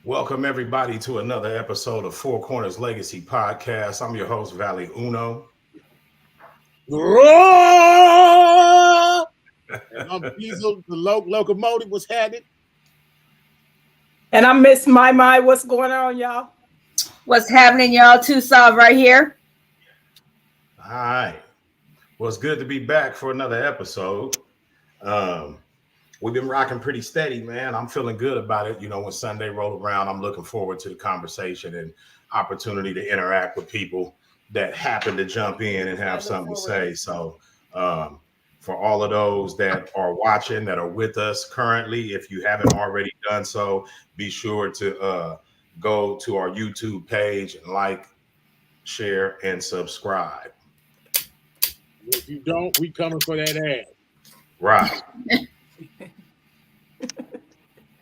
Welcome everybody to another episode of Four Corners Legacy Podcast. I'm your host, Valley Uno. And I'm Diesel, the locomotive was headed. And I miss my. What's going on, y'all? What's happening, y'all? Tucson right here. All right. Well, it's good to be back for another episode. We've been rocking pretty steady, man. I'm feeling good about it. You know, when Sunday rolled around, I'm looking forward to the conversation and opportunity to interact with people that happen to jump in and have something to say. So for all of those that are watching, that are with us currently, if you haven't already done so, be sure to go to our YouTube page and like, share, and subscribe. If you don't, we coming for that ass. Right.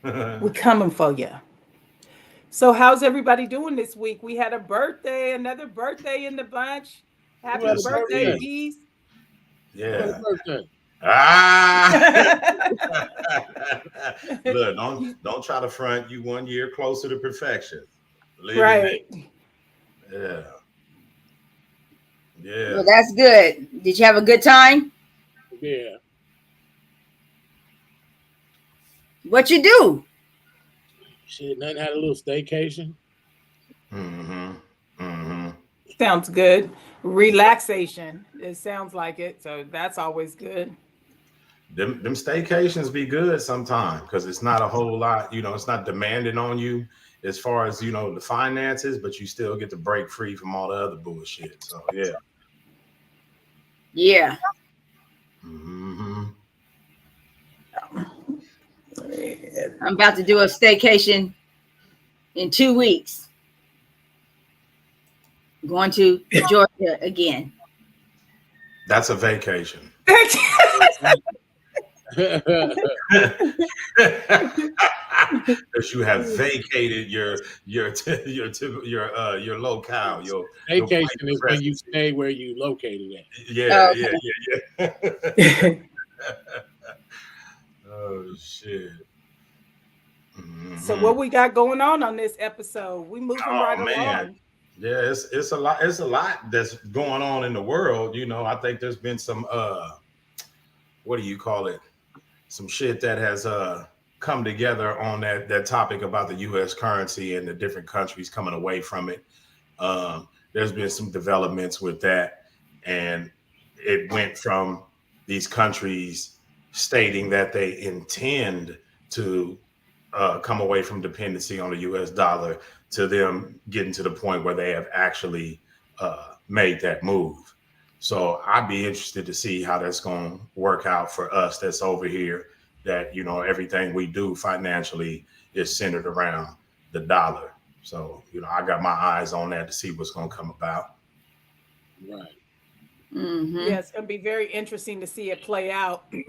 We're coming for you. So how's everybody doing this week? We had another birthday in the bunch. Happy birthday, Geese. Yeah. Birthday. Look, don't try to front. You 1 year closer to perfection. Believe right. me. Yeah. Yeah. Well, that's good. Did you have a good time? Yeah. What you do? Shit, nothing, had a little staycation. Sounds good. Relaxation. It sounds like it. So that's always good. Them staycations be good sometimes because it's not a whole lot, it's not demanding on you as far as, the finances, but you still get to break free from all the other bullshit. So, yeah. Yeah. I'm about to do a staycation in 2 weeks. Going to Georgia again. That's a vacation. Because you have vacated your locale. Your vacation is when you stay where you located at. Yeah. Oh shit. So what we got going on this episode? We moving along. Yeah, it's a lot. It's a lot that's going on in the world. I think there's been some what do you call it? Some shit that has come together on that topic about the U.S. currency and the different countries coming away from it. There's been some developments with that, and it went from these countries stating that they intend to come away from dependency on the U.S. dollar to them getting to the point where they have actually made that move. So I'd be interested to see how that's going to work out for us that's over here, that, everything we do financially is centered around the dollar. So, I got my eyes on that to see what's going to come about. Right. Mm-hmm. Yeah, it's going to be very interesting to see it play out. It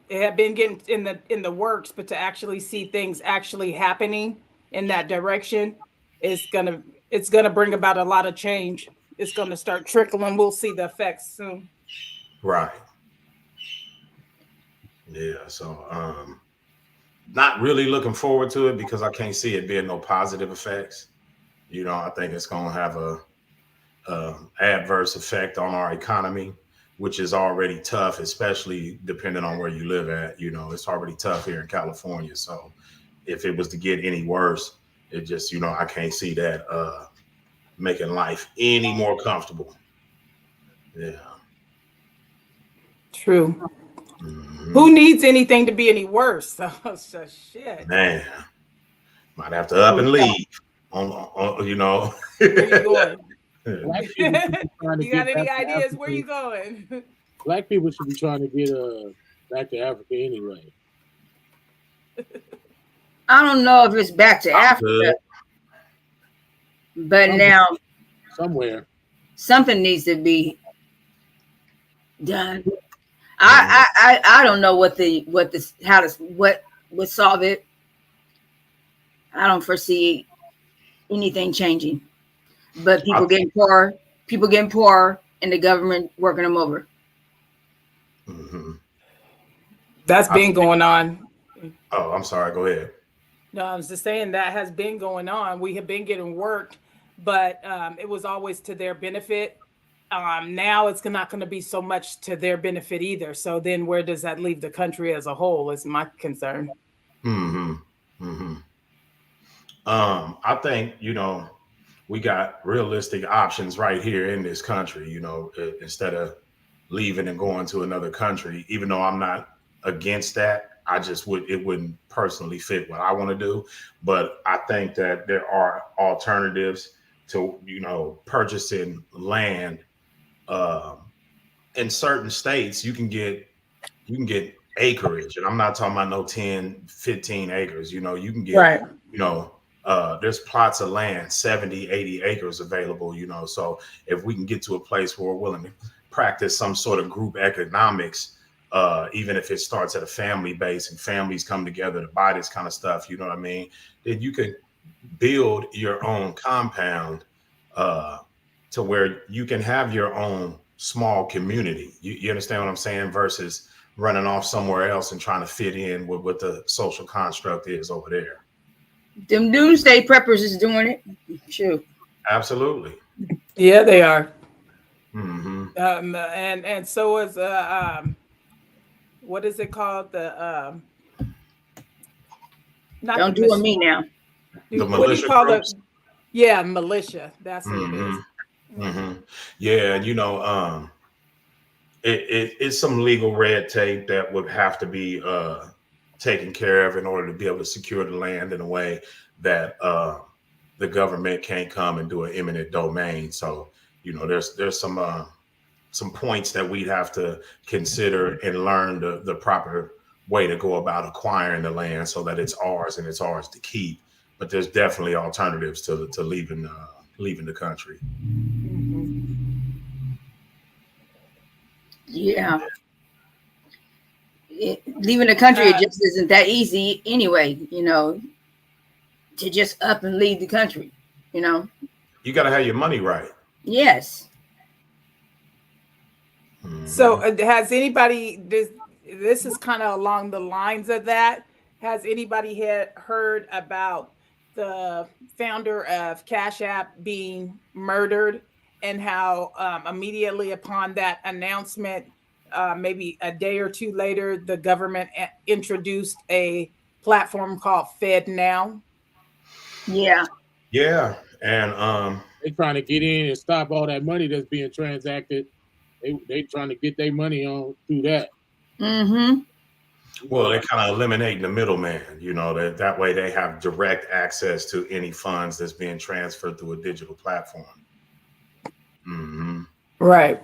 had been getting in the works, but to actually see things actually happening in that direction it's gonna bring about a lot of change. It's gonna start trickling. We'll see the effects soon. Right. Yeah. So not really looking forward to it because I can't see it being no positive effects. I think it's gonna have a adverse effect on our economy, which is already tough, especially depending on where you live at. It's already tough here in California. So if it was to get any worse, it just, I can't see that making life any more comfortable. Yeah. True. Mm-hmm. Who needs anything to be any worse? So shit. Man, might have to up and leave. On Where you going? You got any ideas where you going? Black people should be trying to get back to Africa anyway. I don't know if it's back to Africa, but now somewhere something needs to be done. I don't know what would solve it. I don't foresee anything changing, but people getting poorer, and the government working them over. That's been going on. Oh, I'm sorry. Go ahead. No, I was just saying that has been going on. We have been getting worked, but it was always to their benefit. Now it's not going to be so much to their benefit either. So then where does that leave the country as a whole is my concern. Mm-hmm. Mm-hmm. I think, we got realistic options right here in this country, instead of leaving and going to another country, even though I'm not against that. It wouldn't personally fit what I want to do. But I think that there are alternatives to, purchasing land. In certain states, you can get acreage, and I'm not talking about no 10, 15 acres. You can get, Right. there's plots of land, 70, 80 acres available, so if we can get to a place where we're willing to practice some sort of group economics, even if it starts at a family base and families come together to buy this kind of stuff, you know what I mean? Then you can build your own compound to where you can have your own small community. You understand what I'm saying? Versus running off somewhere else and trying to fit in with what the social construct is over there. Them doomsday preppers is doing it. Sure. Absolutely. Yeah, they are. Mm-hmm. And so is what is it called? The not Don't the do on me now. The what do you militia call it? groups? Yeah, militia. That's what it is. Mm-hmm. Mm-hmm. Yeah, it's some legal red tape that would have to be taken care of in order to be able to secure the land in a way that the government can't come and do an eminent domain. So, there's some points that we'd have to consider and learn the proper way to go about acquiring the land so that it's ours and it's ours to keep. But there's definitely alternatives to leaving the country. Yeah. Leaving the country, it just isn't that easy anyway, to just up and leave the country, You got to have your money right. Yes. Mm-hmm. So has anybody, this is kind of along the lines of that. Has anybody heard about the founder of Cash App being murdered and how immediately upon that announcement, maybe a day or two later, the government introduced a platform called FedNow? Yeah. Yeah. And They trying to get in and stop all that money that's being transacted. They trying to get their money on through that. Mm-hmm. well, they're kind of eliminating the middleman, that way they have direct access to any funds that's being transferred through a digital platform. Mm-hmm. Right.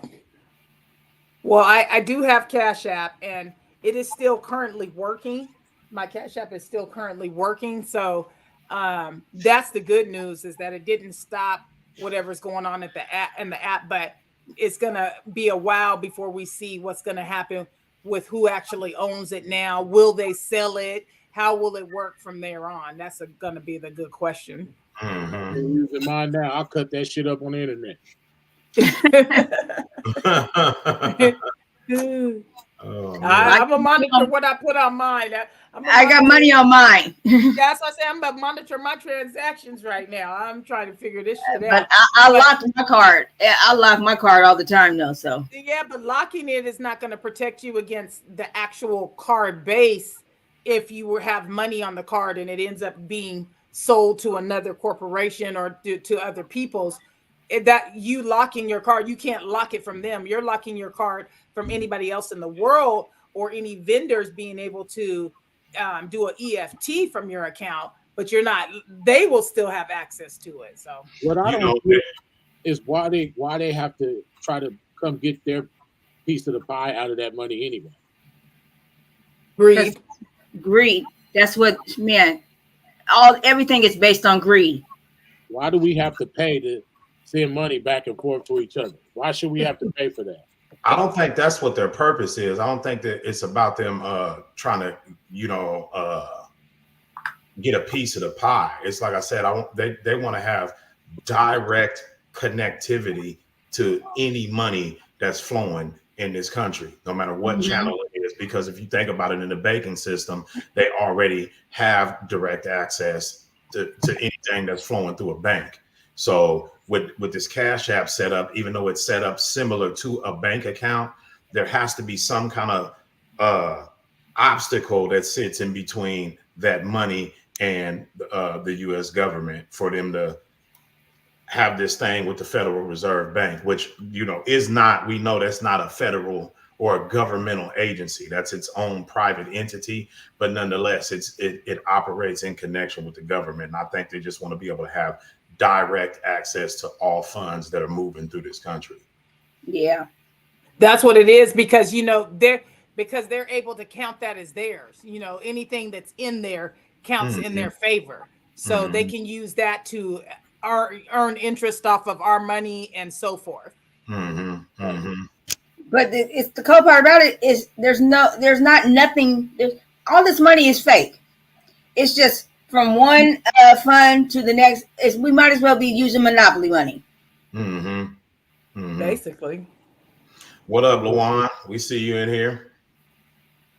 Well, I do have Cash App, and it is still currently working. My Cash App is still currently working. So that's the good news, is that it didn't stop whatever's going on at the app, but it's going to be a while before we see what's going to happen with who actually owns it now. Will they sell it? How will it work from there on? That's going to be the good question. Mm-hmm. I'm using mine now. I'll cut that shit up on the internet. I'm a monitor what I put on mine. I got money on mine. That's what I say. I'm about to monitor my transactions right now. I'm trying to figure this shit out. But I locked my card. I lock my card all the time, though. So yeah, but locking it is not going to protect you against the actual card base if you have money on the card and it ends up being sold to another corporation or to other people's. That you locking your card, you can't lock it from them. You're locking your card from anybody else in the world or any vendors being able to do an EFT from your account, but you're not. They will still have access to it. So what I don't get is why they have to try to come get their piece of the pie out of that money anyway. Greed. That's what, man. Everything is based on greed. Why do we have to pay to send money back and forth to each other? Why should we have to pay for that? I don't think that's what their purpose is. I don't think that it's about them trying to, get a piece of the pie. It's like I said, they want to have direct connectivity to any money that's flowing in this country, no matter what channel it is, because if you think about it, in the banking system, they already have direct access to anything that's flowing through a bank. So with this Cash App setup, even though it's set up similar to a bank account, there has to be some kind of obstacle that sits in between that money and the U.S. government for them to have this thing with the Federal Reserve Bank, which, you know, is not, we know that's not a federal or a governmental agency. That's its own private entity, but nonetheless, it operates in connection with the government. And I think they just want to be able to have direct access to all funds that are moving through this country. Yeah. That's what it is, because, you know, they're able to count that as theirs. You know, anything that's in there counts in their favor. So they can use that to earn interest off of our money and so forth. But it's the cool part about it is there's not nothing. All this money is fake. It's just from one fund to the next. We might as well be using monopoly money. Basically. What up, Lawan? We see you in here.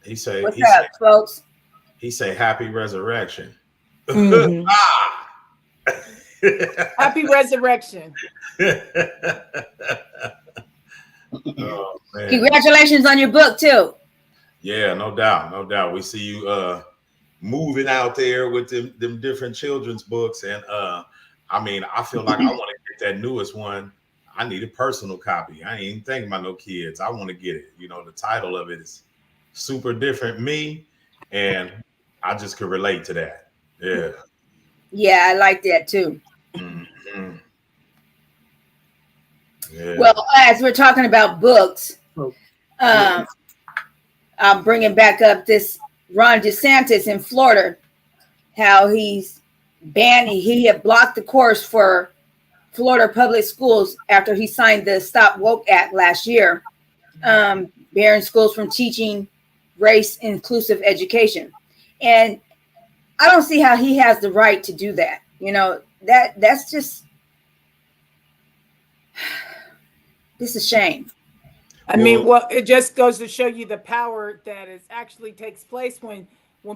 What's up, folks? He say happy resurrection. Happy resurrection. Oh, man. Congratulations on your book too. Yeah, no doubt. We see you moving out there with them different children's books, and I mean, I feel like I want to get that newest one. I need a personal copy. I ain't even thinking about no kids. I want to get it. You know, the title of it is Super Different Me, and I just could relate to that. Yeah. Yeah, I like that too. Yeah. Well, as we're talking about books, I'm bringing back up this Ron DeSantis in Florida, how he's banned. He had blocked the course for Florida public schools after he signed the Stop Woke Act last year, barring schools from teaching race inclusive education. And I don't see how he has the right to do that. You know, that's just, this is a shame. I mean, well, it just goes to show you the power that is actually takes place when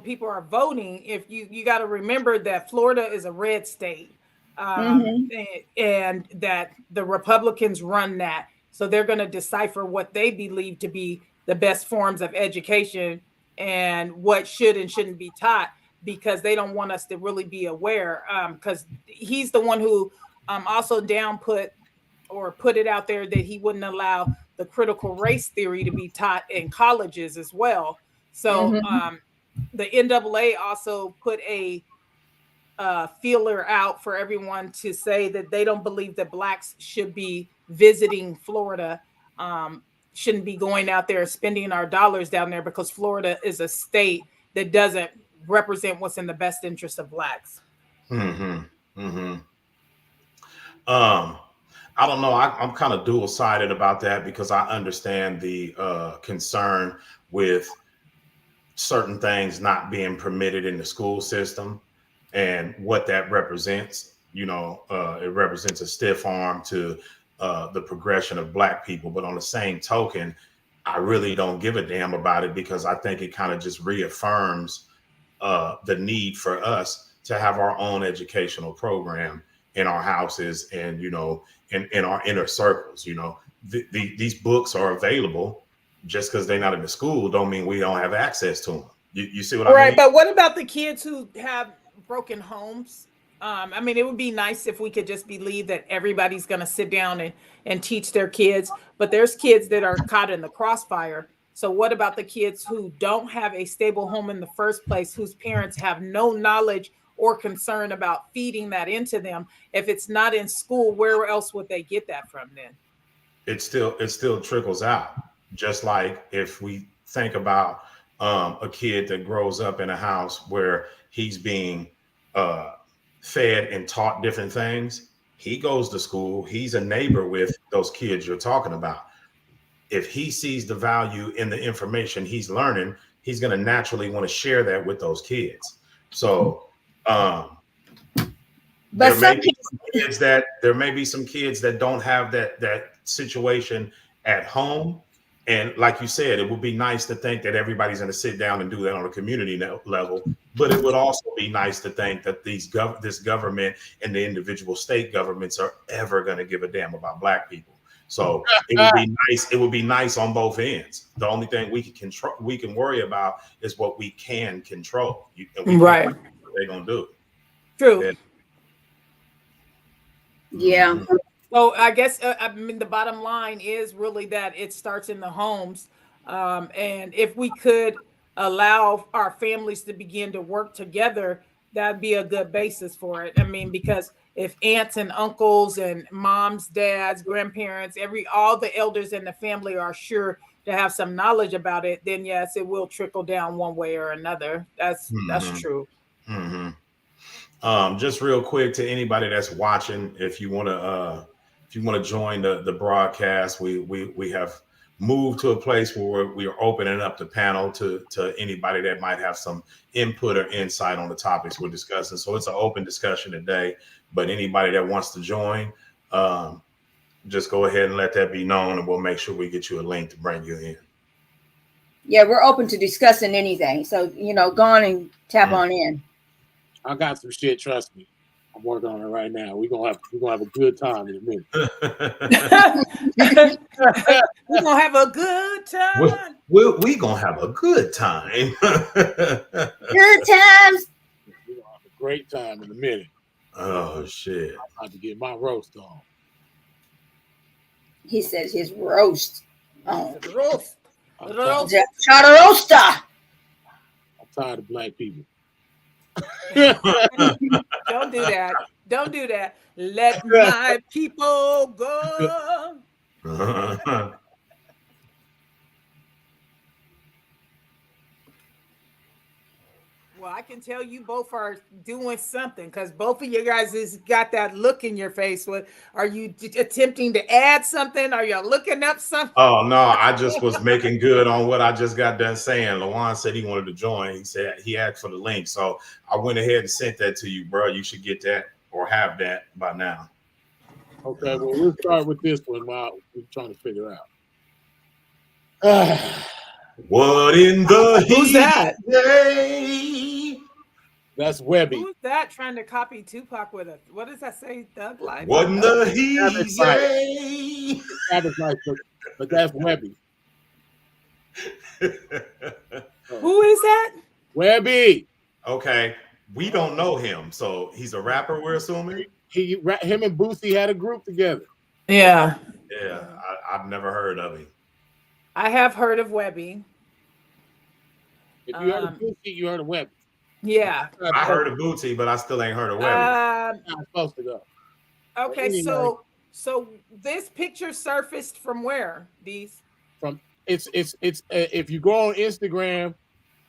people are voting. If you got to remember that Florida is a red state, and that the Republicans run that, so they're going to decipher what they believe to be the best forms of education and what should and shouldn't be taught, because they don't want us to really be aware. Because he's the one who also put it out there that he wouldn't allow the critical race theory to be taught in colleges as well. So the NAA also put a feeler out for everyone to say that they don't believe that Blacks should be visiting Florida, shouldn't be going out there spending our dollars down there, because Florida is a state that doesn't represent what's in the best interest of Blacks. I don't know. I'm kind of dual-sided about that, because I understand the concern with certain things not being permitted in the school system and what that represents. You know, it represents a stiff arm to the progression of Black people. But on the same token, I really don't give a damn about it, because I think it kind of just reaffirms the need for us to have our own educational program in our houses and, you know, in our inner circles. You know, these books are available. Just because they're not in the school don't mean we don't have access to them. You see what I mean? Right, but what about the kids who have broken homes? I mean, it would be nice if we could just believe that everybody's going to sit down and teach their kids, but there's kids that are caught in the crossfire. So what about the kids who don't have a stable home in the first place, whose parents have no knowledge or concern about feeding that into them? If it's not in school, where else would they get that from then? It still trickles out. Just like if we think about a kid that grows up in a house where he's being fed and taught different things, he goes to school, he's a neighbor with those kids you're talking about. If he sees the value in the information he's learning, he's going to naturally want to share that with those kids. So there may be some kids that don't have that situation at home, And like you said, it would be nice to think that everybody's going to sit down and do that on a community level. But it would also be nice to think that this government and the individual state governments are ever going to give a damn about Black people. So it would be nice. It would be nice on both ends. The only thing we can control, we can worry about, is what we can control. Right. What they're gonna do. True. Yeah. So I guess I mean the bottom line is really that it starts in the homes, and if we could allow our families to begin to work together, that'd be a good basis for it. I mean, because if aunts and uncles and moms, dads, grandparents, all the elders in the family are sure to have some knowledge about it, then yes, it will trickle down one way or another. That's true. Just real quick to anybody that's watching, if you want to join the broadcast, we have moved to a place where we are opening up the panel to anybody that might have some input or insight on the topics we're discussing. So it's an open discussion today, but anybody that wants to join, just go ahead and let that be known, and we'll make sure we get you a link to bring you in. Yeah, we're open to discussing anything. So, go on and tap on in. I got some shit, trust me. I'm working on it right now. We're gonna have a good time in a minute. We're gonna have a good time. We're gonna have a good time. Good times. We're gonna have a great time in a minute. Oh shit. I'm about to get my roast on. He said his roast. Oh. Roast. Shot a roaster. I'm tired of Black people. Don't do that. Don't do that. Let my people go. Well, I can tell you both are doing something, because both of you guys has got that look in your face. What are you attempting to add something? Are you looking up something? Oh no, I just was making good on what I just got done saying. Lawan said he wanted to join. He said he asked for the link, so I went ahead and sent that to you, bro. You should get that or have that by now. Okay, well, we'll start with this one while we're trying to figure out. What in the Who's that? Day? That's Webby. Who's that trying to copy Tupac with us? What does that say, Doug? Like, What in the heat? That is nice, but that's Webby. who is that? Webby. Okay, we don't know him, so he's a rapper, we're assuming. Him and Boosie had a group together. Yeah. Yeah, I've never heard of him. I have heard of Webby. If you heard of Boosie, you heard of Webby. Yeah. I heard of Bootsy, but I still ain't heard of Webby. I'm supposed to go. Okay, Anyway. so this picture surfaced from where? These? It's if you go on Instagram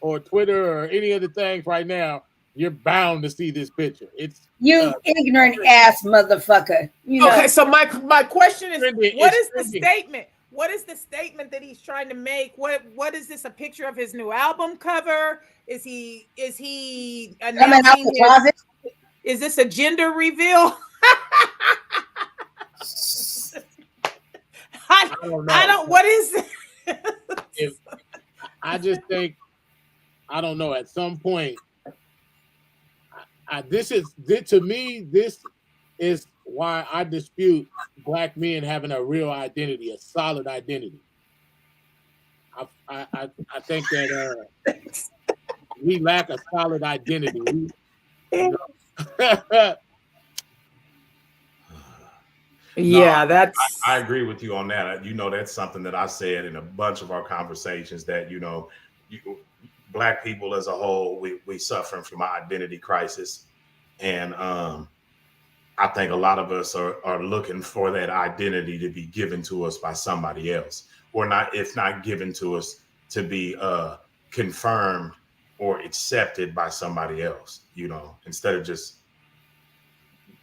or Twitter or any of the things right now, you're bound to see this picture. It's You ignorant ass motherfucker. Okay, so my question is, what is the trendy. statement? What is the statement that he's trying to make? What is this? A picture of his new album cover? Is he coming out announcing the closet. is this a gender reveal? I don't know. I don't. What is it? I just think, I don't know. At some point, this is why I dispute Black men having a real identity, a solid identity. I think that we lack a solid identity. Yeah, that's. I agree with you on that. That's something that I said in a bunch of our conversations, that Black people as a whole, we suffering from an identity crisis, and I think a lot of us are looking for that identity to be given to us by somebody else, or not, if not given to us, to be confirmed or accepted by somebody else. Instead of just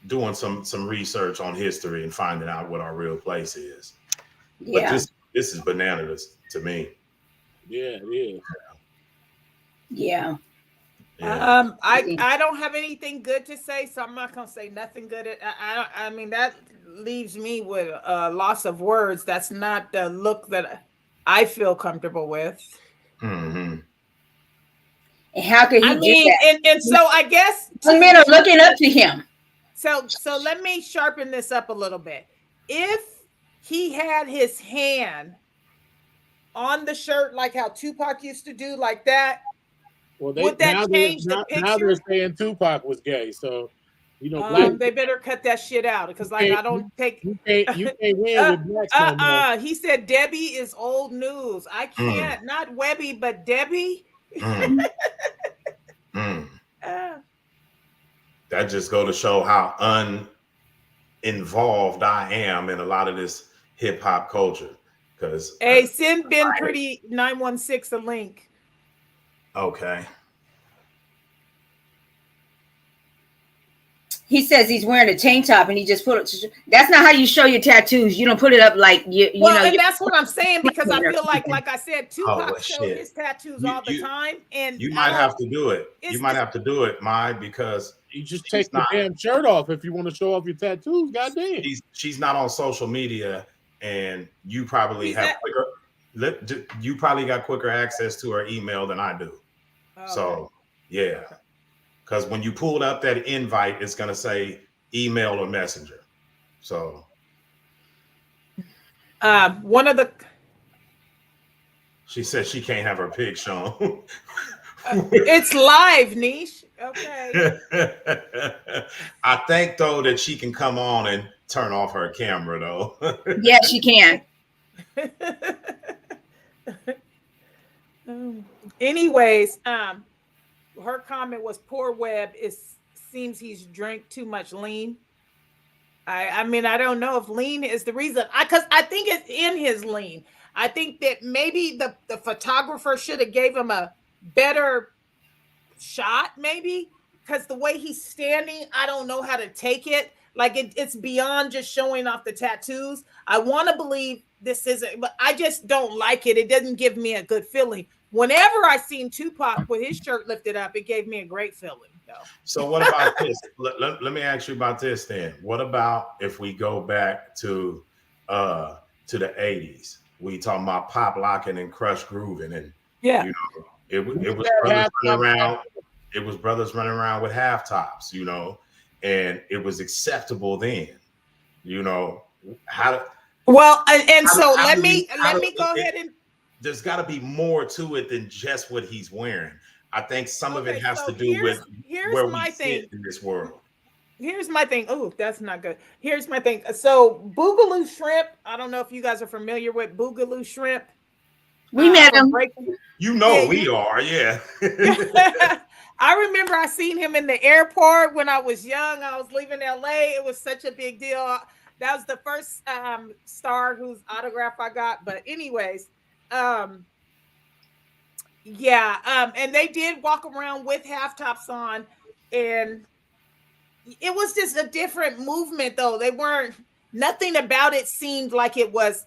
doing some research on history and finding out what our real place is. Yeah. But this is bananas to me. Yeah, it is. Yeah. Yeah. I don't have anything good to say, so I'm not gonna say nothing good. I mean, that leaves me with a loss of words. That's not the look that I feel comfortable with. Mm-hmm. And how could he I do mean, that? and so I guess Some men are looking up to him. so let me sharpen this up a little bit. If he had his hand on the shirt like how Tupac used to do, like that, Well, would that change the now they're picture? saying Tupac was gay, so black They better cut that shit out because, like, I don't take. you can't win with blacks no more. He said Debbie is old news. I can't, not Webby, but Debbie. Mm. That just go to show how uninvolved I am in a lot of this hip hop culture. Because hey, send Ben Pretty 916 a link. Okay. He says he's wearing a tank top and he just put it. That's not how you show your tattoos. You don't put it up like you know. And that's what I'm saying, because I feel like I said, Tupac showed shit. his tattoos all the time, and you might have to do it. You might have to do it, Mai, because you just take the damn shirt off if you want to show off your tattoos. Goddamn. She's not on social media, and you probably have quicker. You probably got quicker access to her email than I do. Okay. So yeah. Because when you pulled up that invite, it's going to say email or messenger. So. One of the. She said she can't have her pig shown. It's live, Niche. Okay. I think, though, that she can come on and turn off her camera, though. Yeah, she can. Anyways, her comment was, poor Webb, seems he's drank too much lean. I mean, I don't know if lean is the reason. Because I think it's in his lean. I think that maybe the photographer should have gave him a better shot, maybe, because the way he's standing, I don't know how to take it. Like it's beyond just showing off the tattoos. I want to believe this isn't, but I just don't like it. It doesn't give me a good feeling. Whenever I seen Tupac with his shirt lifted up, it gave me a great feeling. So what about this? Let me ask you about this then. What about if we go back to the 80s? We talking about pop locking and crush grooving, and it was brothers running around. It was brothers running around with half tops, and it was acceptable then. How? Well, so let me go ahead and. There's got to be more to it than just what he's wearing. I think some of it has to do with where we sit in this world. Here's my thing. Oh, that's not good. Here's my thing. So Boogaloo Shrimp, I don't know if you guys are familiar with Boogaloo Shrimp. We met him. We are, yeah. I remember I seen him in the airport when I was young. I was leaving LA. It was such a big deal. That was the first star whose autograph I got. But anyways, and they did walk around with half tops on, and it was just a different movement, though. They weren't, nothing about it seemed like it was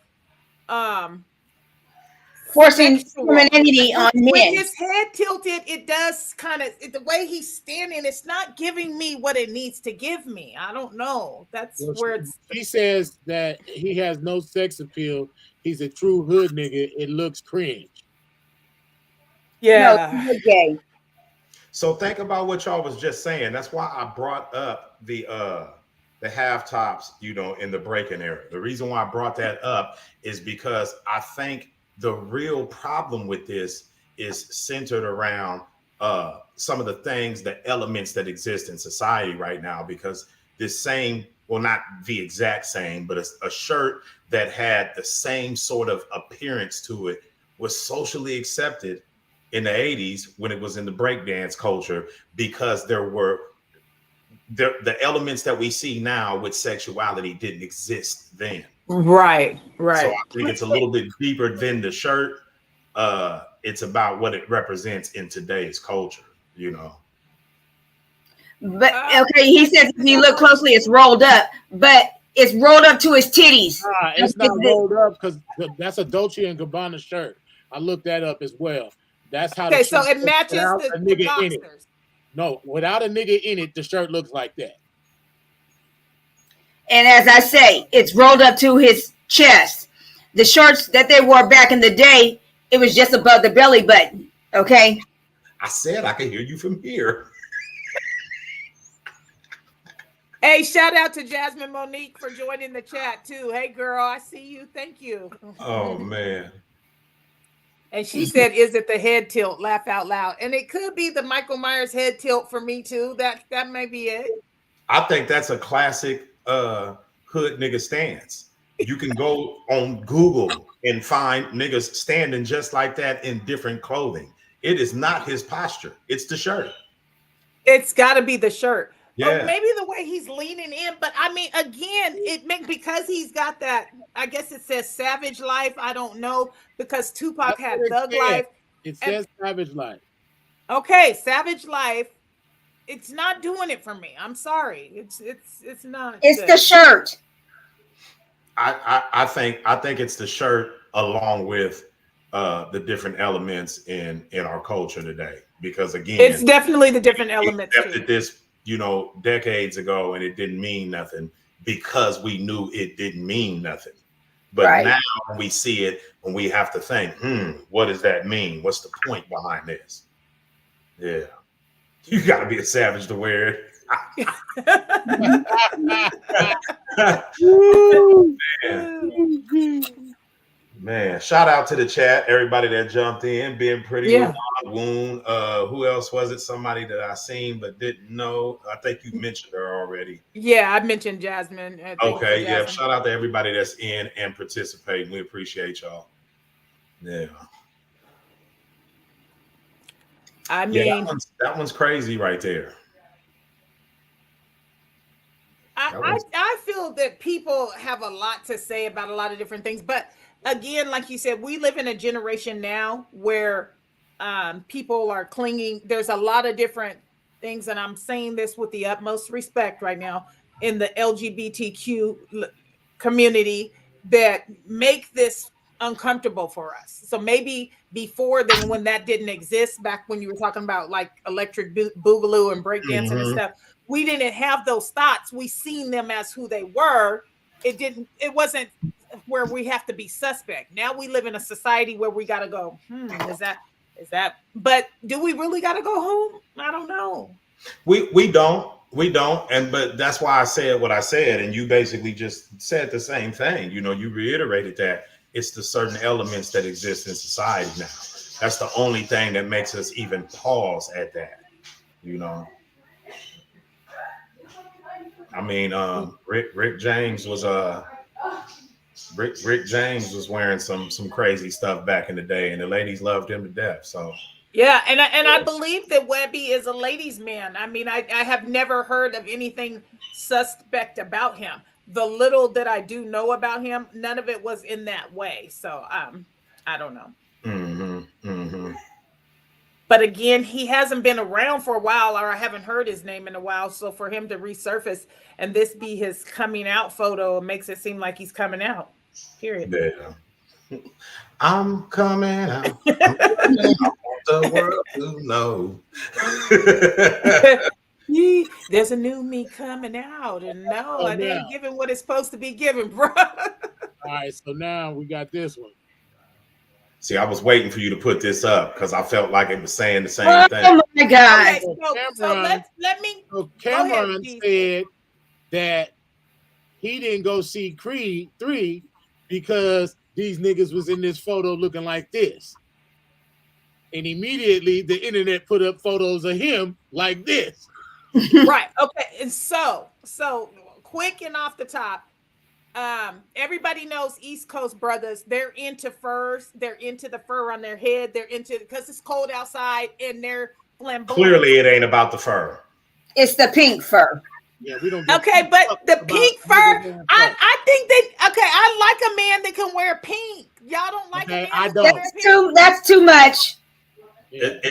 forcing femininity on men. With his head tilted, it does kind of, the way he's standing, it's not giving me what it needs to give me. I don't know. That's where it's. He says that he has no sex appeal. He's a true hood nigga. It looks cringe. Yeah. No, gay. So think about what y'all was just saying. That's why I brought up the half tops, in the breaking era. The reason why I brought that up is because I think the real problem with this is centered around some of the things, the elements that exist in society right now, because this same, well, not the exact same, but a shirt that had the same sort of appearance to it was socially accepted in the 80s when it was in the breakdance culture, because there were the elements that we see now with sexuality didn't exist then. Right. So I think it's a little bit deeper than the shirt. It's about what it represents in today's culture, But okay, he says if you look closely, it's rolled up, but it's rolled up to his titties. It's not rolled up because that's a Dolce and Gabbana shirt. I looked that up as well. That's how. Okay, so it matches the nigga in it. No, without a nigga in it, the shirt looks like that. And as I say, it's rolled up to his chest. the shorts that they wore back in the day, it was just above the belly button. Okay. I said I could hear you from here. Hey, shout out to Jasmine Monique for joining the chat too. Hey, girl, I see you. Thank you. Oh man. And she said, "Is it the head tilt?" Laugh out loud. And it could be the Michael Myers head tilt for me too. That may be it. I think that's a classic hood nigga stance. You can go on Google and find niggas standing just like that in different clothing. It is not his posture. It's the shirt. It's got to be the shirt. Yeah. Or maybe the way he's leaning in. But I mean, again, because he's got that, I guess it says Savage Life. I don't know, because Tupac had Thug Life. It says Savage Life. Okay, Savage Life. It's not doing it for me. I'm sorry. It's not. It's good. the shirt. I think it's the shirt along with the different elements in our culture today. Because again, it's definitely the different elements. We accepted this, decades ago, and it didn't mean nothing because we knew it didn't mean nothing. But now when we see it, when we have to think, what does that mean? What's the point behind this? Yeah. You got to be a savage to wear it. Man, shout out to the chat, everybody that jumped in, being pretty. Yeah. Wound. Who else was it? Somebody that I seen but didn't know. I think you mentioned her already. Yeah, I mentioned Jasmine. Okay, yeah. Shout out to everybody that's in and participating. We appreciate y'all. Yeah. I mean, that one's crazy right there. I feel that people have a lot to say about a lot of different things, but again, like you said, we live in a generation now where people are clinging. There's a lot of different things, and I'm saying this with the utmost respect right now, in the LGBTQ community that make this uncomfortable for us. So maybe before then, when that didn't exist, back when you were talking about like electric boogaloo and breakdancing and stuff, we didn't have those thoughts. We seen them as who they were. It wasn't where we have to be suspect. Now we live in a society where we got to go, is that, but do we really got to go home? I don't know. We don't. But that's why I said what I said. And you basically just said the same thing. You reiterated that it's the certain elements that exist in society now. That's the only thing that makes us even pause at that, I mean, Rick James was Rick James was wearing some crazy stuff back in the day, and the ladies loved him to death. So yeah, and I believe that Webby is a ladies' man. I mean, I have never heard of anything suspect about him. The little that I do know about him, none of it was in that way. So I don't know. But again, he hasn't been around for a while, or I haven't heard his name in a while. So for him to resurface and this be his coming out photo, makes it seem like he's coming out. Period. Yeah. I'm coming out. I want the world to know. There's a new me coming out, and no, it ain't giving what it's supposed to be given, bro. All right, so now we got this one. See, I was waiting for you to put this up because I felt like it was saying the same thing. Oh my God! Okay, so let me. So Cameron said that he didn't go see Creed 3 because these niggas was in this photo looking like this, and immediately the internet put up photos of him like this. Right. Okay. And so quick and off the top. Everybody knows East Coast brothers. They're into furs. They're into the fur on their head. They're into, because it's cold outside, and they're flamboyant. Clearly, it ain't about the fur. It's the pink fur. Yeah, we don't. Okay, but the pink fur. I think that. Okay, I like a man that can wear pink. Y'all don't like a man. I that don't. can wear pink. That's too much. That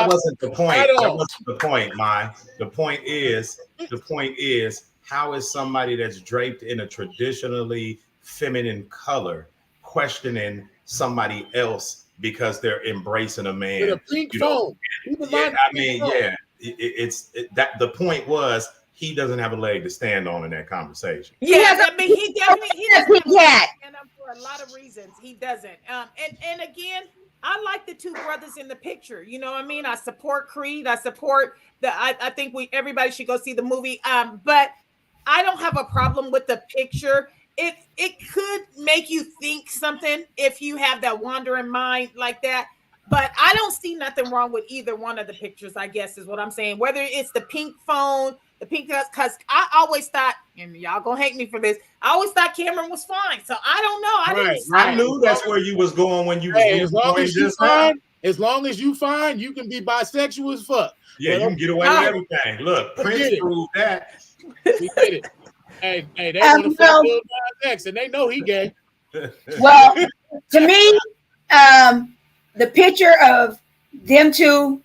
wasn't the point. That wasn't the point, Mai. The point is, how is somebody that's draped in a traditionally feminine color questioning somebody else because they're embracing a man? With a pink phone. That the point was he doesn't have a leg to stand on in that conversation. Yeah, I mean he definitely he for a lot of reasons he doesn't. And again, I like the two brothers in the picture. You know what I mean? I support Creed. I support I think everybody should go see the movie. But I don't have a problem with the picture. It could make you think something if you have that wandering mind like that. But I don't see nothing wrong with either one of the pictures, I guess is what I'm saying. Whether it's the pink phone, the pink, because I always thought, and y'all gonna hate me for this, I always thought Cameron was fine. So I don't know. I knew that's where you was going when you was as long as you fine, as long as you fine, you can be bisexual as fuck. Yeah, you can get away with everything. Look, Prince proved that. We did it. Hey, they want to fuck Lil Nas X, and they know he gay. Well, to me, the picture of them two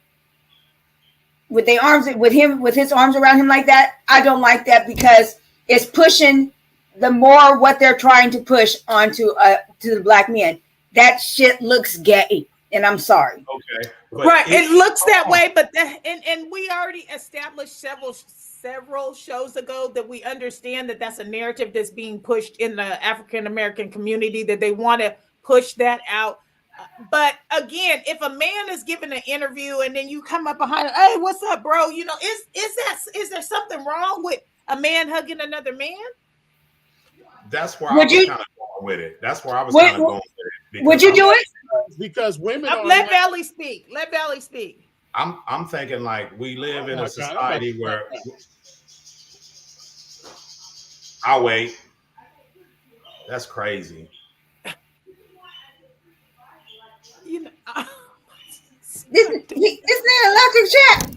with their arms, with his arms around him like that, I don't like that because it's pushing the more what they're trying to push onto to the black men. That shit looks gay, and I'm sorry. Okay, right? It looks that way, but and we already established several shows ago that we understand that that's a narrative that's being pushed in the African American community, that they want to push that out. But again, if a man is giving an interview and then you come up behind, hey, what's up, bro? You know, is there something wrong with a man hugging another man? That's where I was kind of going with it. That's where I was kind of going with it. Would you do it? Because women let Valley speak. Let Valley speak. I'm thinking like we live in a society where I'll wait. That's crazy. You know, this nigga electric chat.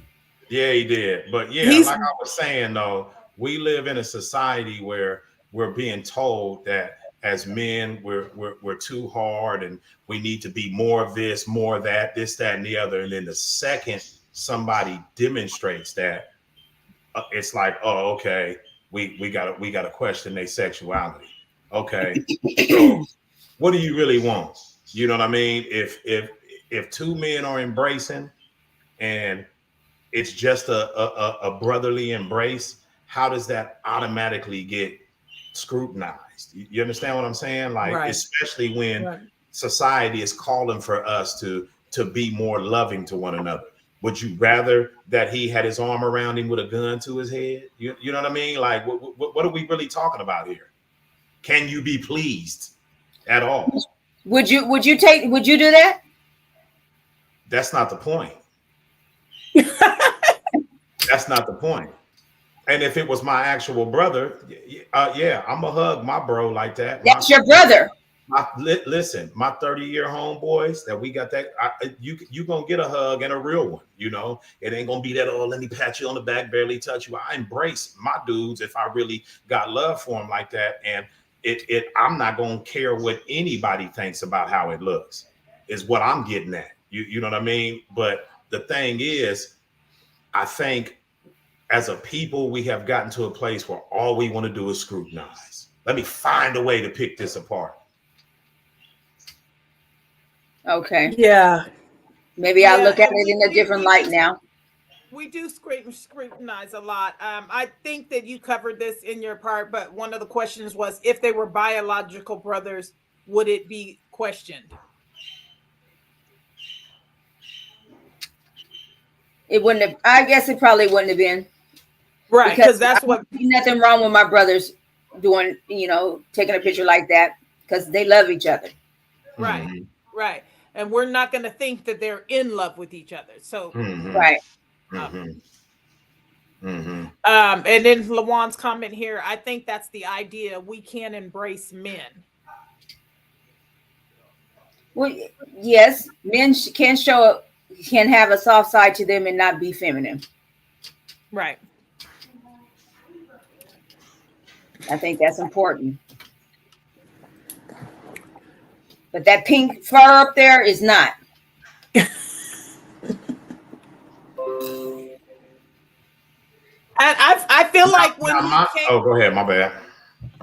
Yeah, he did. But yeah, like I was saying though, we live in a society where we're being told that as men we're too hard and we need to be more of this, more of that, this, that, and the other. And then the second somebody demonstrates that, it's like, oh, okay, we gotta question their sexuality. Okay, so what do you really want? You know what I mean? If two men are embracing and it's just a brotherly embrace, how does that automatically get scrutinized? You understand what I'm saying? Like, especially when society is calling for us to be more loving to one another. Would you rather that he had his arm around him with a gun to his head? You know what I mean? Like, what are we really talking about here? Can you be pleased at all? Would you do that? That's not the point. That's not the point. And if it was my actual brother, yeah, I'm gonna hug my bro like that. That's your brother. Listen, my 30-year homeboys that we got that you gonna get a hug and a real one. You know, it ain't gonna be that, oh, let me pat you on the back, barely touch you. I embrace my dudes if I really got love for them like that, and I'm not gonna care what anybody thinks about how it looks. Is what I'm getting at. You know what I mean? But the thing is, I think as a people, we have gotten to a place where all we want to do is scrutinize. Let me find a way to pick this apart. Okay. Yeah. Maybe I'll look at it in a different light now. We do scrutinize a lot. I think that you covered this in your part, but one of the questions was, if they were biological brothers, would it be questioned? It wouldn't have. I guess it probably wouldn't have been. Right, because that's what. Nothing wrong with my brothers doing, taking a picture like that, because they love each other. Right, right, and we're not going to think that they're in love with each other. So, right. And then Lawan's comment here. I think that's the idea. We can embrace men. Well, yes, men can have a soft side to them and not be feminine. Right. I think that's important. But that pink fur up there is not. I feel like when go ahead, my bad.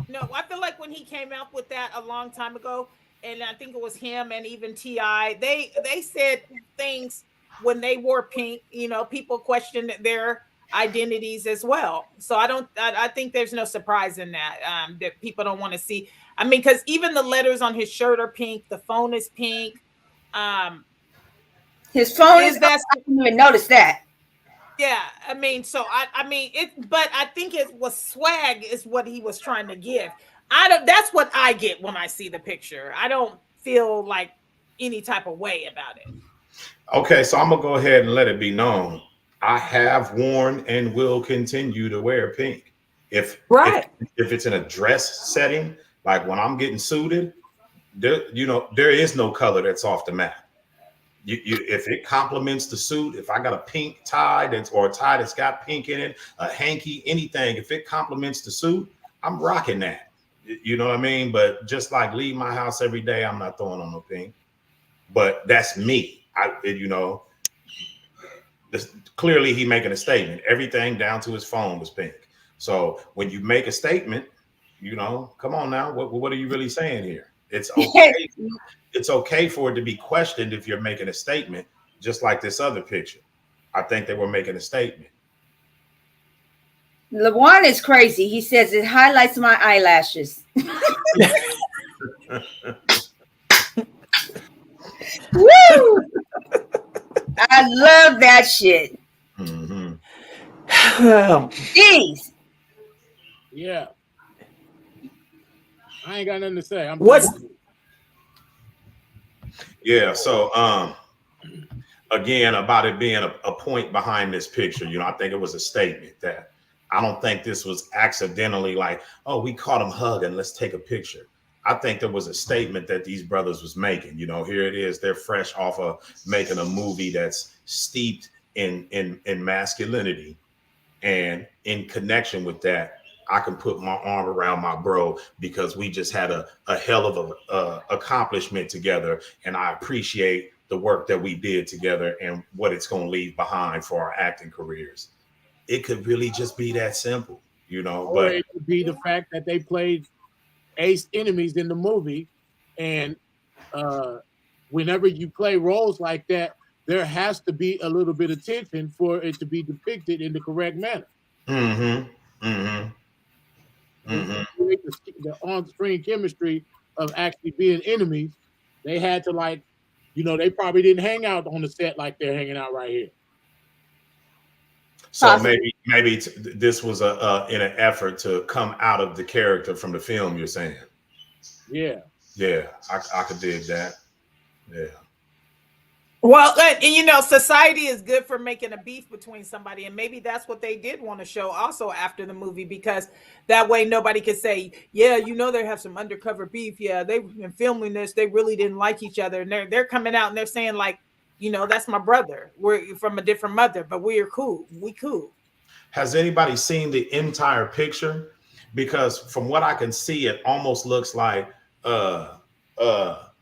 No, I feel like when he came out with that a long time ago, and I think it was him and even T.I., they said things when they wore pink. People questioned their identities as well. So I think there's no surprise in that, that people don't want to see. I mean, because even the letters on his shirt are pink, the phone is pink. His phone is that I didn't even notice that. Yeah, I mean, so I mean it, but I think it was swag is what he was trying to give. That's what I get when I see the picture. I don't feel like any type of way about it. Okay, so I'm gonna go ahead and let it be known. I have worn and will continue to wear pink. If it's in a dress setting, like when I'm getting suited, there is no color that's off the map. If it complements the suit, if I got a pink tie or a tie that's got pink in it, a hanky, anything, if it complements the suit, I'm rocking that. You know what I mean? But just like leave my house every day, I'm not throwing on no pink. But that's me. Clearly he making a statement. Everything down to his phone was pink. So when you make a statement, come on now, what are you really saying here? It's okay. It's okay for it to be questioned if you're making a statement, just like this other picture. I think they were making a statement. LeJuan is crazy. He says it highlights my eyelashes. Woo! I love that shit. Mm-hmm. Jeez. Yeah. I ain't got nothing to say. Yeah, so again, about it being a point behind this picture, I think it was a statement that I don't think this was accidentally like, oh, we caught him hugging, let's take a picture. I think there was a statement that these brothers was making. Here it is, they're fresh off of making a movie that's steeped in masculinity, and in connection with that, I can put my arm around my bro because we just had a hell of a accomplishment together, and I appreciate the work that we did together and what it's going to leave behind for our acting careers. It could really just be that simple, Or but it could be the fact that they played ace enemies in the movie, and whenever you play roles like that, there has to be a little bit of tension for it to be depicted in the correct manner. The on-screen chemistry of actually being enemies, they had to they probably didn't hang out on the set like they're hanging out right here. So maybe this was in an effort to come out of the character from the film. You're saying? Yeah. Yeah, I could dig that. Yeah. Well, and society is good for making a beef between somebody, and maybe that's what they did want to show also after the movie, because that way nobody could say, yeah, they have some undercover beef. Yeah, they've been filming this. They really didn't like each other, and they're coming out and they're saying like, that's my brother. We're from a different mother, but we are cool. We cool. Has anybody seen the entire picture? Because from what I can see, it almost looks like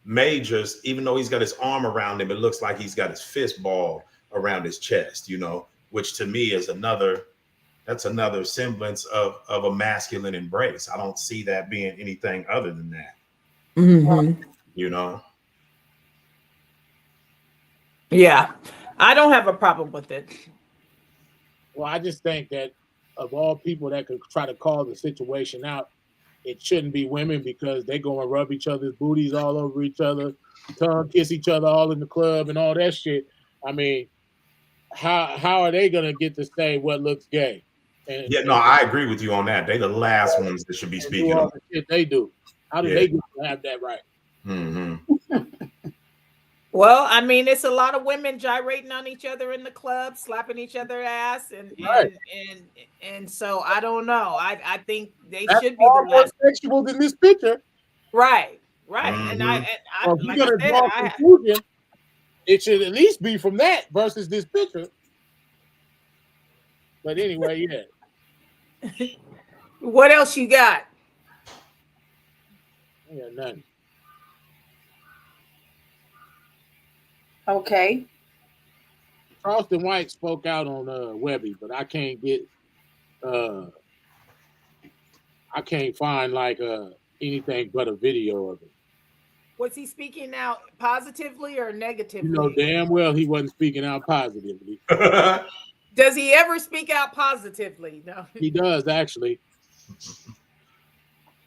Majors, even though he's got his arm around him, it looks like he's got his fist ball around his chest, which to me is another semblance of a masculine embrace. I don't see that being anything other than that. Mm-hmm. Yeah, I don't have a problem with it. Well, I just think that of all people that could try to call the situation out, it shouldn't be women, because they go and rub each other's booties all over each other, tongue kiss each other all in the club and all that shit. I mean, how are they gonna get to say what looks gay? I agree with you on that. They the last ones that should be speaking all on the shit they do. How do they get to have that right? Mm-hmm. Well, I mean, it's a lot of women gyrating on each other in the club, slapping each other ass, and so I don't know. I think they should be the more sexual than this picture. Right. Mm-hmm. And if you're gonna draw a conclusion, it should at least be from that versus this picture. But anyway, yeah. What else you got? Yeah, nothing. Okay. Charleston White spoke out on Webby, but I can't find anything but a video of it. Was he speaking out positively or negatively? Damn well he wasn't speaking out positively. Does he ever speak out positively? No. He does actually,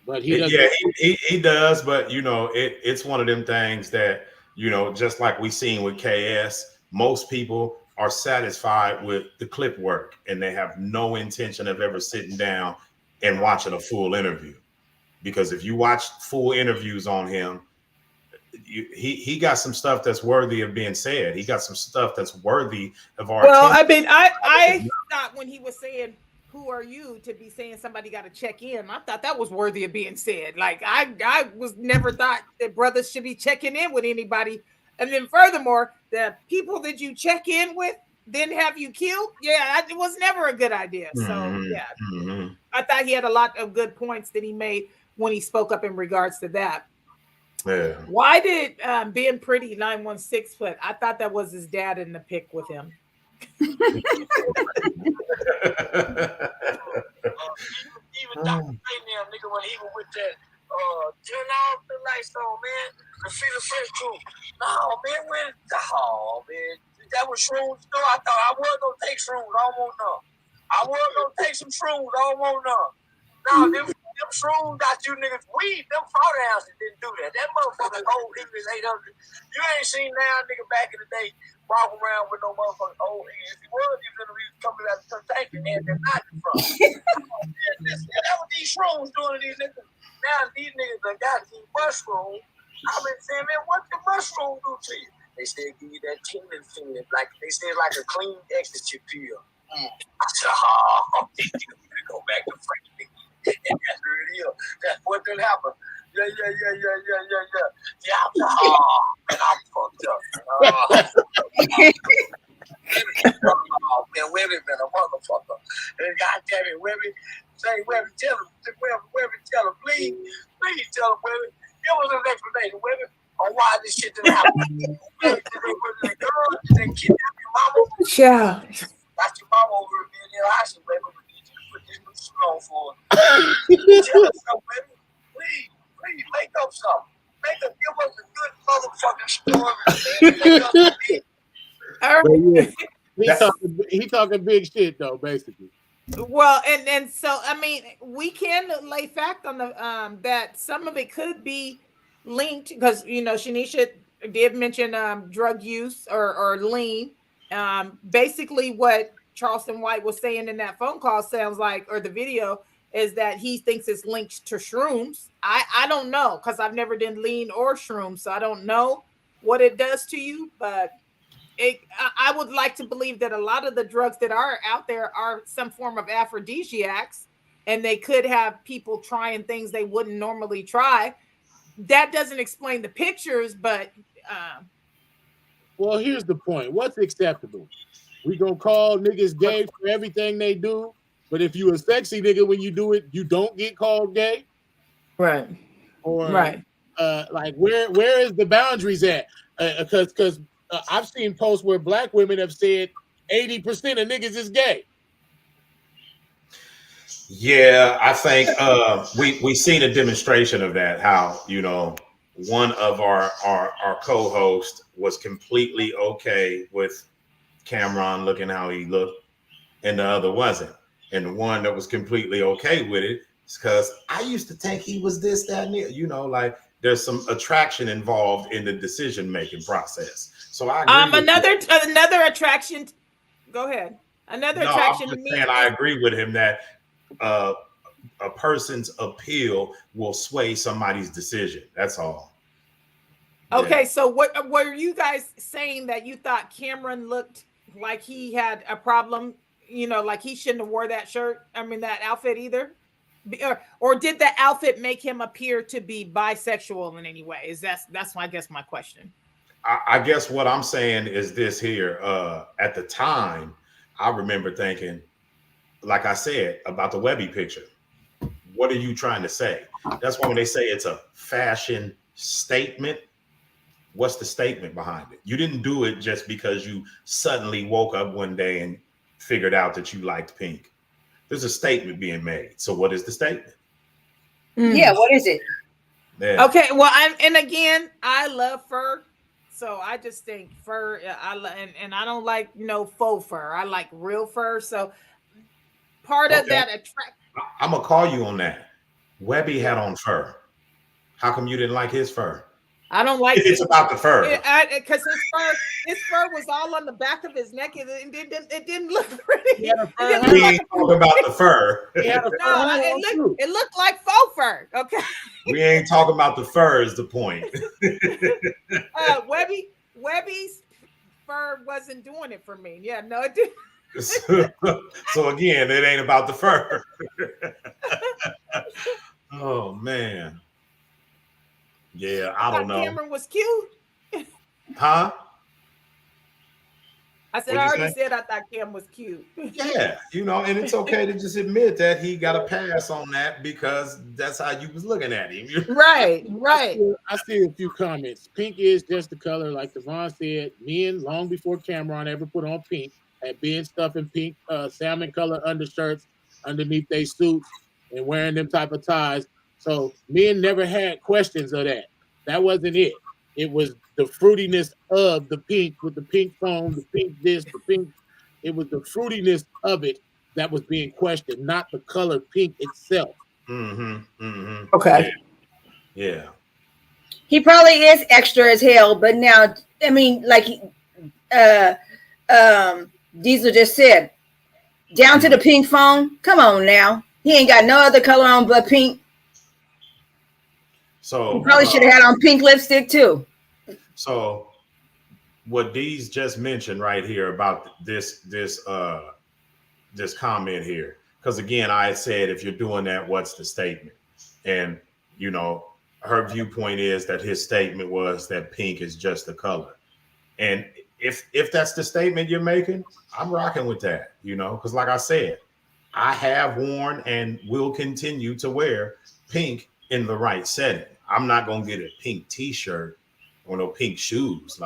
but he doesn't. Yeah, he does, but you know, it's one of them things that, you know, just like we seen with KS, most people are satisfied with the clip work and they have no intention of ever sitting down and watching a full interview. Because if you watch full interviews on him, he got some stuff that's worthy of being said. He got some stuff that's worthy of our Well, I attention. mean, I thought when he was saying, "Who are you?" to be saying somebody got to check in, I thought that was worthy of being said. Like I was never thought that brothers should be checking in with anybody. And then furthermore, the people that you check in with then have you killed. Yeah, it was never a good idea. So yeah, I thought he had a lot of good points that he made when he spoke up in regards to that. Yeah. Why did being pretty 916 put? I thought that was his dad in the pic with him. Even Dr. Dre now, nigga, when he was with that, turn off the lights on, man. The feel the fresh too. No, man, that was shrooms. No, I thought I was gonna take shrooms. I don't want none. I was gonna take some shrooms. I don't want none. No, them shrooms got you niggas weed. Them 40 ounces didn't do that. That motherfucker old English 800. You ain't seen now, nigga, back in the day, walking around with no motherfucking old English. If he was, he was gonna be coming out of the tank and had that knocking from. That what these shrooms doing to these niggas. Now these niggas done got these mushrooms. I've been saying, man, what the mushroom do to you? They said give you that tingling feeling, like they said, like a clean ecstasy pill. I said, oh, you go back to Frank. And that's where it is. That's what done happen. Yeah. Yeah, and I'm fucked up. Oh, man, Webby been a motherfucker. And goddamn it, Webby, say, Webby, tell him, please tell him, Webby. Give us an explanation, Webby, on why this shit didn't happen. Did they girl? Did they kidnap your mama? Yeah. Got your mama over here being there. I said, Webby, we need you to put this new suit on for her. Tell us something, Webby. Please, make up something. Give us a good motherfucking story. All right. Yeah. He talking big shit though, basically. Well, and so I mean, we can lay fact on the that some of it could be linked because you know Shanisha did mention drug use or lean. Basically, what Charleston White was saying in that phone call sounds like, or the video, is that he thinks it's linked to shrooms. I don't know because I've never done lean or shrooms, so I don't know what it does to you, but. I would like to believe that a lot of the drugs that are out there are some form of aphrodisiacs, and they could have people trying things they wouldn't normally try. That doesn't explain the pictures, but well, here's the point. What's acceptable? We gonna call niggas gay for everything they do, but if you a sexy nigga when you do it, you don't get called gay, right? Or right? Like where is the boundaries at? Because I've seen posts where black women have said 80% of niggas is gay. Yeah, I think we seen a demonstration of that. How, you know, one of our co-hosts was completely okay with Cameron looking how he looked, and the other wasn't. And the one that was completely okay with it is because I used to think he was this, that, and the, you know, like there's some attraction involved in the decision-making process. So I agree another attraction. Go ahead. Attraction. I'm just saying I agree with him that a person's appeal will sway somebody's decision. That's all. Okay, yeah. So what were you guys saying that you thought Cameron looked like he had a problem? You know, like he shouldn't have wore that shirt. I mean, that outfit either. Or did the outfit make him appear to be bisexual in any way? That's I guess my question. I guess what I'm saying is this here. At the time, I remember thinking, like I said, about the Webby picture. What are you trying to say? That's why when they say it's a fashion statement, what's the statement behind it? You didn't do it just because you suddenly woke up one day and figured out that you liked pink. There's a statement being made. So what is the statement? Yeah, what is it? Yeah. Okay, well, and again, I love fur. So I just think fur. And I don't like faux fur. I like real fur. So part of Okay. that attract. I'm gonna call you on that. Webby had on fur. How come you didn't like his fur? I don't like It's about the fur. because his fur was all on the back of his neck. It didn't look pretty. He had a fur It didn't hat. We look ain't talking about the fur. He had a fur No, hat on too. it looked like faux fur. Okay. We ain't talking about the fur is the point. Webby's fur wasn't doing it for me. Yeah, no, it didn't. So again, it ain't about the fur. Oh man. Yeah, I don't know. Cameron was cute. Huh? I said, What'd I you already say? said I thought Cam was cute. Yeah, and it's okay to just admit that he got a pass on that because that's how you was looking at him. Right. I see a few comments. Pink is just the color, like Devon said. Men, long before Cameron ever put on pink, had been stuffing pink, salmon color undershirts underneath their suits and wearing them type of ties. So men never had questions of that. That wasn't it. It was the fruitiness of the pink with the pink foam, the pink this, the pink. It was the fruitiness of it that was being questioned, not the color pink itself. Okay. Yeah. He probably is extra as hell, but now, I mean, like Diesel just said, down to the pink phone. Come on now. He ain't got no other color on but pink. So He probably should have had on pink lipstick too. So what Dee's just mentioned right here about this comment here, because again, I said if you're doing that, what's the statement? And her viewpoint is that his statement was that pink is just the color. And if that's the statement you're making, I'm rocking with that, because like I said, I have worn and will continue to wear pink in the right setting. I'm not gonna get a pink t-shirt or no pink shoes.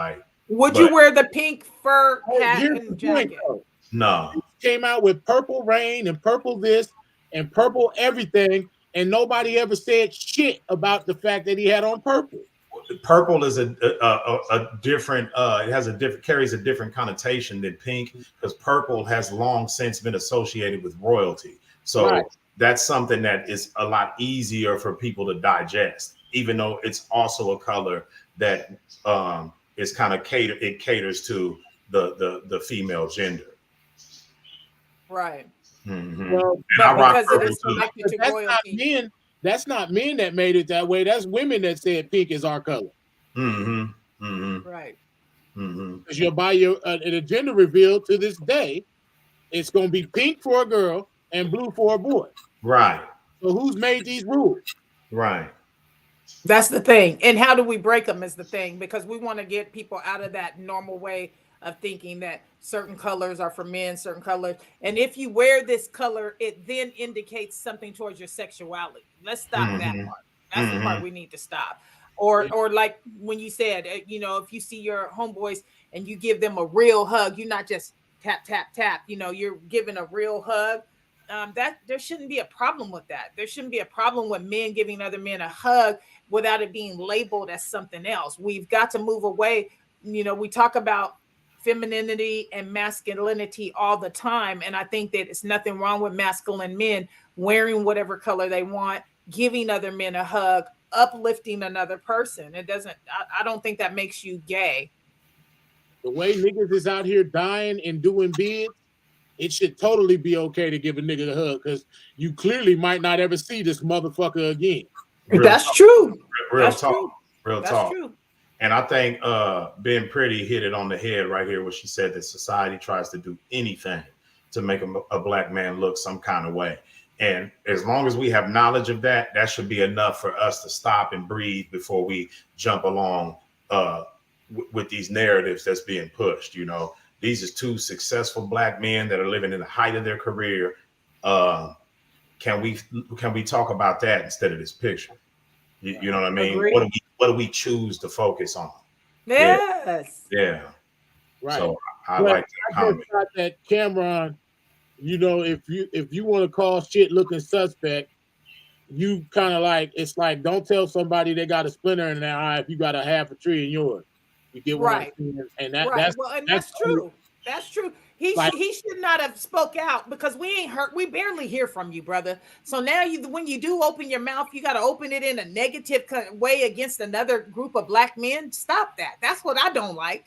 Would you wear the pink fur hat Here's and the jacket? point, though. No. Came out with purple rain and purple this and purple everything, and nobody ever said shit about the fact that he had on purple. Purple is a different carries a different connotation than pink, because purple has long since been associated with royalty. So Right. That's something that is a lot easier for people to digest, even though it's also a color that is kind of caters to the female gender. Right. Mm-hmm. Well, But I rock because it purple is too. connected to that's not royalty. men. That's not men that made it that way. That's women that said pink is our color. Mm-hmm. Mm-hmm. Right. Mm-hmm. Because you'll buy your an agenda reveal to this day. It's going to be pink for a girl and blue for a boy. Right. So who's made these rules? Right. That's the thing. And how do we break them is the thing, because we want to get people out of that normal way of thinking that certain colors are for men, certain colors. And if you wear this color, it then indicates something towards your sexuality. Let's stop that Mhm. part. That's the part we need to stop. Or like when you said, if you see your homeboys and you give them a real hug, you're not just tap, tap, tap, you're giving a real hug. That there shouldn't be a problem with that. There shouldn't be a problem with men giving other men a hug without it being labeled as something else. We've got to move away. We talk about femininity and masculinity all the time. And I think that it's nothing wrong with masculine men wearing whatever color they want, giving other men a hug, uplifting another person. It doesn't, I don't think that makes you gay. The way niggas is out here dying and doing bids, it should totally be okay to give a nigga a hug, because you clearly might not ever see this motherfucker again. That's true. Real That's talk. true. Real That's talk. true. And I think Ben Pretty hit it on the head right here when she said that society tries to do anything to make a black man look some kind of way. And as long as we have knowledge of that, that should be enough for us to stop and breathe before we jump along with these narratives that's being pushed. These are two successful black men that are living in the height of their career. Can we talk about that instead of this picture? You know what I mean? Agreed. What do we choose to focus on? Yes. Yeah. Right. So I But like that I comment. just thought that Cameron, if you want to call shit looking suspect, you kind of it's like, don't tell somebody they got a splinter in their eye if you got a half a tree in yours. You get what I'm Right. saying? And Right. that's Well, and that's that's true. That's true. He Like- he should not have spoke out because we ain't heard. We barely hear from you, brother. So now when you do open your mouth, you got to open it in a negative way against another group of black men. Stop that. That's what I don't like.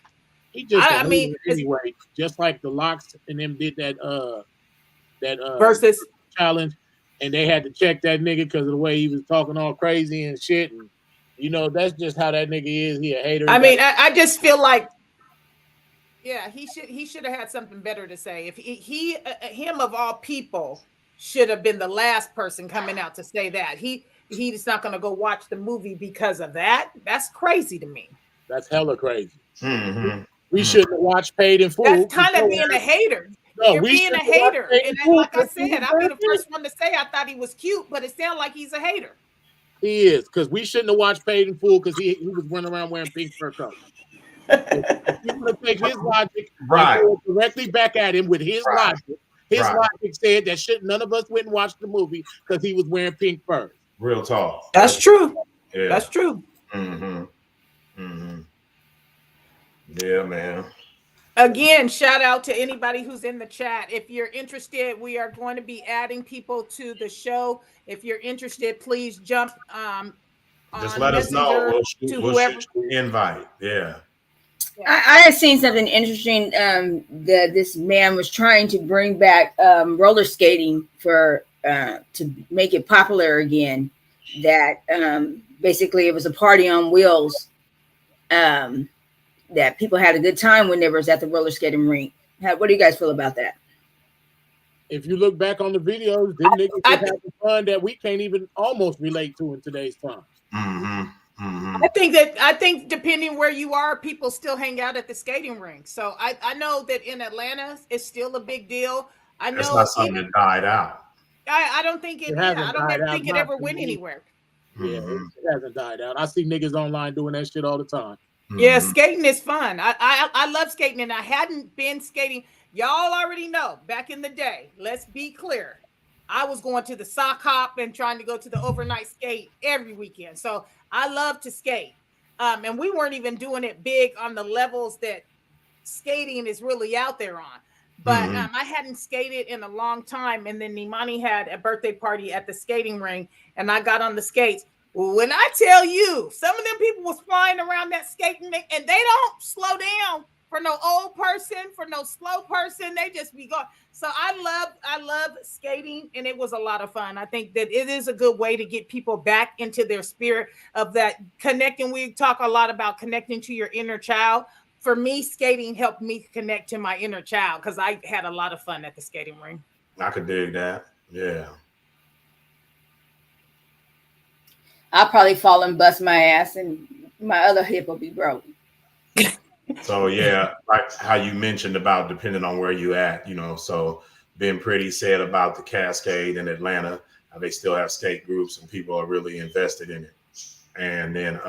he just I mean, anyway, just like the Locks and them did that versus challenge, and they had to check that nigga because of the way he was talking all crazy and shit. And you know, that's just how that nigga is. He a hater. I mean, I just feel like, yeah, he should have had something better to say. If him of all people should have been the last person coming out to say that he's not going to go watch the movie because of that. That's crazy to me. That's hella crazy. Mm-hmm. We shouldn't have watched Paid in Full. That's kind of being a hater. No, You're being a hater. And like I said, I'll be the first. first one to say I thought he was cute, but it sounds like he's a hater. He is, because we shouldn't have watched Paid in Full because he was running around wearing pink fur coat. If you're gonna take his logic Right. and go directly back at him with his Right. logic. His Right. logic said that none of us went and watched the movie because he was wearing pink fur. Real talk. That's true. Yeah. That's true. Mm-hmm. Mm-hmm. Yeah, man. Again, shout out to anybody who's in the chat. If you're interested, we are going to be adding people to the show. If you're interested, please jump Just on let us know. Messenger to We'll whoever. shoot you an invite. Yeah. I have seen something interesting. That this man was trying to bring back roller skating for to make it popular again. That basically it was a party on wheels. That people had a good time when they was at the roller skating rink. What do you guys feel about that? If you look back on the videos, them niggas was having fun that we can't even almost relate to in today's time. Mm-hmm. Mm-hmm. I think depending where you are, people still hang out at the skating rink. So I know that in Atlanta, it's still a big deal. I know That's not something that died out. I don't think it. hasn't I don't died think out, it ever not went to me. anywhere. Yeah, Mhm. it hasn't died out. I see niggas online doing that shit all the time. Yeah, Mhm. skating is fun. I love skating, and I hadn't been skating. Y'all already know. Back in the day, let's be clear. I was going to the sock hop and trying to go to the overnight skate every weekend. So I love to skate. And we weren't even doing it big on the levels that skating is really out there on. But Mhm. I hadn't skated in a long time. And then Nimani had a birthday party at the skating ring, and I got on the skates. When I tell you, some of them people was flying around that skating rink, and they don't slow down for no old person, for no slow person. They just be going. So I love skating, and it was a lot of fun. I think that it is a good way to get people back into their spirit of that connecting. We talk a lot about connecting to your inner child. For me, skating helped me connect to my inner child because I had a lot of fun at the skating ring. I could dig that. Yeah. I'll probably fall and bust my ass, and my other hip will be broke. So yeah, like how you mentioned about depending on where you at, you know. So Ben Pretty said about the Cascade in Atlanta, how they still have skate groups and people are really invested in it. And then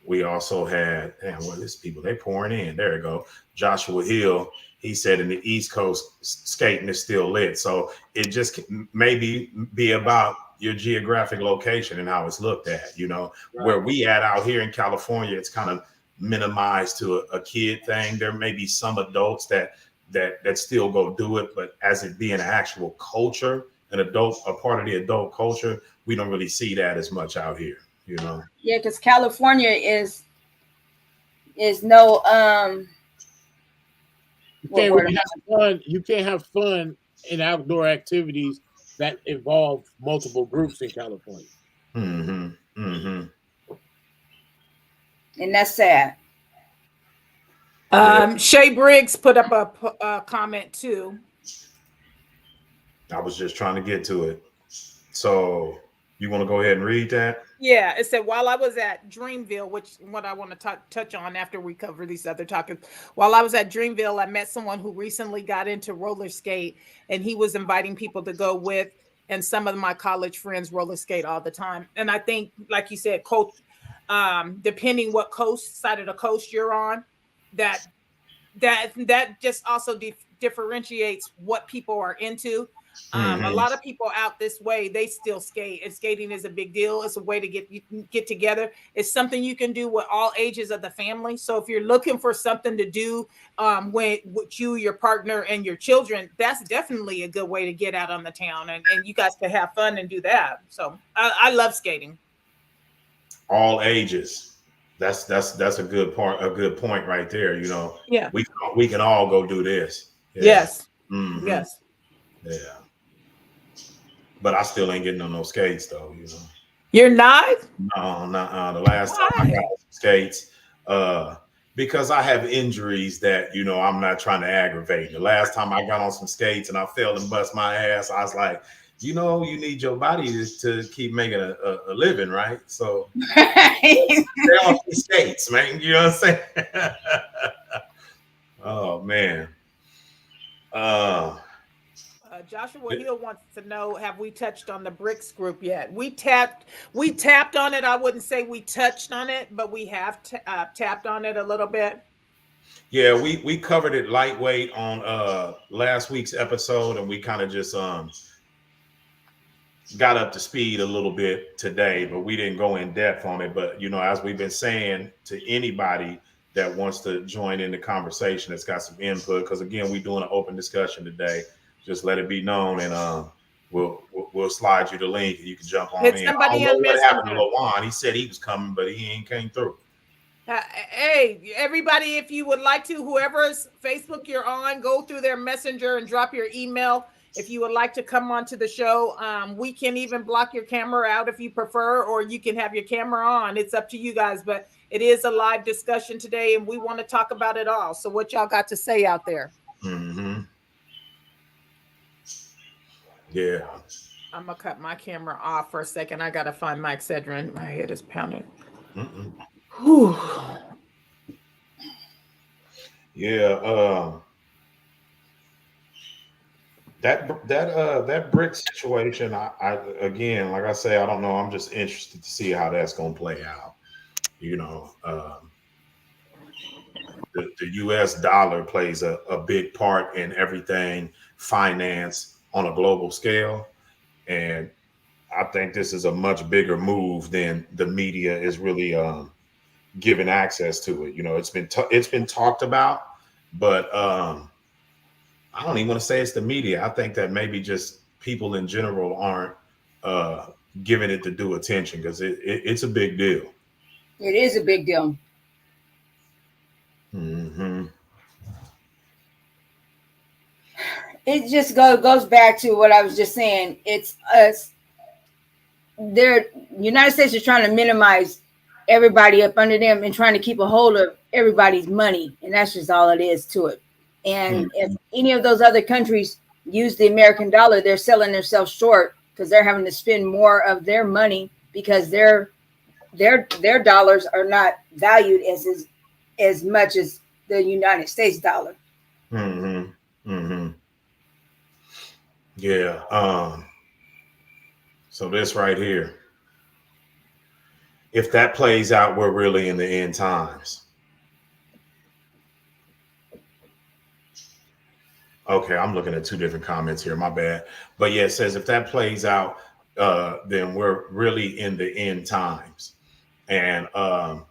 we also had, damn, what is people? They pouring in. There you go. Joshua Hill. He said in the East Coast, skating is still lit. So it just maybe be about your geographic location and how it's looked at. You know, Right. Where we at out here in California, it's kind of minimized to a kid thing. There may be some adults that still go do it, but as it being an actual culture, a part of the adult culture, we don't really see that as much out here, you know. Yeah, because California is no You What can't word really have fun. You can't have fun in outdoor activities that involve multiple groups in California. Mm-hmm. Mm-hmm. and that's sad. Shay Briggs put up a comment too. I was just trying to get to it. So you want to go ahead and read that? Yeah, it said while I was at Dreamville, which what I want to touch on after we cover these other topics. While I was at Dreamville, I met someone who recently got into roller skate, and he was inviting people to go with. And some of my college friends roller skate all the time. And I think, like you said, coach, depending what side of the coast you're on, that just also differentiates what people are into. A lot of people out this way, they still skate, and skating is a big deal. It's a way to get together. It's something you can do with all ages of the family. So if you're looking for something to do with you, your partner, and your children, that's definitely a good way to get out on the town, and you guys can have fun and do that. So I love skating. All ages. That's a good point right there. You know, Yeah, we can all go do this. Yeah. yes, Mhm. yes. Yeah. But I still ain't getting on no skates though, you know. You're not? No. The last time I got on some skates, because I have injuries that, you know, I'm not trying to aggravate. The last time I got on some skates and I fell and bust my ass, I was like, you know, you need your body to keep making a living, right? So stay off the skates, man. You know what I'm saying? Oh man. Joshua Hill wants to know, have we touched on the BRICS group yet? We tapped on it. I wouldn't say we touched on it, but we have tapped on it a little bit. Yeah, we covered it lightweight on last week's episode, and we kind of just got up to speed a little bit today, but we didn't go in depth on it. But you know, as we've been saying to anybody that wants to join in the conversation, that's got some input, because again, we're doing an open discussion today. Just let it be known, and we'll slide you the link, and you can jump on in. I don't know what happened to Lawan. He said he was coming, but he ain't came through. Hey, everybody, if you would like to, whoever's Facebook you're on, go through their messenger and drop your email. If you would like to come onto the show, we can even block your camera out if you prefer, or you can have your camera on. It's up to you guys, but it is a live discussion today, and we want to talk about it all. So what y'all got to say out there? Mm-hmm. Yeah. I'm going to cut my camera off for a second. I got to find my Excedrin. My head is pounding. Whew. Yeah. That brick situation, I again, like I say, I don't know. I'm just interested to see how that's going to play out. You know, the U.S. dollar plays a big part in everything finance on a global scale, and I think this is a much bigger move than the media is really giving access to it. You know, it's been talked about, but I don't even want to say it's the media. I think that maybe just people in general aren't giving it the due attention, because it's a big deal. It is a big deal. Mm-hmm. It just goes back to what I was just saying. It's us. The United States is trying to minimize everybody up under them and trying to keep a hold of everybody's money. And that's just all it is to it. And if any of those other countries use the American dollar, they're selling themselves short, because they're having to spend more of their money, because their dollars are not valued as much as the United States dollar. Mm-hmm. Mm-hmm. Yeah. So this right here, if that plays out, we're really in the end times. Okay, I'm looking at two different comments here. My bad. But yeah, it says if that plays out, then we're really in the end times. And I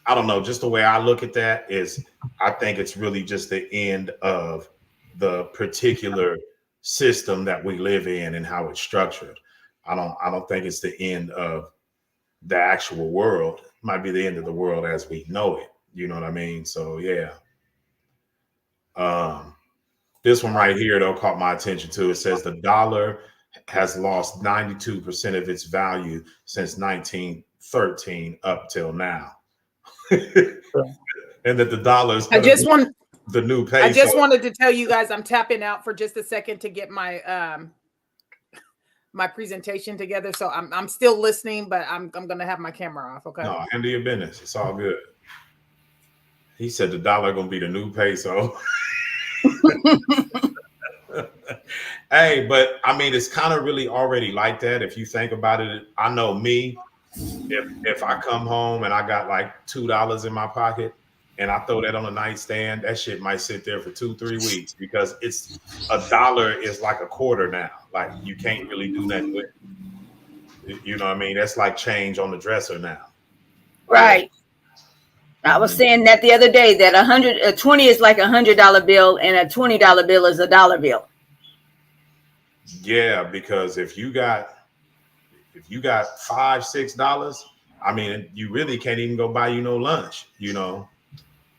don't know, just the way I look at that is, I think it's really just the end of the particular system that we live in and how it's structured. I don't think it's the end of the actual world. It might be the end of the world as we know it. You know what I mean? So yeah. This one right here, though, caught my attention too. It says the dollar has lost 92% of its value since 1913 up till now. And that the dollar's the new peso. I just wanted to tell you guys I'm tapping out for just a second to get my my presentation together. So I'm still listening, but I'm gonna have my camera off. Okay. No, handle your business. It's all good. He said the dollar gonna be the new peso. Hey, but I mean, it's kind of really already like that. If you think about it, I know me, if I come home and I got like $2 in my pocket, and I throw that on a nightstand, that shit might sit there for 2-3 weeks because it's $1 is like a quarter now. Like you can't really do nothing with it. You know what I mean? That's like change on the dresser now. Right. I was saying that the other day that a 20 is like $100 bill and a $20 bill is a dollar bill. Yeah, because if you got $5-6, I mean, you really can't even go buy you no lunch. You know,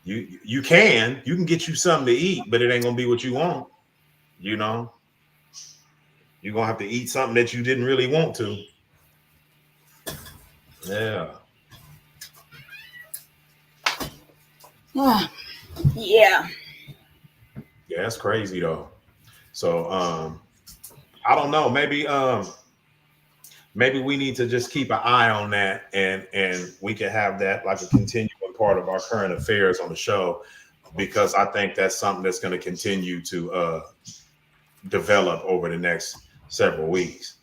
you can get you something to eat, but it ain't gonna be what you want. You know, you're gonna have to eat something that you didn't really want to. Yeah. Yeah. Yeah, that's crazy though. So I don't know. Maybe we need to just keep an eye on that, and we can have that like a continuing part of our current affairs on the show, because I think that's something that's going to continue to develop over the next several weeks.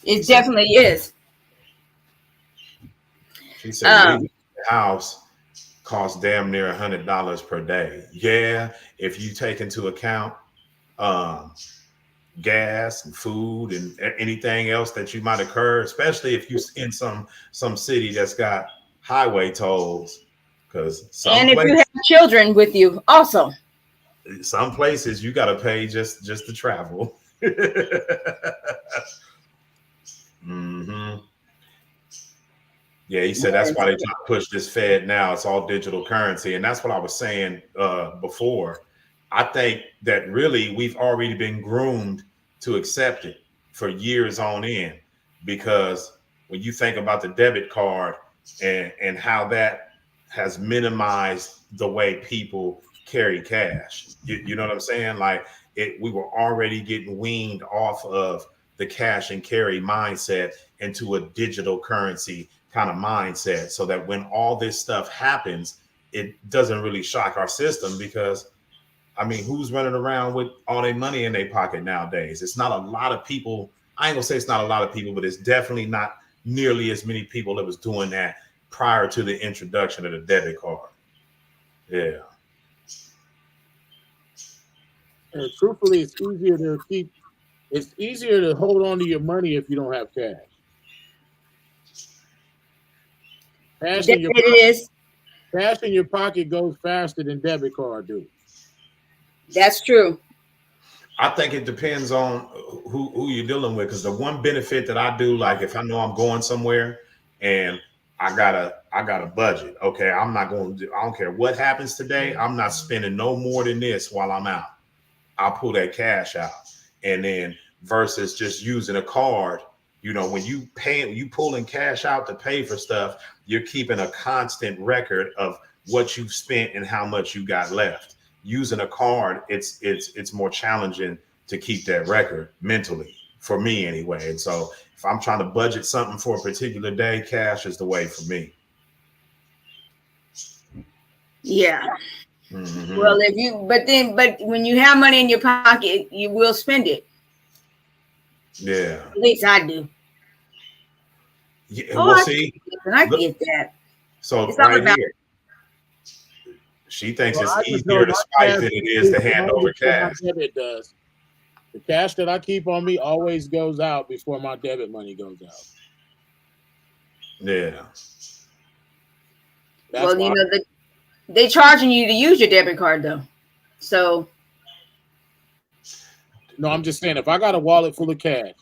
It definitely is. She said, the house costs damn near $100 per day. Yeah, if you take into account gas and food and anything else that you might occur, especially if you're in some city that's got highway tolls, because if you have children with you also, some places you got to pay just to travel. Mm-hmm. Yeah, he said that's why they try to push this Fed now. It's all digital currency, and that's what I was saying before. I think that really we've already been groomed to accept it for years on end, because when you think about the debit card and how that has minimized the way people carry cash, you know what I'm saying? Like we were already getting weaned off of the cash and carry mindset into a digital currency kind of mindset, so that when all this stuff happens, it doesn't really shock our system, because I mean, who's running around with all their money in their pocket nowadays? It's not a lot of people. I ain't gonna say it's not a lot of people, but it's definitely not nearly as many people that was doing that prior to the introduction of the debit card. Yeah. And truthfully, it's easier to hold on to your money if you don't have cash. Cash in your pocket goes faster than debit card do. That's true. I think it depends on who you're dealing with, because the one benefit that I do, like if I know I'm going somewhere and I got a budget, okay, I don't care what happens today, I'm not spending no more than this while I'm out. I'll pull that cash out. And then versus just using a card, you know, when you pulling cash out to pay for stuff, you're keeping a constant record of what you've spent and how much you got left. Using a card, it's more challenging to keep that record mentally, for me anyway. And so if I'm trying to budget something for a particular day, cash is the way for me. Yeah. Mm-hmm. Well, but when you have money in your pocket, you will spend it. Yeah. At least I do. Yeah. Well, see, I get that. So it's right here, she thinks it's easier to swipe than it is to hand over cash. It does. The cash that I keep on me always goes out before my debit money goes out. Yeah. Well, you know, they charging you to use your debit card though. So. No, I'm just saying, if I got a wallet full of cash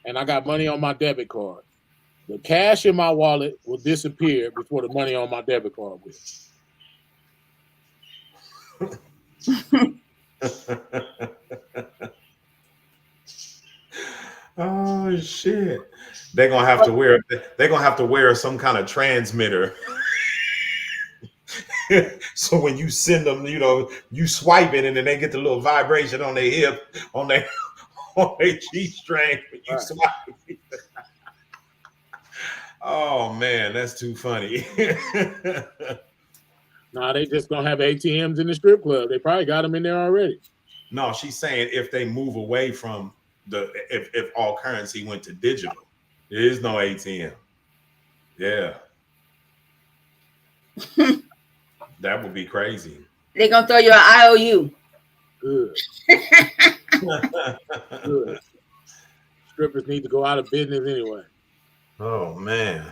and I got money on my debit card, the cash in my wallet will disappear before the money on my debit card will. Oh shit! They're gonna have to wear some kind of transmitter. So when you send them, you know, you swipe it and then they get the little vibration on their hip, on their G-string when you swipe. Oh man, that's too funny. Nah, they just don't have ATMs in the strip club. They probably got them in there already. No, she's saying if they move away from if all currency went to digital, there is no ATM. Yeah. That would be crazy. They're gonna throw you an IOU. Good. Good. Strippers need to go out of business anyway. Oh man.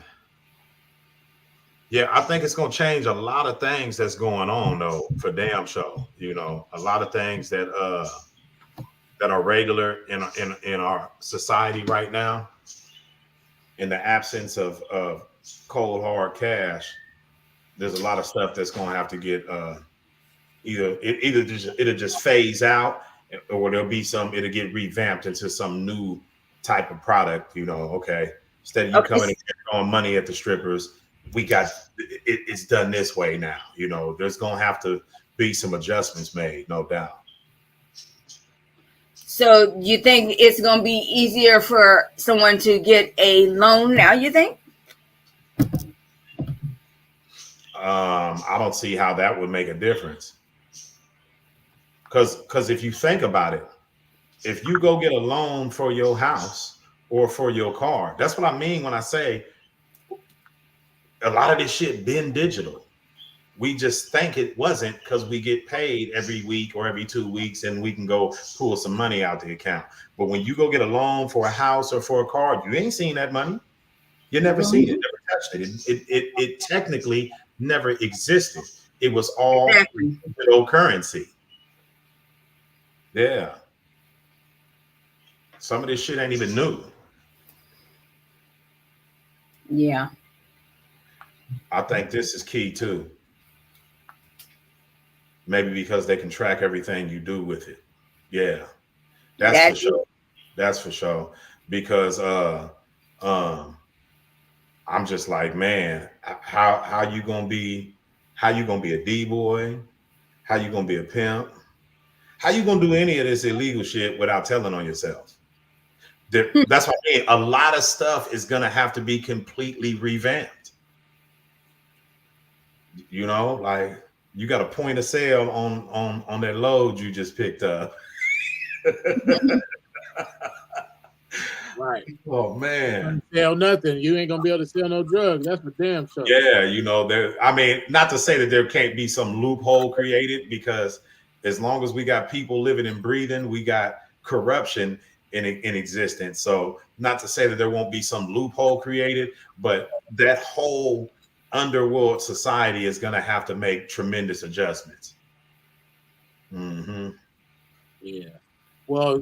Yeah, I think it's gonna change a lot of things that's going on though, for damn sure. You know, a lot of things that are regular in our society right now. In the absence of cold hard cash, there's a lot of stuff that's gonna have to get it'll just phase out, or it'll get revamped into some new type of product. You know, okay, instead of you coming and throwing money at the strippers, we got it's done this way now. You know, there's gonna have to be some adjustments made, no doubt. So you think it's gonna be easier for someone to get a loan now? You think? I don't see how that would make a difference. Because if you think about it, if you go get a loan for your house or for your car, that's what I mean when I say a lot of this shit been digital. We just think it wasn't because we get paid every week or every 2 weeks and we can go pull some money out the account. But when you go get a loan for a house or for a car, you ain't seen that money. You never seen it, never touched it. It technically never existed. It was all digital currency. Yeah. Some of this shit ain't even new. Yeah. I think this is key too. Maybe because they can track everything you do with it. Yeah. That's for sure. That's for sure. Because I'm just like, man, how you gonna be a D-boy? How you gonna be a pimp? How you gonna do any of this illegal shit without telling on yourself? That's what I mean. A lot of stuff is gonna have to be completely revamped. You know, like you got a point of sale on that load you just picked up. Right. Oh man. Sell nothing. You ain't gonna be able to sell no drugs. That's for damn sure. Yeah, you know, I mean, not to say that there can't be some loophole created, because as long as we got people living and breathing, we got corruption in existence. So not to say that there won't be some loophole created, but that whole underworld society is going to have to make tremendous adjustments. Mm-hmm. Yeah. Well,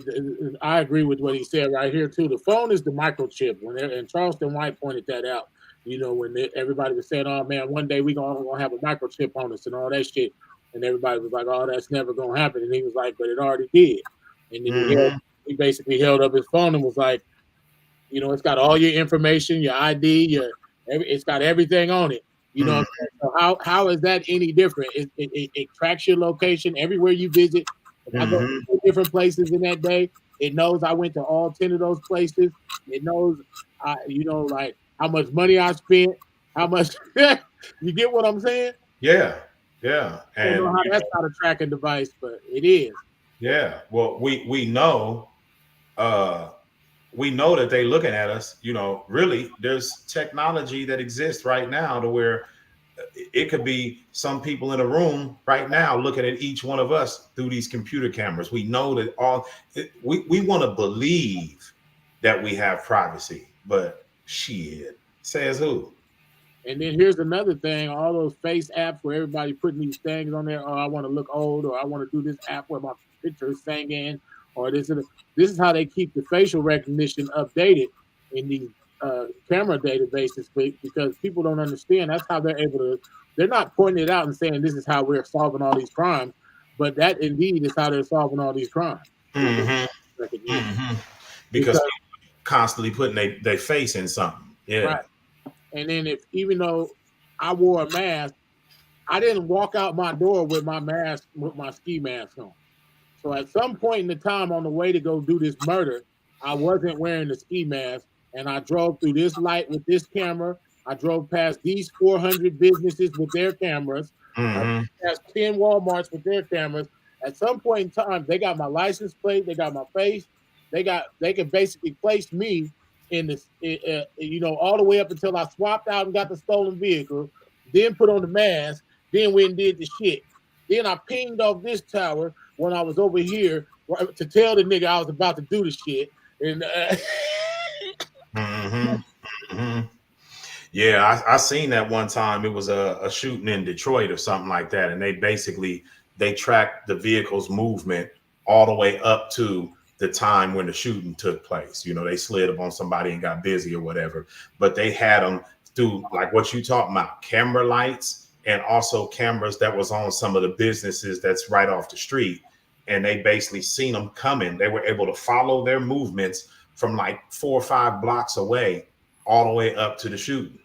I agree with what he said right here too. The phone is the microchip. And Charleston White pointed that out. You know, when everybody was saying, "Oh man, one day we gonna have a microchip on us" and all that shit, and everybody was like, "Oh, that's never gonna happen," and he was like, "But it already did." And then he basically held up his phone and was like, "You know, it's got all your information, your ID, it's got everything on it." You know, so how is that any different? It tracks your location everywhere you visit. If I go to different places in that day, it knows I went to all 10 of those places. It knows, like how much money I spent, how much. You get what I'm saying? Yeah, yeah. And I don't know how that's not a tracking device, but it is. Yeah. Well, we know that they looking at us. You know, really, there's technology that exists right now to where it could be some people in a room right now looking at each one of us through these computer cameras. We know that we want to believe that we have privacy, but shit, says who? And then here's another thing: all those face apps where everybody putting these things on there. Oh, I want to look old, or I want to do this app where my picture is singing, or this is how they keep the facial recognition updated in these camera databases, because people don't understand. That's how they're able to. They're not pointing it out and saying this is how we're solving all these crimes, but that indeed is how they're solving all these crimes. Because constantly putting their face in something. Yeah. Right. And then even though I wore a mask, I didn't walk out my door with my mask, with my ski mask on. So at some point in the time on the way to go do this murder, I wasn't wearing the ski mask, and I drove through this light with this camera. I drove past these 400 businesses with their cameras. I past 10 Walmarts with their cameras. At some point in time, they got my license plate, they got my face, they can basically place me in this, all the way up until I swapped out and got the stolen vehicle. then put on the mask, then went and did the shit. Then I pinged off this tower when I was over here to tell the nigga I was about to do the shit. And Yeah, I seen that one time. It was a shooting in Detroit or something like that, and they tracked the vehicle's movement all the way up to the time when the shooting took place. You know, they slid up on somebody and got busy or whatever, but they had them through like what you talking about, camera lights, and also cameras that was on some of the businesses that's right off the street, and they basically seen them coming. They were able to follow their movements from like 4 or 5 blocks away all the way up to the shooting.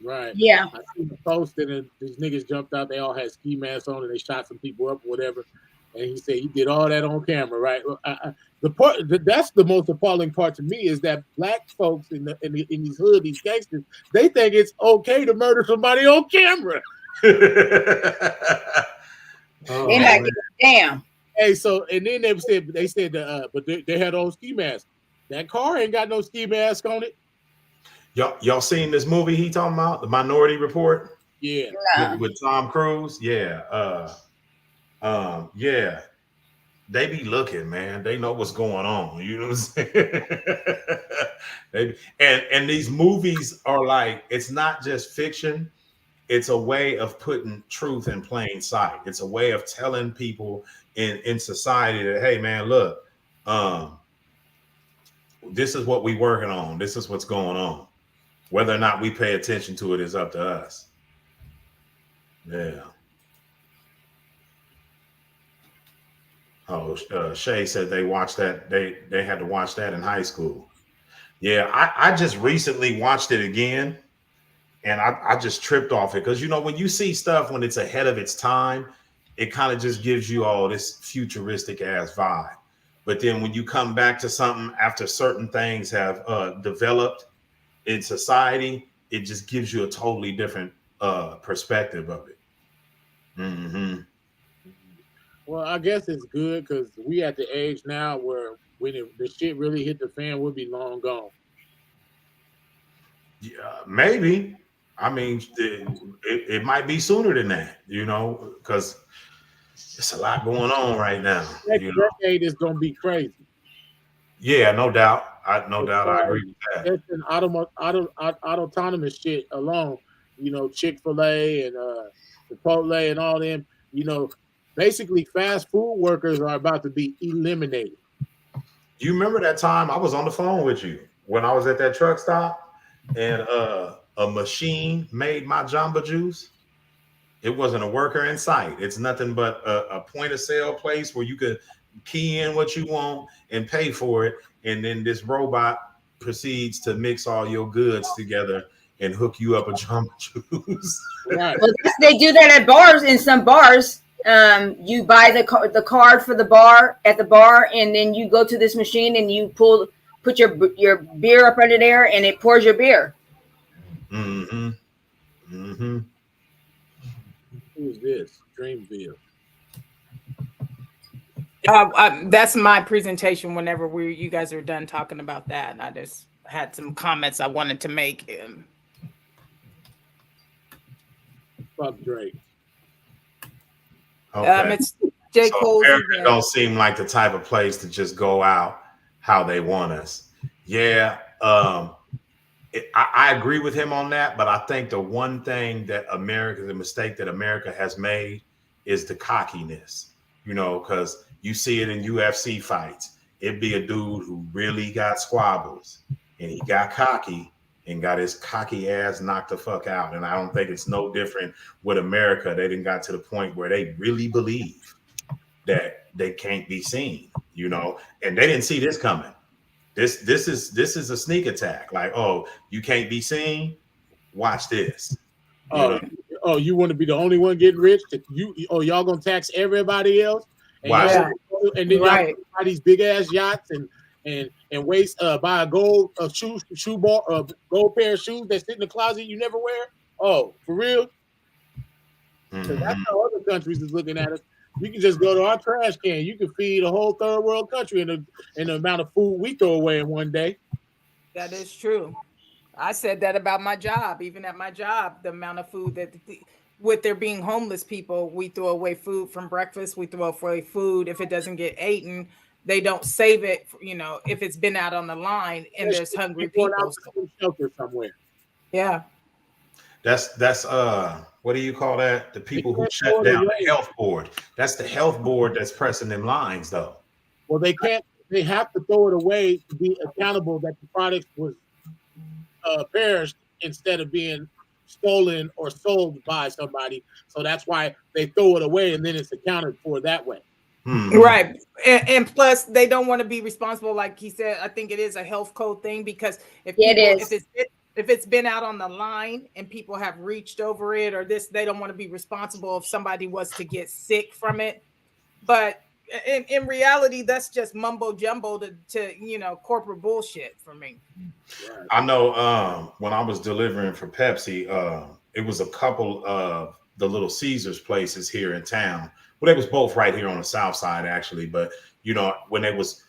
right. Yeah. I seen the post and these niggas jumped out. They all had ski masks on and they shot some people up or whatever. And he said he did all that on camera, right? That's the most appalling part to me is that black folks in these hood, these gangsters, they think it's okay to murder somebody on camera. Oh, They man. like, damn. Hey, so and then they said but they had on ski masks. That car ain't got no ski mask on it. Y'all seen this movie he talking about, The Minority Report? Yeah. With Tom Cruise? Yeah. Yeah. They be looking, man. They know what's going on. You know what I'm saying? and these movies are like, it's not just fiction. It's a way of putting truth in plain sight. It's a way of telling people in society that, hey, man, look, this is what we working on. This is what's going on. Whether or not we pay attention to it is up to us. Yeah. Oh, Shay said they watched that. They had to watch that in high school. Yeah, I just recently watched it again, and I just tripped off it because, you know, when you see stuff when it's ahead of its time, it kind of just gives you all this futuristic ass vibe. But then when you come back to something after certain things have developed in society, it just gives you a totally different perspective of it. Mm-hmm. Well, I guess it's good because we at the age now where when the shit really hit the fan, we'll be long gone. Yeah, maybe. I mean, it might be sooner than that, you know, because it's a lot going on right now. Next You know? decade is gonna be crazy. Yeah, no doubt. I agree with that. That's an autonomous shit alone. You know, Chick-fil-A and Chipotle and all them. You know, basically fast food workers are about to be eliminated. You remember that time I was on the phone with you when I was at that truck stop and a machine made my Jamba Juice? It wasn't a worker in sight. It's nothing but a point of sale place where you could key in what you want and pay for it. And then this robot proceeds to mix all your goods together and hook you up a Jamba Juice. Right. Well, they do that at bars. In some bars, you buy the card for the bar at the bar, and then you go to this machine and you put your beer up under there, and it pours your beer. Mm-hmm. Mm-hmm. Who's this? Dreamville. That's my presentation. Whenever you guys are done talking about that, and I just had some comments I wanted to make. Fuck Drake. Okay. It's J. So Cole's America event. don't seem like the type of place to just go out how they want us. Yeah, I agree with him on that, but I think the one thing that the mistake that America has made is the cockiness, you know, because you see it in UFC fights. It'd be a dude who really got squabbles and he got cocky and got his cocky ass knocked the fuck out. And I don't think it's no different with America. They didn't got to the point where they really believe that they can't be seen, you know, and they didn't see this coming. This is a sneak attack. Like, oh, you can't be seen. Watch this. You want to be the only one getting rich? Y'all gonna tax everybody else? And Watch y'all- and then Right. y'all buy these big ass yachts and waste buy a gold gold pair of shoes that sit in the closet you never wear. Oh, for real? So that's how other countries is looking at us. You can just go to our trash can. You can feed a whole third world country in the amount of food we throw away in one day. That is true. I said that about my job. Even at my job, the amount of food that, with there being homeless people, we throw away food from breakfast. We throw away food if it doesn't get eaten. They don't save it, you know, if it's been out on the line and there's hungry Going people. out to some shelter somewhere. Yeah. That's what do you call that? The people who can't shut throw it down away. the health board. That's the health board that's pressing them lines, though. Well, they can't. They have to throw it away to be accountable that the product was perished instead of being stolen or sold by somebody. So that's why they throw it away, and then it's accounted for that way. Right. And plus they don't want to be responsible. Like he said, I think it is a health code thing, because if it's been out on the line and people have reached over it or this, they don't want to be responsible if somebody was to get sick from it. But in reality, that's just mumbo jumbo to you know, corporate bullshit for me. I know when I was delivering for Pepsi, it was a couple of the Little Caesars places here in town. Well, they was both right here on the south side, actually. But, you know, when they was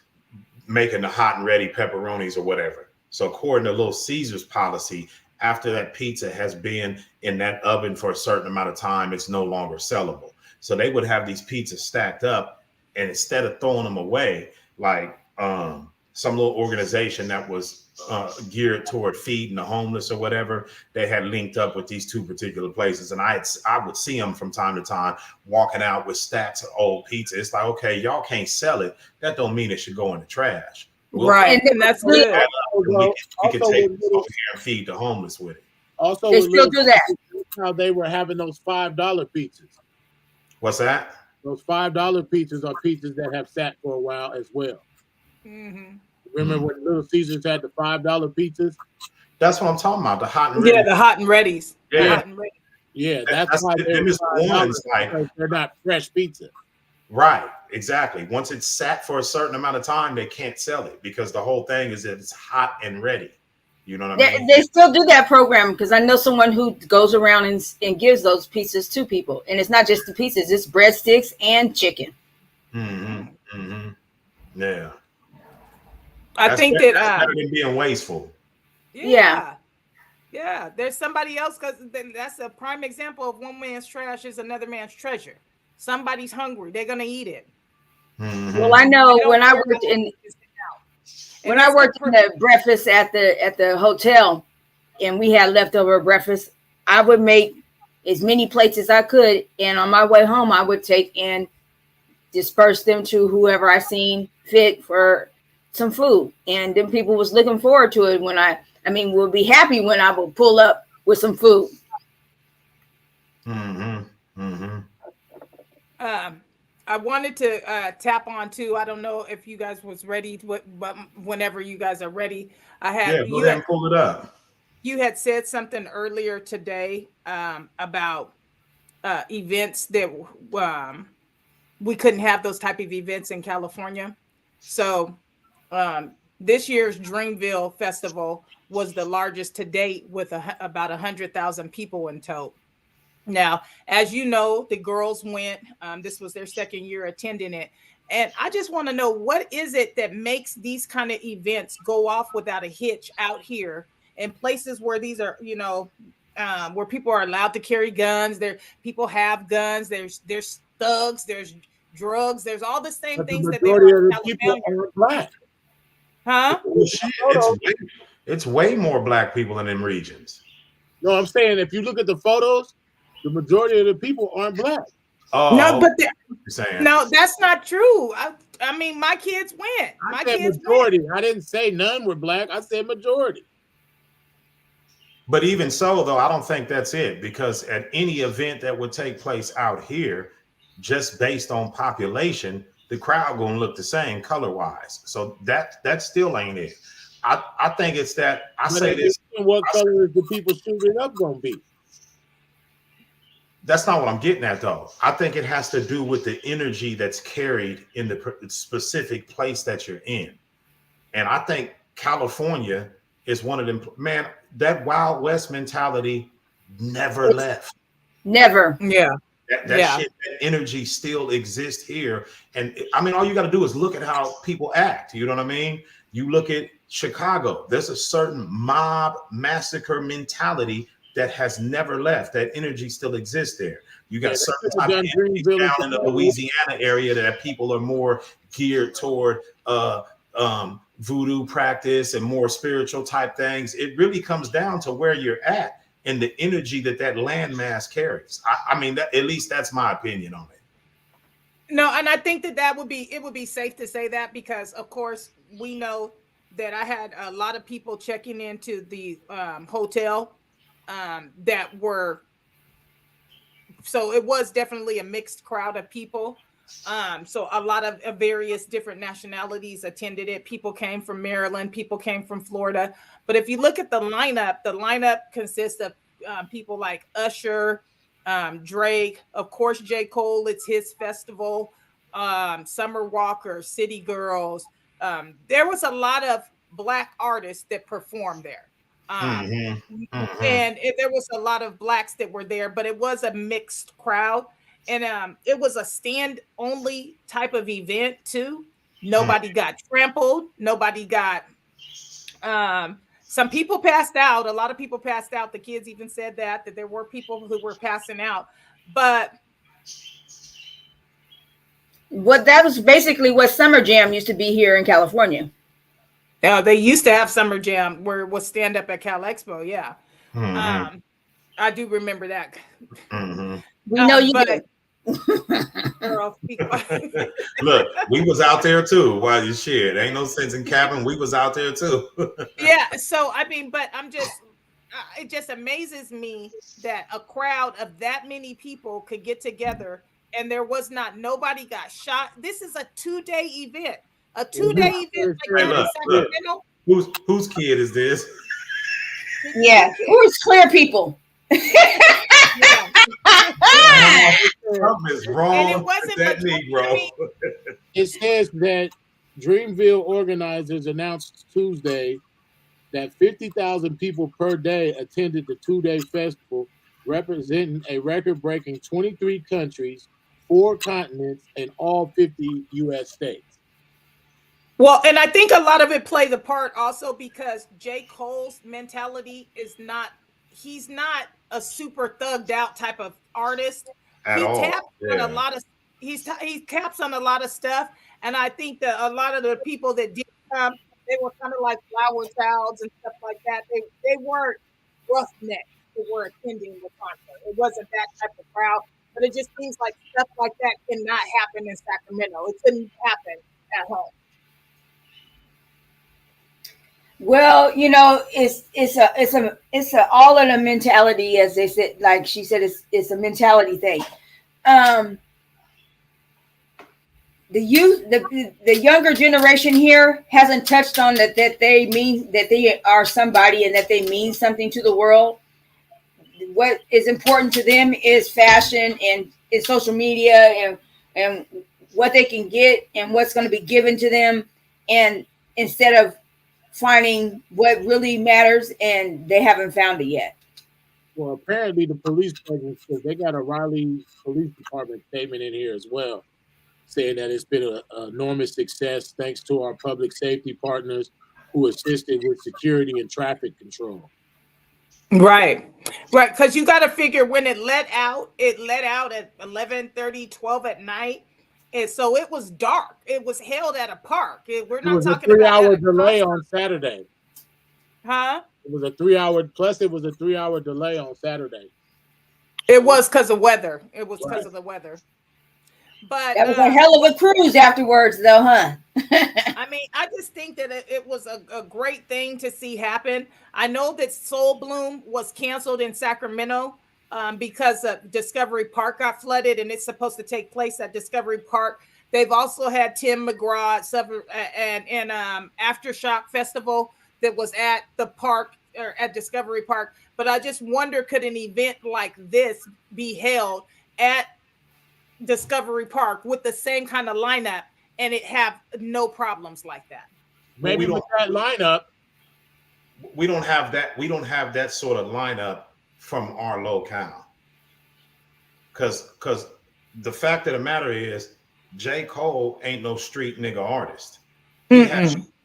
making the hot and ready pepperonis or whatever. So according to Little Caesars policy, after that pizza has been in that oven for a certain amount of time, it's no longer sellable. So they would have these pizzas stacked up, and instead of throwing them away, like some little organization that was geared toward feeding the homeless or whatever, they had linked up with these two particular places. And I would see them from time to time walking out with stacks of old pizza. It's like, okay, y'all can't sell it. That don't mean it should go in the trash. Right. And that's good. We can take this over here and feed the homeless with it. Also, They still do that. How they were having those $5 pizzas. What's that? Those $5 pizzas are pizzas that have sat for a while as well. Mm-hmm. Remember when Little Caesars had the $5 pizzas? That's what I'm talking about. The hot and ready. Yeah, the hot and readies. Yeah. Hot and ready. Yeah, that's why they're not fresh pizza. Right, exactly. Once it's sat for a certain amount of time, they can't sell it because the whole thing is that it's hot and ready. You know what I mean? They still do that program, because I know someone who goes around and gives those pizzas to people. And it's not just the pizzas, it's breadsticks and chicken. Mm-hmm. Mm-hmm. Yeah. I think that that's better than being wasteful. Yeah. There's somebody else, because that's a prime example of one man's trash is another man's treasure. Somebody's hungry, they're gonna eat it. Mm-hmm. Well, I know when I worked in the breakfast at the hotel, and we had leftover breakfast, I would make as many plates as I could, and on my way home, I would take and disperse them to whoever I seen fit for some food. And then people was looking forward to it when would be happy when I would pull up with some food. Mm-hmm. Mm-hmm. I wanted to tap on too. I don't know if you guys was ready, but whenever you guys are ready, Go ahead and pull it up. You had said something earlier today about events that we couldn't have those type of events in California. So this year's Dreamville Festival was the largest to date with about 100,000 people in total. Now, as you know, the girls went. This was their second year attending it. And I just want to know, what is it that makes these kind of events go off without a hitch out here in places where these are, you know, where people are allowed to carry guns? People have guns. There's thugs. There's drugs. There's all the same things that they are in California. Are black. Huh? It's way more black people in them regions. No, I'm saying if you look at the photos, the majority of the people aren't black. Oh, no, but no, that's not true. I mean, my kids went. I said majority. I didn't say none were black. I said majority. But even so, though, I don't think that's it, because at any event that would take place out here, just based on population, the crowd gonna look the same color wise. So that still ain't it. I think it's that I say this. What color is the people shooting up gonna be? That's not what I'm getting at, though. I think it has to do with the energy that's carried in the specific place that you're in. And I think California is one of them. Man, that Wild West mentality never left. Never. Yeah. That shit, that energy still exists here. And I mean, all you got to do is look at how people act. You know what I mean? You look at Chicago, there's a certain mob massacre mentality that has never left. That energy still exists there. You got certain type of energy down in the Louisiana area that people are more geared toward voodoo practice and more spiritual type things. It really comes down to where you're at and the energy that landmass carries. I mean, at least that's my opinion on it. No, and I think it would be safe to say that, because of course we know that I had a lot of people checking into the hotel that were, so it was definitely a mixed crowd of people. So a lot of various different nationalities attended it. People came from Maryland, people came from Florida. But if you look at the lineup consists of people like Usher, Drake, of course, J. Cole, it's his festival, Summer Walker, City Girls. There was a lot of Black artists that performed there. And there was a lot of Blacks that were there, but it was a mixed crowd. And it was a stand-only type of event too. Nobody got trampled. Nobody got. Some people passed out. A lot of people passed out. The kids even said that there were people who were passing out. But that was basically what Summer Jam used to be here in California. They used to have Summer Jam where it was stand up at Cal Expo. Yeah. I do remember that. We know you but, did. Look, we was out there too. While you shared, ain't no sense in capping. We was out there too. Yeah. So I mean, but it just amazes me that a crowd of that many people could get together and there was nobody got shot. This is a 2-day event. A 2-day event. Like hey, look. Whose kid is this? Yeah, who's clear people? Something is wrong and it wasn't with that Negro. It says that Dreamville organizers announced Tuesday that 50,000 people per day attended the 2-day festival, representing a record-breaking 23 countries, 4 continents, and all 50 U.S. states. Well, and I think a lot of it played the part also because J. Cole's mentality is he's not a super thugged out type of artist. At all. On a lot of he caps on a lot of stuff, and I think that a lot of the people that did come, they were kind of like flower childs and stuff like that. They weren't roughnecks who were attending the concert. It wasn't that type of crowd, but it just seems like stuff like that cannot happen in Sacramento. It couldn't happen at home. Well, it's a all in a mentality, as they said. Like she said, it's a mentality thing. The youth, the younger generation here hasn't touched on that they mean that they are somebody and that they mean something to the world. What is important to them is fashion and is social media and what they can get and what's going to be given to them, and instead of finding what really matters, and they haven't found it yet. Well, apparently the police presence, because they got a Raleigh Police Department statement in here as well, saying that it's been an enormous success thanks to our public safety partners who assisted with security and traffic control. Right. Because you got to figure when it let out at 11:30, 12 at night. And so it was dark. It was held at a park. We're not talking about a 3-hour delay on Saturday. Huh? It was a 3-hour, plus it was a 3-hour delay on Saturday. It was because of weather. It was because of the weather. But that was a hell of a cruise afterwards, though, huh? I mean, I just think that it was a great thing to see happen. I know that Soul Bloom was canceled in Sacramento because Discovery Park got flooded, and it's supposed to take place at Discovery Park. They've also had Tim McGraw and Aftershock Festival that was at the park or at Discovery Park. But I just wonder, could an event like this be held at Discovery Park with the same kind of lineup and it have no problems like that? Maybe with that lineup. We don't have that. We don't have that sort of lineup from our locale. Because the fact of the matter is, J. Cole ain't no street nigga artist. He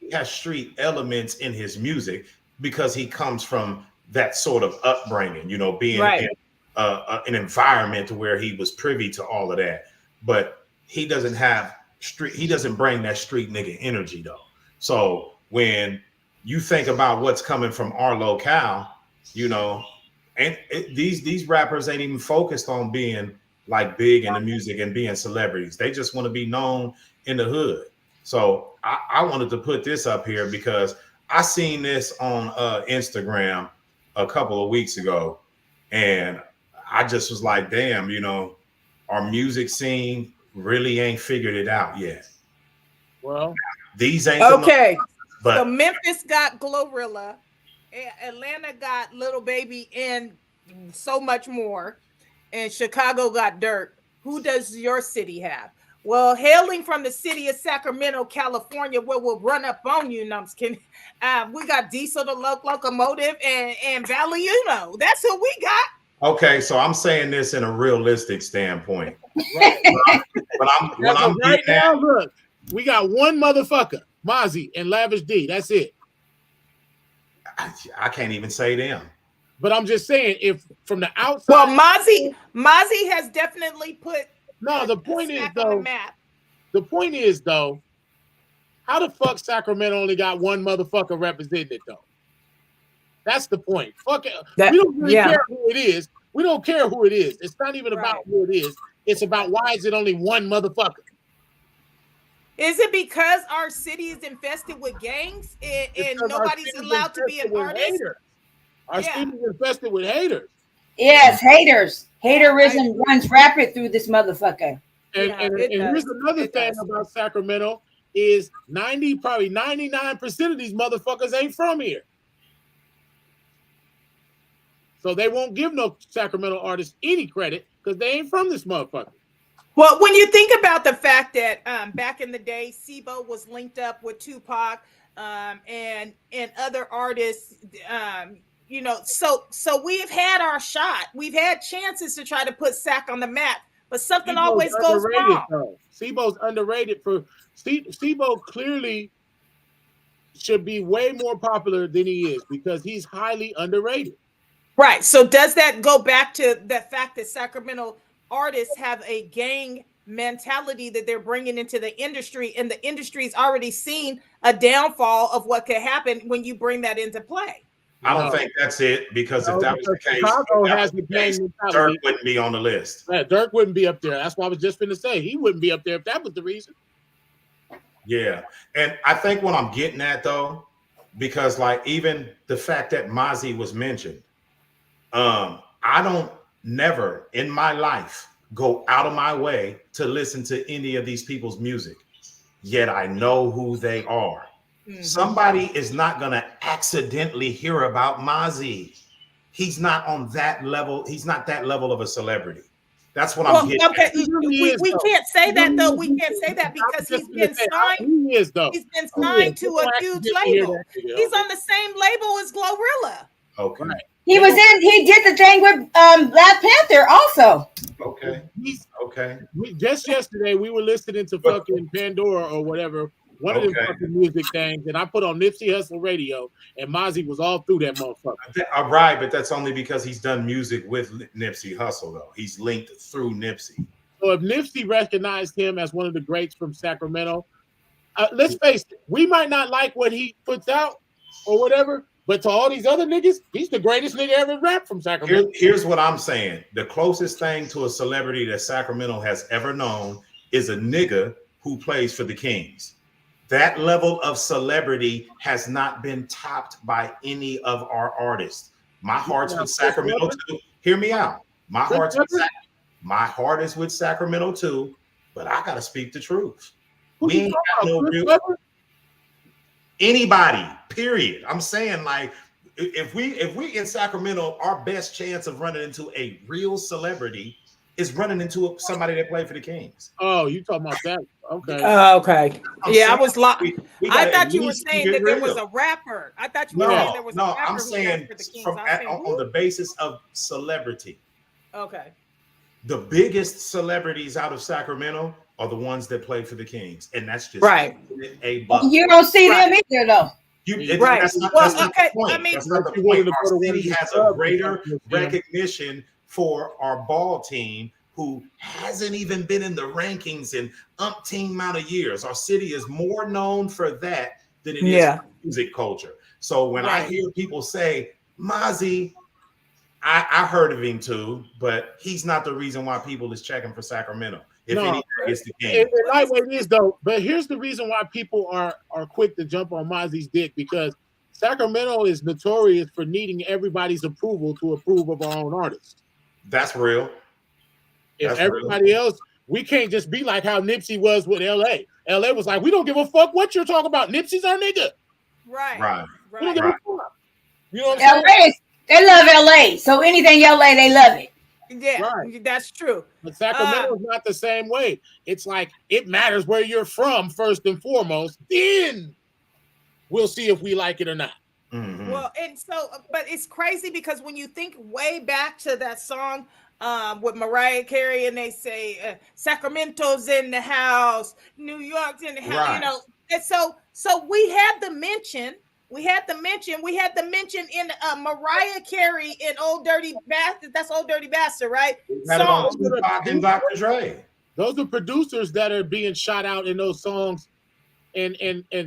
he has street elements in his music because he comes from that sort of upbringing, you know, being Right. in an environment where he was privy to all of that. But he doesn't have street, he doesn't bring that street nigga energy though. So when you think about what's coming from our locale, you know, and these rappers ain't even focused on being like big in the music and being celebrities. They just want to be known in the hood. So I wanted to put this up here because I seen this on Instagram a couple of weeks ago, and I just was like, damn, you know, our music scene really ain't figured it out yet. Well, These ain't the Okay. but So Memphis got Glorilla, Atlanta got Little Baby, and so much more, and Chicago got Dirt. Who does your city have? Well, hailing from the city of Sacramento, California, where we'll run up on you, no, I'm just kidding. We got Diesel the Locomotive and Valley Uno. That's who we got. okay, so I'm saying this in a realistic standpoint. right. But As of right now, look, we got one motherfucker, Mozzie and Lavish D. That's it. I can't even say them. But I'm just saying, if from the outside, Well, Mozzie has definitely put no, the point is Smack on the though, map. the point is though, how the fuck Sacramento only got one motherfucker represented though? That's the point. Fuck it. We don't really care who it is. We don't care who it is. It's not even about who it is. It's about why is it only one motherfucker? Is it because our city is infested with gangs and Because our nobody's city's allowed to be infested an with artist? haters. Our Yeah. city is infested with haters. Yes, haters. Haterism runs rapid through this motherfucker. And, Yeah, and, it and here's does. another It thing does. about Sacramento is probably 99% of these motherfuckers ain't from here. So they won't give no Sacramento artists any credit because they ain't from this motherfucker. Well, when you think about the fact that back in the day, Sibo was linked up with Tupac and other artists, you know, so we've had our shot. We've had chances to try to put Sac on the map, but something Sibo's always goes underrated, wrong. though. Sibo's underrated for Sibo clearly should be way more popular than he is because he's highly underrated. Right. So does that go back to the fact that Sacramento artists have a gang mentality that they're bringing into the industry, and the industry's already seen a downfall of what could happen when you bring that into play? I don't think that's it because if that was the case, Chicago has the gang Dirk mentality. wouldn't be on the list. Yeah, Dirk wouldn't be up there. That's what I was just going to say. He wouldn't be up there if that was the reason. Yeah, and I think what I'm getting at though, because like even the fact that Mozzie was mentioned, I don't never in my life go out of my way to listen to any of these people's music, yet I know who they are. Mhm. Somebody is not gonna accidentally hear about Mozzie. He's not on that level. He's not that level of a celebrity. That's what I'm Well, getting okay, at. we can't say that though. We can't say that because he's been signed. He is though. He's been He signed is. to People a actually huge get to hear label. that nigga. He's on the same label as Glorilla. Okay. Right. He did the thing with Black Panther also. Okay. He's, Okay. just yesterday, we were listening to fucking Pandora or whatever, one of them Okay. fucking music things, and I put on Nipsey Hussle radio, and Mozzie was all through that motherfucker. Right, but that's only because he's done music with Nipsey Hussle, though. He's linked through Nipsey. So if Nipsey recognized him as one of the greats from Sacramento, let's face it, we might not like what he puts out or whatever, but to all these other niggas, he's the greatest nigga ever rapped from Sacramento. Here's what I'm saying. The closest thing to a celebrity that Sacramento has ever known is a nigga who plays for the Kings. That level of celebrity has not been topped by any of our artists. My heart's with Sacramento too. Hear me out. My heart is with Sacramento too, but I gotta speak the truth. We ain't got no real anybody, period. I'm saying, like, if we in Sacramento, our best chance of running into a real celebrity is running into somebody that played for the Kings. Oh, you talking about that? Okay. Okay. Yeah, I was like, We I gotta thought at you were least saying get that there rid was of- a rapper. I thought you were saying there was a No, rapper I'm who saying rapped for the Kings. from I was saying, on the basis of celebrity. okay. The biggest celebrities out of Sacramento are the ones that play for the Kings, and that's just Right. a buck. You don't see Right. them either, though. Right. That's not, Well, that's not okay, the point. I mean- That's not the You wanted point. to go to Our one of city the has a clubs or greater something, yeah. recognition for our ball team, who hasn't even been in the rankings in umpteen amount of years. Our city is more known for that than it is Yeah. for music culture. So when I Right. hear people say, Mozzie, I heard of him too, but he's not the reason why people is checking for Sacramento. If No, anything, it's the game. And lightweight is though, but here's the reason why people are quick to jump on Mozzie's dick, because Sacramento is notorious for needing everybody's approval to approve of our own artists. That's real. If That's everybody else, we can't just be like how Nipsey was with LA. LA was like, we don't give a fuck what you're talking about. Nipsey's our nigga. Right. Right. We don't Right. give Right. a fuck. You know what I'm saying? LA, they love LA. So anything LA, they love it. Yeah, Right. that's true. But Sacramento is not the same way. It's like it matters where you're from first and foremost. Then we'll see if we like it or not. Mhm. Well, and so, but it's crazy because when you think way back to that song with Mariah Carey, and they say Sacramento's in the house, New York's in the house, Right. you know, and so we had the mention. We had the mention in Mariah Carey in Old Dirty Bastard. That's Old Dirty Bastard, right? Had it on Song. Tupac and Dr. Dre. Those are producers that are being shot out in those songs, and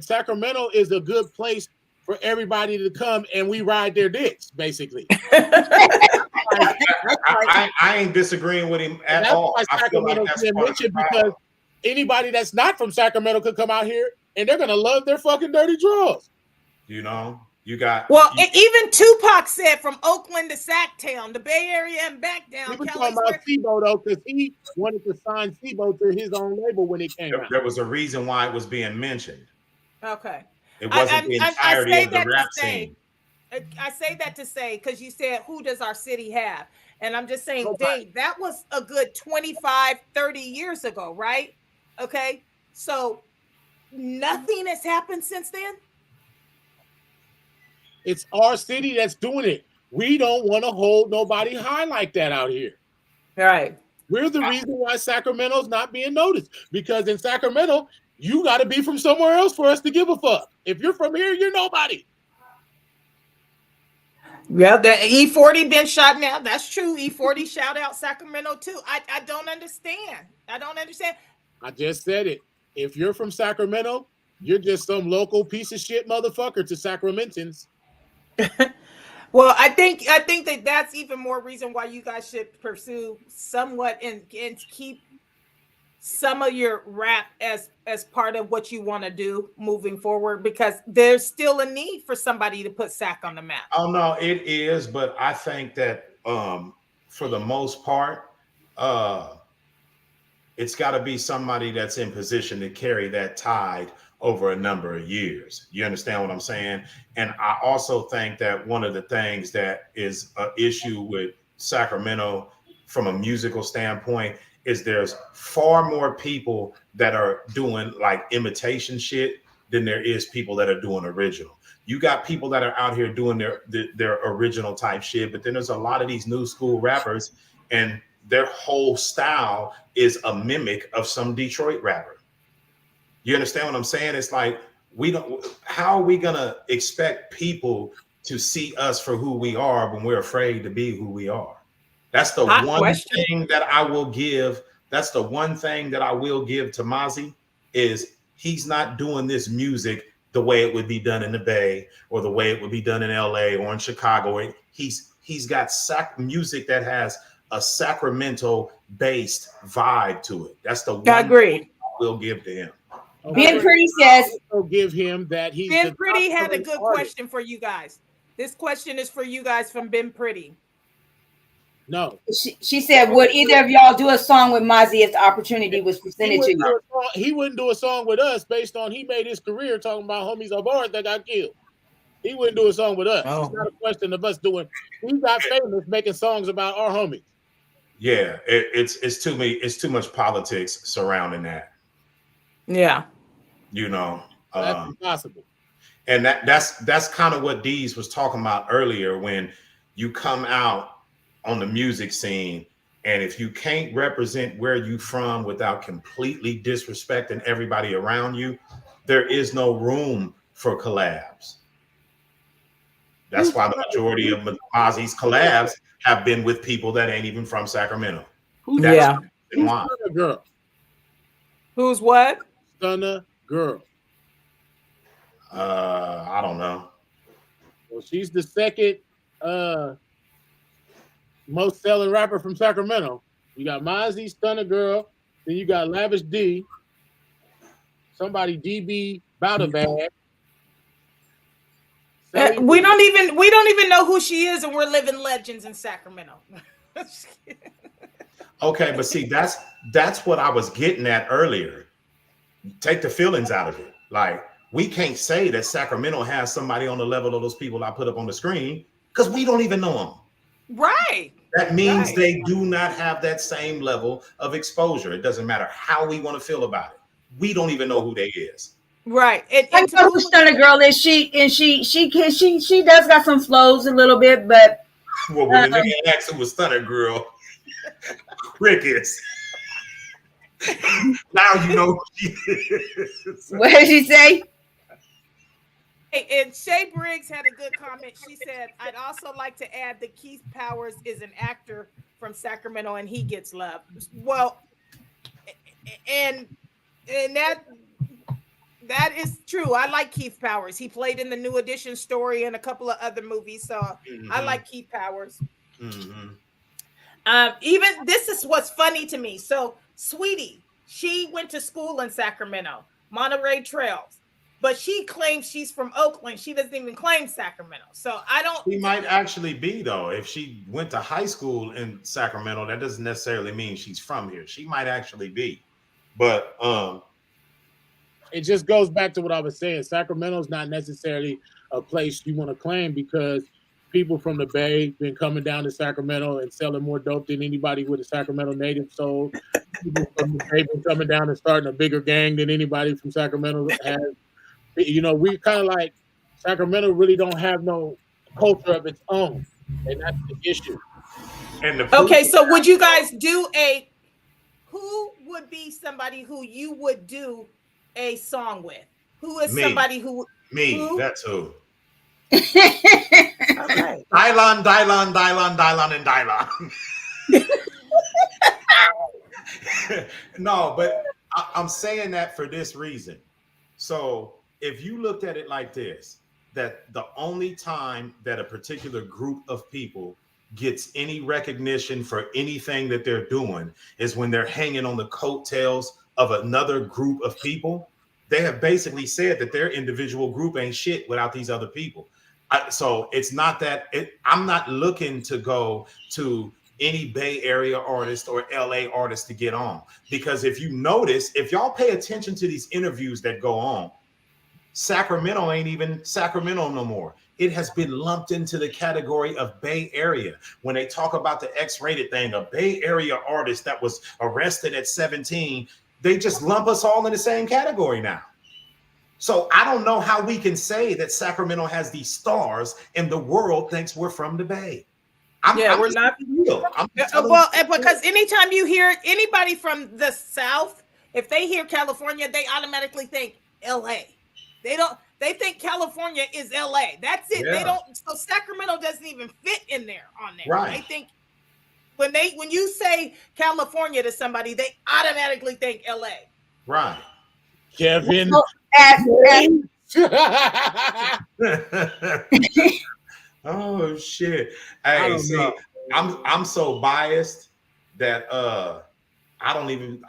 Sacramento is a good place for everybody to come and we ride their dicks, basically. I ain't disagreeing with him at That's all. why I feel like Sacramento's that's being part of the mentioned, because problem. anybody that's not from Sacramento could come out here and they're gonna love their fucking dirty draws. You know, you got Well, and even Tupac said from Oakland to Sacktown, the Bay Area and back down. We were Cali's talking about where- Sibo though, because he wanted to sign Sibo to his own label when it came out. there was a reason why it was being mentioned. Okay. It wasn't the entirety say of the that to rap say- scene. I say that to say, because you said, who does our city have? And I'm just saying, Nobody. Dave, that was a good 25, 30 years ago, right? Okay. So nothing has happened since then? It's our city that's doing it. We don't want to hold nobody high like that out here. Right. We're the reason why Sacramento's not being noticed, because in Sacramento, you got to be from somewhere else for us to give a fuck. If you're from here, you're nobody. Well, the E40 been shot now. That's true. E40 shout out Sacramento too. I don't understand. I just said it. If you're from Sacramento, you're just some local piece of shit motherfucker to Sacramentans. Well, I think that that's even more reason why you guys should pursue somewhat and keep some of your rap as part of what you want to do moving forward, because there's still a need for somebody to put Sac on the map. Oh no, it is, but I think that for the most part, it's got to be somebody that's in position to carry that tide over a number of years. You understand what I'm saying? And I also think that one of the things that is an issue with Sacramento from a musical standpoint is there's far more people that are doing like imitation shit than there is people that are doing original. You got people that are out here doing their original type shit, but then there's a lot of these new school rappers and their whole style is a mimic of some Detroit rapper. You understand what I'm saying? It's like, how are we gonna expect people to see us for who we are when we're afraid to be who we are? That's the one thing that I will give. That's the one thing that I will give to Mozzie, is he's not doing this music the way it would be done in the Bay or the way it would be done in LA or in Chicago. He's got music that has a Sacramento-based vibe to it. That's the one I agree. thing I will give to him. Ben Pretty says, I'll give him that. He's Ben Pretty had a good question for you guys. This question is for you guys from Ben Pretty. No. She said, would either of y'all do a song with Mozzie if the opportunity was presented to you? He wouldn't do a song with us based on he made his career talking about homies of ours that got killed. He wouldn't do a song with us. Oh. It's not a question of us doing. We got famous making songs about our homies. Yeah, it's too much politics surrounding that. Yeah. You know, That's impossible. And that's kind of what Deez was talking about earlier, when you come out on the music scene And if you can't represent where you from without completely disrespecting everybody around you, there is no room for collabs. That's why the majority of Mozzie's collabs have been with people that ain't even from Sacramento. Yeah. Who's Why? Stunner Girl? Who's what? Stunner Girl. I don't know. Well, she's the second most selling rapper from Sacramento. You got Mozzie, Stunner Girl, then you got Lavish D, somebody DB Bowder Bag. We don't even know who she is, and we're living legends in Sacramento. Okay, but see, that's what I was getting at earlier. Take the feelings out of it. Like, we can't say that Sacramento has somebody on the level of those people I put up on the screen because we don't even know them. Right. That means they do not have that same level of exposure. It doesn't matter how we want to feel about it. We don't even know who they is. Right. I know who Stunner Girl is. She does got some flows a little bit, but Well, when the nigga asked who was Stunner Girl, crickets. Now you know who she is. what did she say? Hey, and Shay Briggs had a good comment. She said, "I'd also like to add that Keith Powers is an actor from Sacramento, and he gets love." Well, and that is true. I like Keith Powers. He played in the New Edition story and a couple of other movies, so I like Keith Powers. Even this is what's funny to me. So, Sweetie, she went to school in Sacramento, Monterey Trails. But she claims she's from Oakland. She doesn't even claim Sacramento. So I don't. She might actually be, though. If she went to high school in Sacramento, that doesn't necessarily mean she's from here. She might actually be. But it just goes back to what I was saying. Sacramento is not necessarily a place you want to claim because people from the Bay been coming down to Sacramento and selling more dope than anybody with a Sacramento native sold. People from the Bay been coming down and starting a bigger gang than anybody from Sacramento has. You know, we kind of like Sacramento really don't have no culture of its own, and that's the issue. and Okay, so would you guys do who would be somebody who you would do a song with? Who is Me. somebody who? Who? That's who. Okay. Dylan, and Dylan. No, but I'm saying that for this reason. So if you looked at it like this, that the only time that a particular group of people gets any recognition for anything that they're doing is when they're hanging on the coattails of another group of people. They have basically said that their individual group ain't shit without these other people. So it's not that I'm not looking to go to any Bay Area artist or LA artist to get on, because if you notice, if y'all pay attention to these interviews that go on, Sacramento ain't even Sacramento no more. It has been lumped into the category of Bay Area. When they talk about the X-rated thing, a Bay Area artist that was arrested at 17, they just lump us all in the same category now. So I don't know how we can say that Sacramento has these stars and the world thinks we're from the Bay. We're not. Well, because anytime you hear anybody from the South, if they hear California, they automatically think LA. They think California is LA. That's it. Yeah. They don't. So Sacramento doesn't even fit in there on there. Right. They think when you say California to somebody, they automatically think LA. Right. Kevin. Oh shit. Hey, see, I'm so biased that I don't even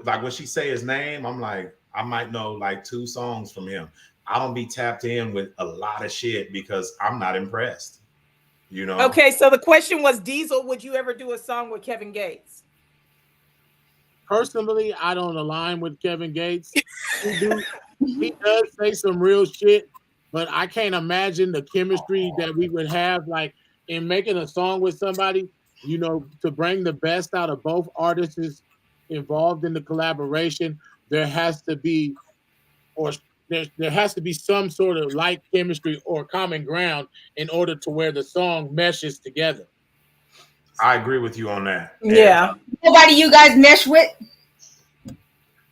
like when she say his name, I'm like, I might know like 2 songs from him. I don't be tapped in with a lot of shit because I'm not impressed. You know. Okay, so the question was, Diesel, would you ever do a song with Kevin Gates? Personally, I don't align with Kevin Gates. He does say some real shit, but I can't imagine the chemistry that we would have, like in making a song with somebody, you know, to bring the best out of both artists involved in the collaboration. There has to be, or there has to be some sort of like chemistry or common ground in order to where the song meshes together. I agree with you on that. Yeah. Nobody you guys mesh with?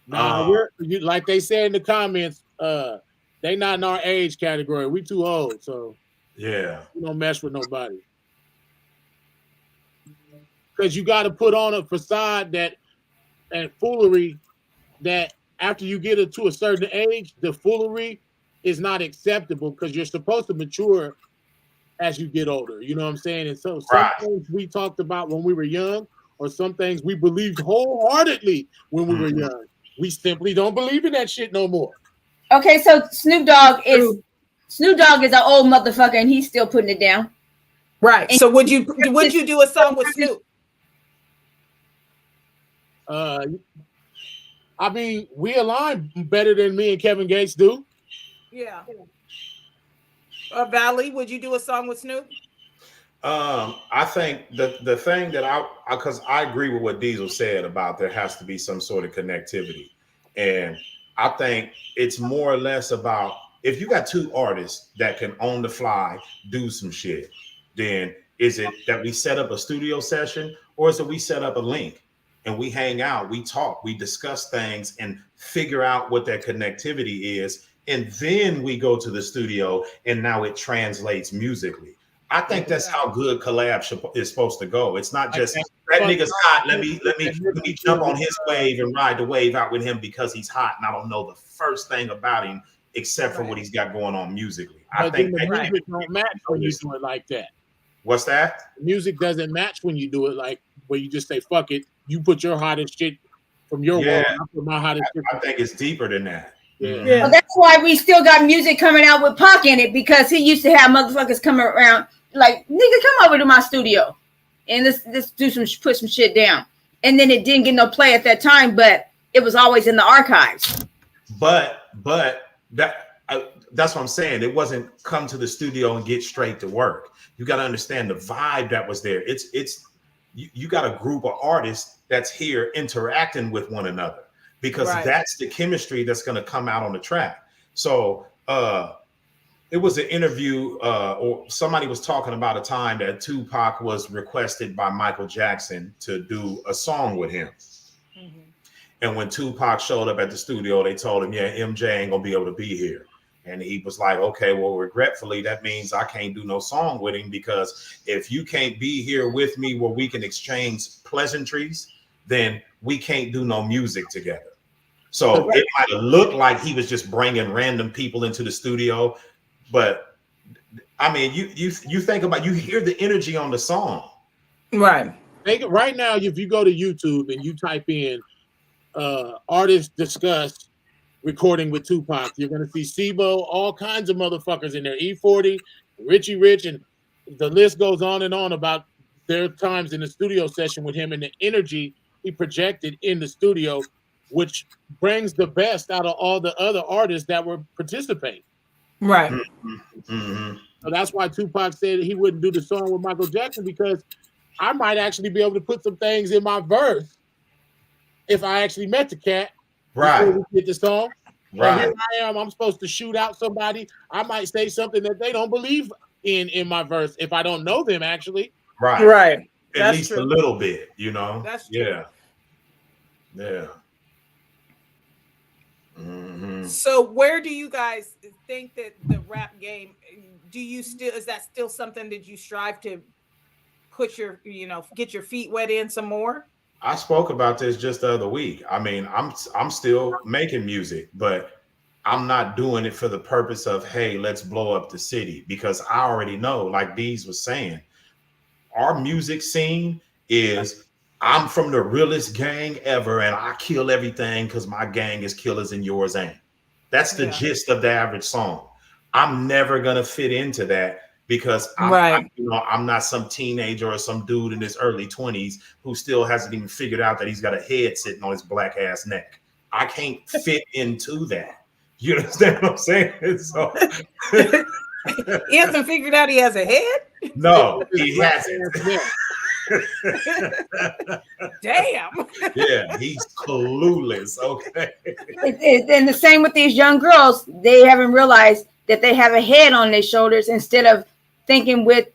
Nah, like they said in the comments, they not in our age category. We too old, so Yeah. we don't mess with nobody. Because you got to put on a facade and foolery that after you get to a certain age, the foolery is not acceptable because you're supposed to mature as you get older. You know what I'm saying? And so some things we talked about when we were young, or some things we believed wholeheartedly when we were young, we simply don't believe in that shit no more. Okay, so Snoop Dogg is an old motherfucker, and he's still putting it down. Right. So would you do a song with Snoop? I mean, we align better than me and Kevin Gates do. Yeah. Valley, would you do a song with Snoop? I think the thing that because I agree with what Diesel said about there has to be some sort of connectivity. And I think it's more or less about if you got two artists that can on the fly do some shit, then is it that we set up a studio session, or is it we set up a link and we hang out, we talk, we discuss things and figure out what that connectivity is. And then we go to the studio and now it translates musically. I think that's how good collab is supposed to go. It's not just that nigga's hot. Let me jump on his wave and ride the wave out with him because he's hot and I don't know the first thing about him except for what he's got going on musically. I think the music don't match when you do it like that. What's that? Music doesn't match when you do it like where you just say fuck it. You put your hottest shit from your world. I put my hottest shit. I think it's deeper than that. Yeah. Well, that's why we still got music coming out with Pac in it, because he used to have motherfuckers coming around like, nigga, come over to my studio and let's put some shit down. And then it didn't get no play at that time, but it was always in the archives. But that's what I'm saying. It wasn't come to the studio and get straight to work. You got to understand the vibe that was there. You got a group of artists that's here interacting with one another, because that's the chemistry that's going to come out on the track. So it was an interview or somebody was talking about a time that Tupac was requested by Michael Jackson to do a song with him. Mm-hmm. And when Tupac showed up at the studio, they told him, yeah, MJ ain't going to be able to be here. And he was like, okay, well, regretfully, that means I can't do no song with him, because if you can't be here with me where we can exchange pleasantries, then we can't do no music together. So it might have looked like he was just bringing random people into the studio. But I mean, you think about, you hear the energy on the song. Right. Right now, if you go to YouTube and you type in artists discuss recording with Tupac, you're going to see Sibo, all kinds of motherfuckers in there, E40, Richie Rich, and the list goes on and on about their times in the studio session with him and the energy he projected in the studio, which brings the best out of all the other artists that were participating. Right. Mm-hmm. So that's why Tupac said he wouldn't do the song with Michael Jackson, because I might actually be able to put some things in my verse if I actually met the cat. Right. Before we get the song. Right. Here I am. I'm supposed to shoot out somebody. I might say something that they don't believe in my verse if I don't know them actually. Right. Right. At That's least true. a little bit, you know. That's true. Yeah. Yeah. Mm-hmm. So where do you guys think that the rap game, is that still something that you strive to put your, get your feet wet in some more? I spoke about this just the other week. I mean, I'm still making music, but I'm not doing it for the purpose of, hey, let's blow up the city, because I already know, like Deez was saying, our music scene is, I'm from the realest gang ever, and I kill everything because my gang is killers and yours ain't. That's the gist of the average song. I'm never gonna fit into that, because I'm not some teenager or some dude in his early 20s who still hasn't even figured out that he's got a head sitting on his black ass neck. I can't fit into that. You understand what I'm saying? So he hasn't figured out he has a head? No, he hasn't. Damn. Yeah, he's clueless. Okay. And the same with these young girls. They haven't realized that they have a head on their shoulders instead of thinking with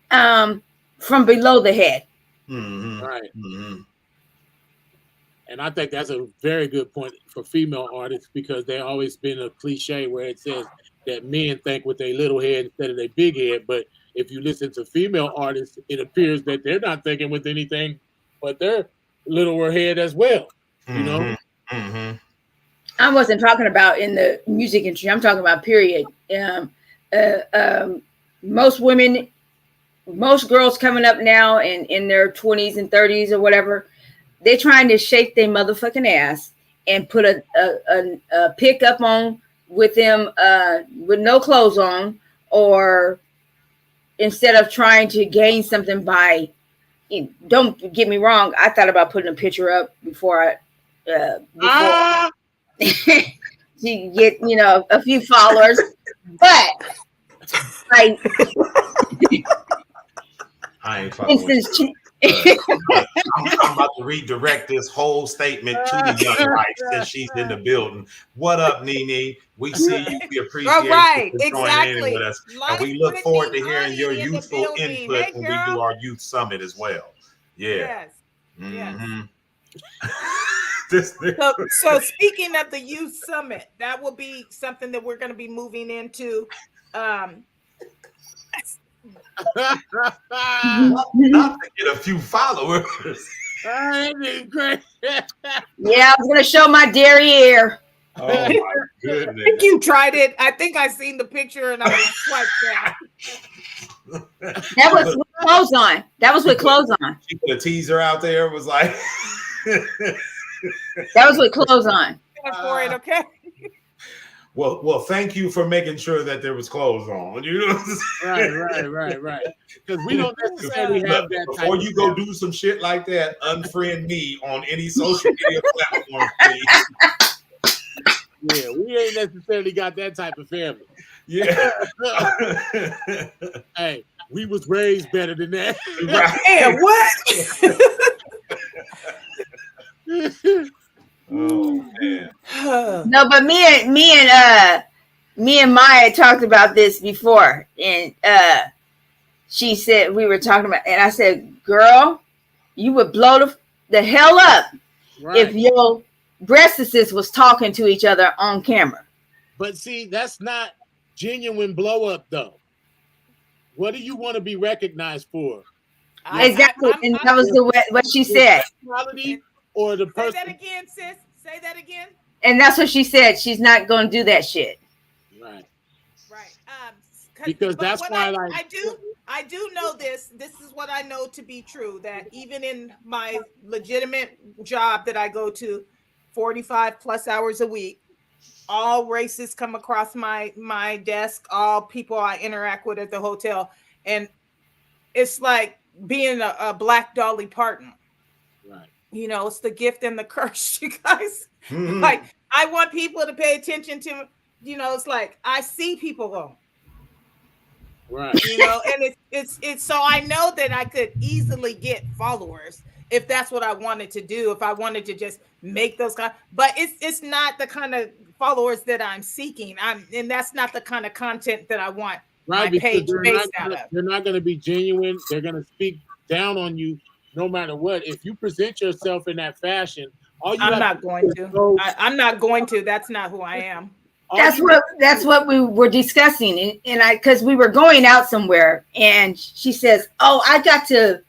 from below the head. Mhm. Right. Mhm. And I think that's a very good point for female artists because there's always been a cliche where it says that men think with their little head instead of their big head. But if you listen to female artists, it appears that they're not thinking with anything but their littler head as well. You know? Mhm. Mhm. I wasn't talking about in the music industry. I'm talking about period. Most women, most girls coming up now and in their 20s and 30s or whatever, they're trying to shake their motherfucking ass and put a pickup on with them with no clothes on, or instead of trying to gain something by, don't get me wrong, I thought about putting a picture up before to get, a few followers, but I ain't fucking with instance you. I'm about to redirect this whole statement to the young wife since she's in the building. What up, Nene? We see you. We appreciate All right, you for joining in with us. And we look forward to hearing your youthful input when we do our youth summit as well. Yeah. Yes. Mhm. So speaking of the youth summit, that will be something that we're going to be moving into. Not to get a few followers. That is great. Yeah, I was gonna show my derriere. Oh my goodness! I think you tried it. I think I seen the picture and I was swiped down. That was with clothes on. That was with clothes on. She put a teaser out there. Was like that was with clothes on. For it, okay. Well, thank you for making sure that there was clothes on. You know, right. Because we don't necessarily have that. Before you go do some shit like that, unfriend me on any social media platform, please. Yeah, we ain't necessarily got that type of family. Yeah. Hey, we was raised better than that. Right. What? Oh man. No, but me and Maya talked about this before, and she said we were talking about, and I said, "Girl, you would blow the hell up if your breastises was talking to each other on camera." But see, that's not genuine blow up, though. What do you want to be recognized for? Exactly, and that was what she said. Or the person. Say that again, sis. Say that again. And that's what she said. She's not going to do that shit. Right. Because that's why, I do know this. This is what I know to be true. That even in my legitimate job that I go to, 45 plus hours a week, all races come across my desk. All people I interact with at the hotel, and it's like being a Black Dolly partner. Right. It's the gift and the curse, you guys. Mm-hmm. Like, I want people to pay attention to, it's like I see people go. Right. And it's so I know that I could easily get followers if that's what I wanted to do, if I wanted to just make those kind, but it's not the kind of followers that I'm seeking. And that's not the kind of content that I want my page based out of. They're not going to be genuine. They're going to speak down on you no matter what. If you present yourself in that fashion, I'm not going to. I'm not going to. That's not who I am. That's what we were discussing, and because we were going out somewhere, and she says, "Oh, I got to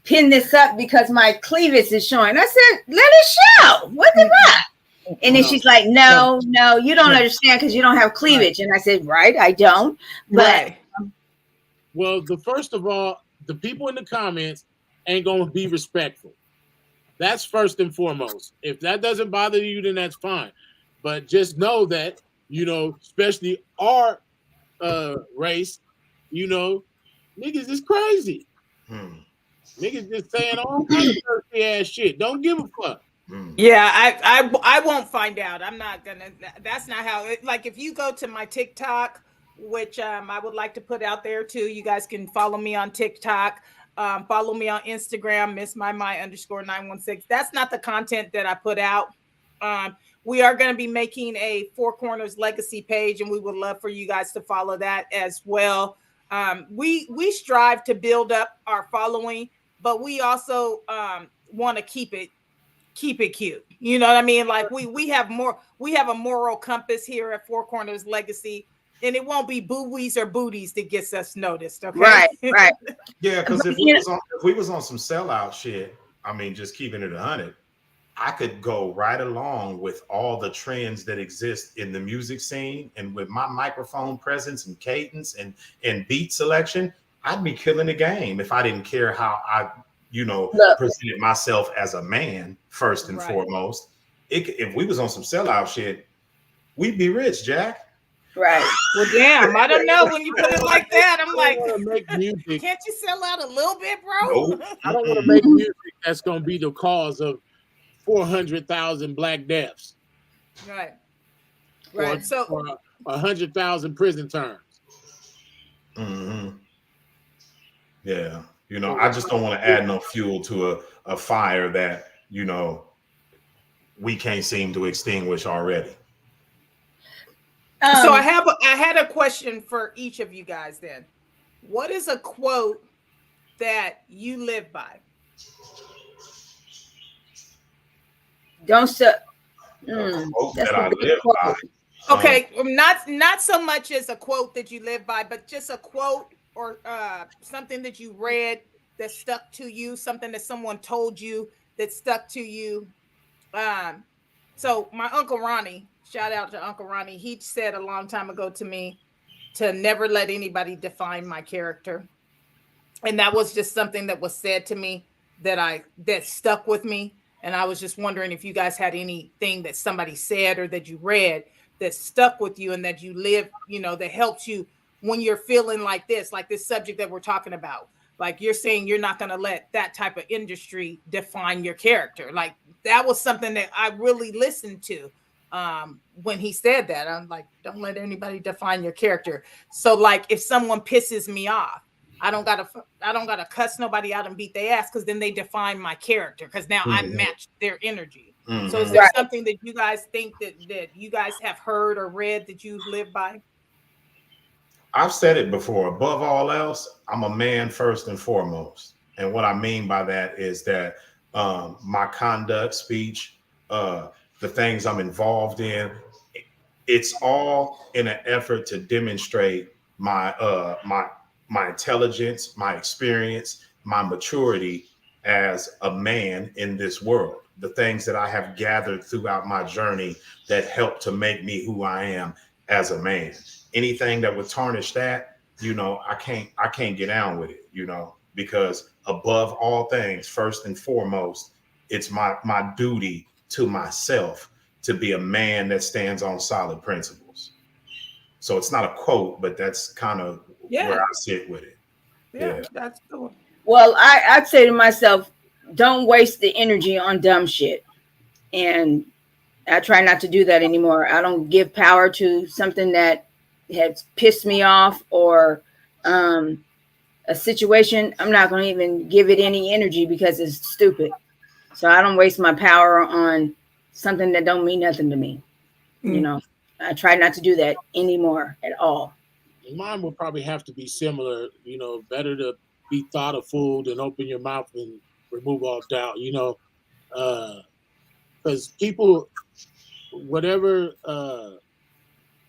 pin this up because my cleavage is showing." I said, "Let it show. What's it about?" And then she's like, "No, you don't understand because you don't have cleavage." And I said, "Right, I don't." But well, first of all, the people in the comments ain't gonna be respectful. That's first and foremost. If that doesn't bother you, then that's fine. But just know that, especially our race, niggas is crazy. Niggas just saying all kinds of thirsty ass shit. Don't give a fuck. Yeah, I won't find out. I'm not gonna. That's not how. Like, if you go to my TikTok, which I would like to put out there too, you guys can follow me on TikTok. Follow me on Instagram, MissMyMy_916. That's not the content that I put out. We are going to be making a Four Corners Legacy page, and we would love for you guys to follow that as well. We strive to build up our following, but we also want to keep it cute. You know what I mean? Like we have a moral compass here at Four Corners Legacy, and it won't be boobies or booties that gets us noticed. Okay. Right. Yeah, because if we was on some sellout shit, I mean, just keeping it 100, I could go right along with all the trends that exist in the music scene, and with my microphone presence and cadence and beat selection, I'd be killing the game if I didn't care how I, presented myself as a man first and foremost. If we was on some sellout shit, we'd be rich, Jack. Right. Well, damn, I don't know when you put it like that. I'm like, make music. Can't you sell out a little bit, bro? Nope. I don't want to make music that's going to be the cause of 400,000 black deaths. Right. Or, So 100,000 prison terms. Mm-hmm. Yeah. I just don't want to add no fuel to a fire that, we can't seem to extinguish already. So I had a question for each of you guys then. What is a quote that you live by? Quote that I live by. Okay, not so much as a quote that you live by, but just a quote or something that you read that stuck to you, something that someone told you that stuck to you. So my Uncle Ronnie, shout out to Uncle Ronnie, he said a long time ago to me to never let anybody define my character. And that was just something that was said to me that stuck with me. And I was just wondering if you guys had anything that somebody said or that you read that stuck with you and that you live, that helps you when you're feeling like this subject that we're talking about. Like you're saying you're not going to let that type of industry define your character. Like that was something that I really listened to when he said that. I'm like, don't let anybody define your character. So like if someone pisses me off, I don't gotta cuss nobody out and beat their ass because then they define my character because now I match their energy. Mm-hmm. So is there something that you guys think that you guys have heard or read that you live by? I've said it before. Above all else, I'm a man first and foremost. And what I mean by that is that my conduct, speech, the things I'm involved in, it's all in an effort to demonstrate my intelligence, my experience, my maturity as a man in this world. The things that I have gathered throughout my journey that help to make me who I am as a man. Anything that would tarnish that, I can't get down with it, because above all things, first and foremost, it's my duty to myself to be a man that stands on solid principles. So it's not a quote, but that's kind of where I sit with it. Yeah, that's cool. Well, I'd say to myself, don't waste the energy on dumb shit. And I try not to do that anymore. I don't give power to something that has pissed me off or a situation. I'm not going to even give it any energy because it's stupid. So I don't waste my power on something that don't mean nothing to me. I try not to do that anymore at all. Mine would probably have to be similar, better to be thought a fool than open your mouth and remove all doubt, because people, whatever, I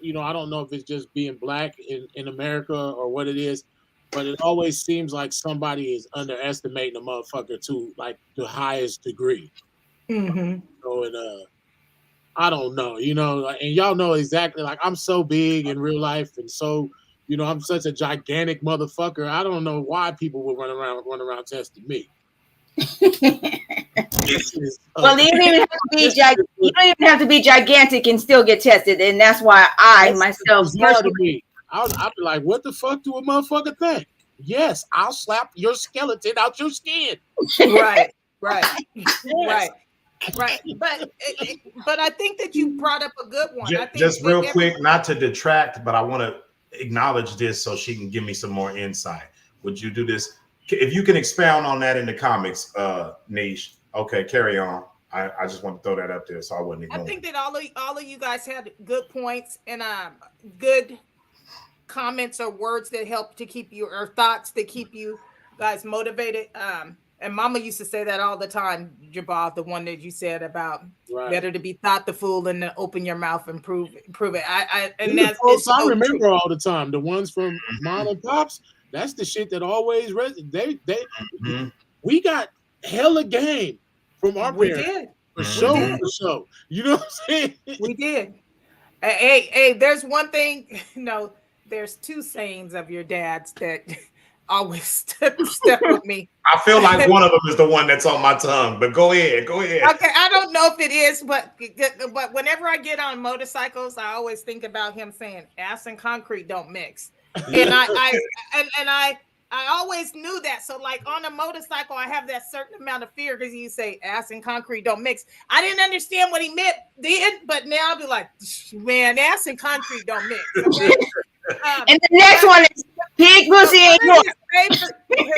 don't know if it's just being black in America or what it is, but it always seems like somebody is underestimating a motherfucker to like the highest degree. Mm-hmm. And I don't know, and y'all know exactly, like I'm so big in real life and so, I'm such a gigantic motherfucker. I don't know why people will run around testing me. Well, you don't even have to be gigantic and still get tested, and that's why myself. I'd be like, what the fuck do a motherfucker think? Yes, I'll slap your skeleton out your skin. Right. But I think that you brought up a good one. Just real quick, not to detract, but I want to acknowledge this so she can give me some more insight. Would you do this? If you can expound on that in the comics, Niche. Okay, carry on. I just want to throw that up there so I wouldn't ignore. I think that all of you guys had good points and good comments or words that help to keep you, or thoughts that keep you guys motivated. And Mama used to say that all the time, Jabal, the one that you said about Right. better to be thought the fool than to open your mouth and prove it. And These that's folks it's I so remember true. all the time. The ones from Mom and Pops, that's the shit that always Mhm. we got hella game from our We parents. did. For Mhm. show, did. for show. You know what I'm saying? We did. Hey, there's one thing, there's two sayings of your dad's that always step with me. I feel like one of them is the one that's on my tongue, but go ahead. Okay, I don't know if it is, but whenever I get on motorcycles, I always think about him saying ass and concrete don't mix. And I always knew that. So like on a motorcycle, I have that certain amount of fear because you say ass and concrete don't mix. I didn't understand what he meant then, but now I'll be like, man, ass and concrete don't mix. Okay? And the next one is pig pussy ain't yours.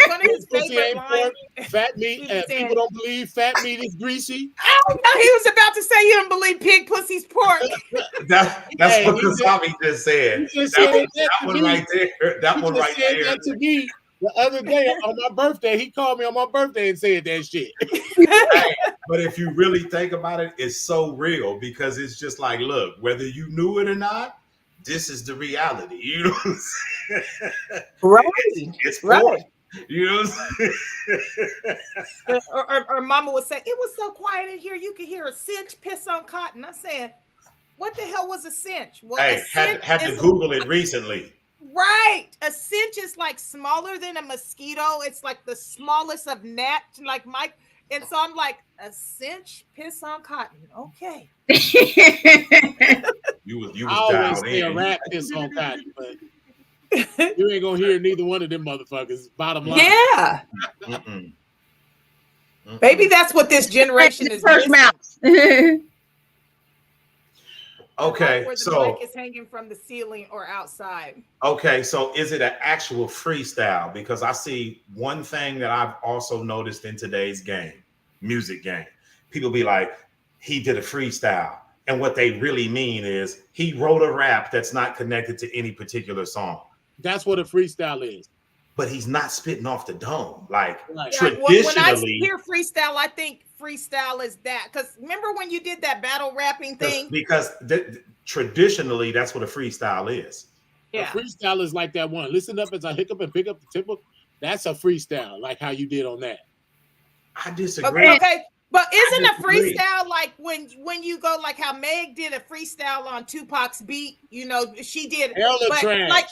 One of his Pussy favorite ain't lines. pork, fat meat. He was saying- People don't believe fat meat is greasy. Oh, no, he was about to say you don't believe pig pussy's pork. That's Hey, what he just- Kasami just said. He just That said one, that to me. right there. That He one just right said there. that to me the other day on my birthday. He called me on my birthday and said that shit. But if you really think about it, it's so real because it's just like, look, whether you knew it or not, this is the reality. You know what I'm saying? Right. It's Right. pork. You know what I'm saying? Or Mama would say, it was so quiet in here, you could hear a cinch piss on cotton. I said, what the hell was a cinch? Well, Hey, a cinch had to is- Google it recently. Right. A cinch is like smaller than a mosquito. It's like the smallest of gnats, like Mike. And so I'm like, a cinch piss on cotton. Okay. You was I always dialed say a in. rat piss on cotton, but you ain't gonna hear neither one of them motherfuckers. Bottom line. Yeah. Mm-mm. Mm-mm. Maybe that's what this generation is First missing. mouth. Okay, Where the so mic is hanging from the ceiling or outside. so is it an actual freestyle? Because I see one thing that I've also noticed in today's game, music game. People be like, he did a freestyle. And what they really mean is he wrote a rap that's not connected to any particular song. That's what a freestyle is. But he's not spitting off the dome. Like Right. Yeah, when I traditionally, hear freestyle, I think freestyle is that. Because remember when you did that battle rapping thing? because traditionally that's what a freestyle is. A Yeah. freestyle is like that one. Listen up as I hiccup and pick up the tempo. That's a freestyle, like how you did on that. I disagree. Okay. But isn't a disagree. freestyle like when you go like how Meg did a freestyle on Tupac's beat? She did. Hella but trash. like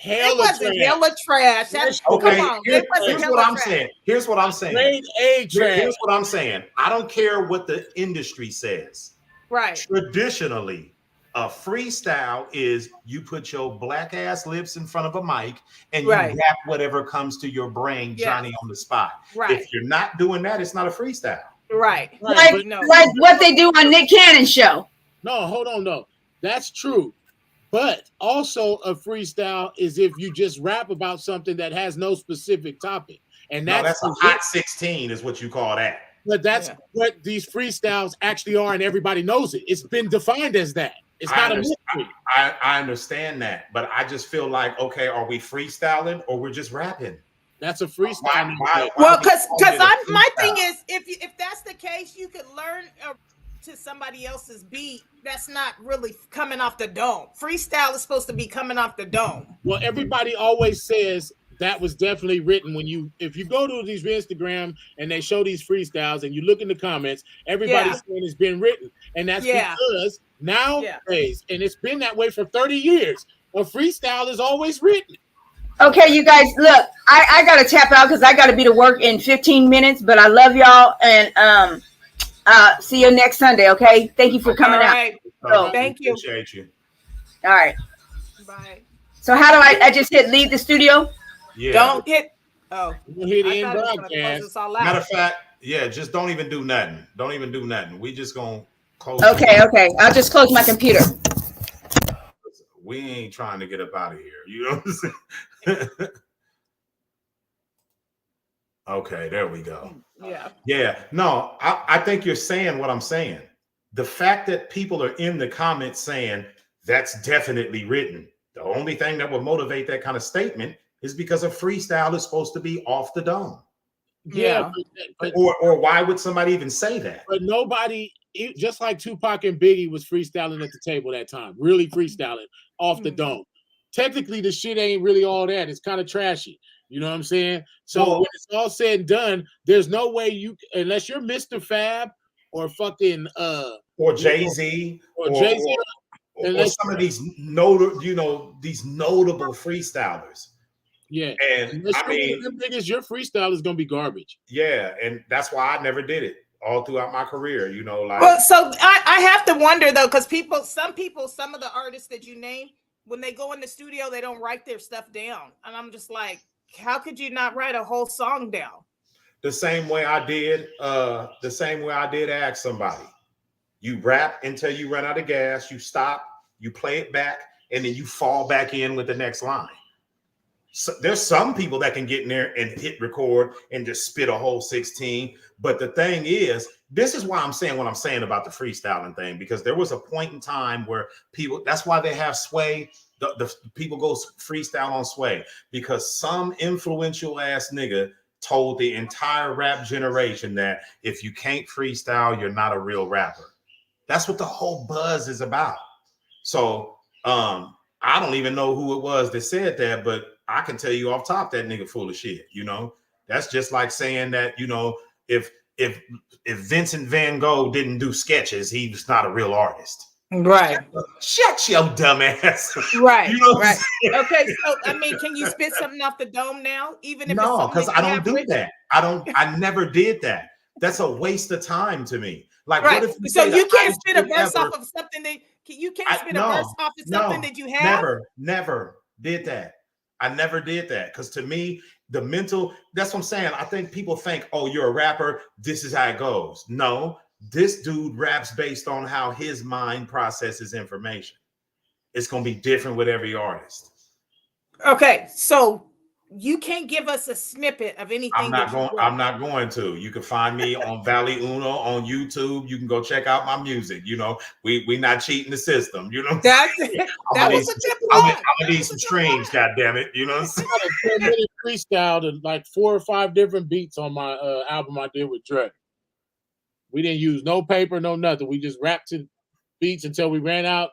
it Hella wasn't trash. hella trash. That's Okay, come on. here's It wasn't what hella I'm trash. saying. Here's what I'm saying. Grade A trash. Here's what I'm saying. I don't care what the industry says. Right. Traditionally, a freestyle is you put your black ass lips in front of a mic and you Right. rap whatever comes to your brain, Yeah. Johnny on the spot. Right. If you're not doing that, it's not a freestyle. Right. Right, Like, but No. like what they do on Nick Cannon's show. no, hold on, no. That's true. But also a freestyle is if you just rap about something that has no specific topic. And No, that's that's a hot 16 is what you call that. but that's Yeah. what these freestyles actually are, and everybody knows it. It's been defined as that. It's I not a understand. mystery. I understand that, but I just feel like, okay, are we freestyling or we're just rapping? That's a freestyle. Why Well, we because call it a my freestyle? thing is, if that's the case, you could learn to somebody else's beat. That's not really coming off the dome. Freestyle is supposed to be coming off the dome. Well, everybody always says that was definitely written. If you go to these Instagram and they show these freestyles and you look in the comments, everybody's Yeah. saying it's been written. And that's Yeah. because nowadays, and it's been that way for 30 years, a freestyle is always written. Okay, you guys, look, I gotta tap out because I gotta be to work in 15 minutes. But I love y'all, and see you next Sunday. Okay, thank you for coming All out. right. So, Thank you. Appreciate you. all right. Bye. So how do I just hit leave the studio? Yeah. Don't hit. Oh, We'll hit I the end thought it was gonna close broadcast. us all Matter out. of fact, yeah, just don't even do nothing. Don't even do nothing. We just gonna close. Okay, I'll just close my computer. We ain't trying to get up out of here. You know what I'm saying? Okay, there we go. Yeah. Yeah, no, I think you're saying what I'm saying. The fact that people are in the comments saying that's definitely written, the only thing that would motivate that kind of statement is because a freestyle is supposed to be off the dome. Yeah, but Or why would somebody even say that? but nobody, just like Tupac and Biggie was freestyling at the table that time, really freestyling off the dome. Technically, the shit ain't really all that. It's kind of trashy. You know what I'm saying? So Well- when it's all said and done, there's no way you, unless you're Mr. Fab or fucking Or Jay-Z or Jay-Z, or some of these notable freestylers. yeah. And Unless I mean, them niggas, your freestyle is gonna be garbage. yeah, and that's why I never did it all throughout my career, you know, like Well, so I have to wonder though, because some of the artists that you name, when they go in the studio, they don't write their stuff down. And I'm just like, how could you not write a whole song down? the same way I did Ask Somebody. You rap until you run out of gas, you stop, you play it back, and then you fall back in with the next line. So there's some people that can get in there and hit record and just spit a whole 16. But the thing is, this is why I'm saying what I'm saying about the freestyling thing, because there was a point in time where people, that's why they have Sway. The people go freestyle on Sway, because some influential ass nigga told the entire rap generation that if you can't freestyle, you're not a real rapper. That's what the whole buzz is about. So I don't even know who it was that said that, but I can tell you off top that nigga full of shit. You know, that's just like saying that, you know, if Vincent Van Gogh didn't do sketches, he was not a real artist. Right. Shut your dumb ass. Right. You know what I'm Right. saying? Okay. So I mean, can you spit something off the dome now? Even if No, it's because something I you don't have do written? that. I never did that. That's a waste of time to me. Like, Right. what if So say you the can't highest spit a shit verse ever- off of something that you can't I- spit no, a verse off of something no, that you have. Never did that. I never did that, because to me, the mental, that's what I'm saying. I think people think, oh, you're a rapper, this is how it goes. No, this dude raps based on how his mind processes information. It's going to be different with every artist. Okay. So you can't give us a snippet of anything. I'm not going to. You can find me on Valley Uno on YouTube. You can go check out my music. You know, we not cheating the system. You know, That was a good one. I'm gonna need some streams. God damn it! You know what I'm saying? I had a 10-minute freestyle to like 4 or 5 different beats on my album I did with Dre. We didn't use no paper, no nothing. We just rapped to beats until we ran out.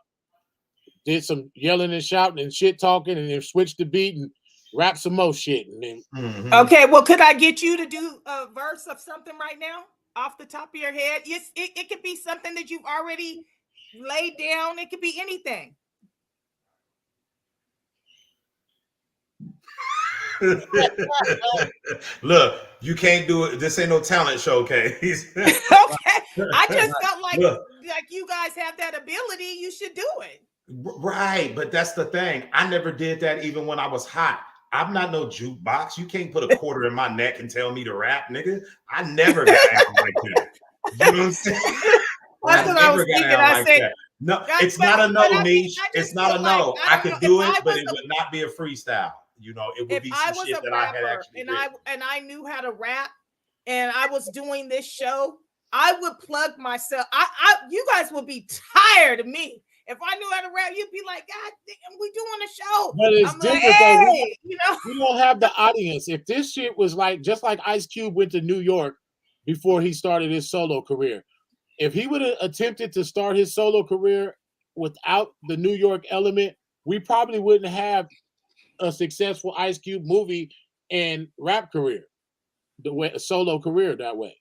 Did some yelling and shouting and shit talking, and then switched the beat and rap some more shit. And then Okay, well, could I get you to do a verse of something right now off the top of your head? Yes, it could be something that you've already laid down. It could be anything. Look, you can't do it. This ain't no talent showcase. Okay, I just felt like you guys have that ability. You should do it. Right, but that's the thing. I never did that even when I was hot. I'm not no jukebox. You can't put a quarter in my neck and tell me to rap, nigga. I never got out like that. You know what I'm saying? That's what I was thinking. I said, that. No, That's it's not a no, but I mean, niche. I just It's not a feel no. like- I I could don't do know, if it, I but was it would not be a freestyle. You know, it would if be I some was shit a that I had rapper actually written. and I knew how to rap and I was doing this show, I would plug myself. You guys would be tired of me. If I knew how to rap, you'd be like, God damn, we doing a show. but it's I'm like, different though. hey, you know. We don't have the audience. If this shit was like just like Ice Cube went to New York before he started his solo career, if he would have attempted to start his solo career without the New York element, we probably wouldn't have a successful Ice Cube movie and rap career, the way a solo career that way.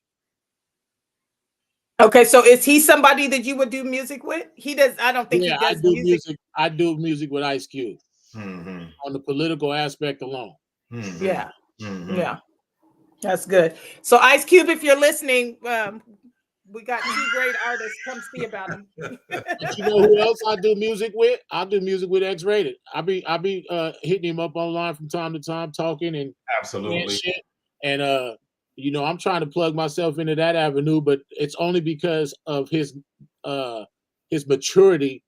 Okay, so is he somebody that you would do music with? He does. I don't think he I does do music. I do music with Ice Cube Mhm, on the political aspect alone. mhm, Yeah, mhm. yeah, that's good. So Ice Cube, if you're listening, we got 2 great artists. Come see about them. But you know who else I do music with? I do music with X-Rated. I be hitting him up online from time to time, talking and Absolutely. shit. And you know, I'm trying to plug myself into that avenue, but it's only because of his maturity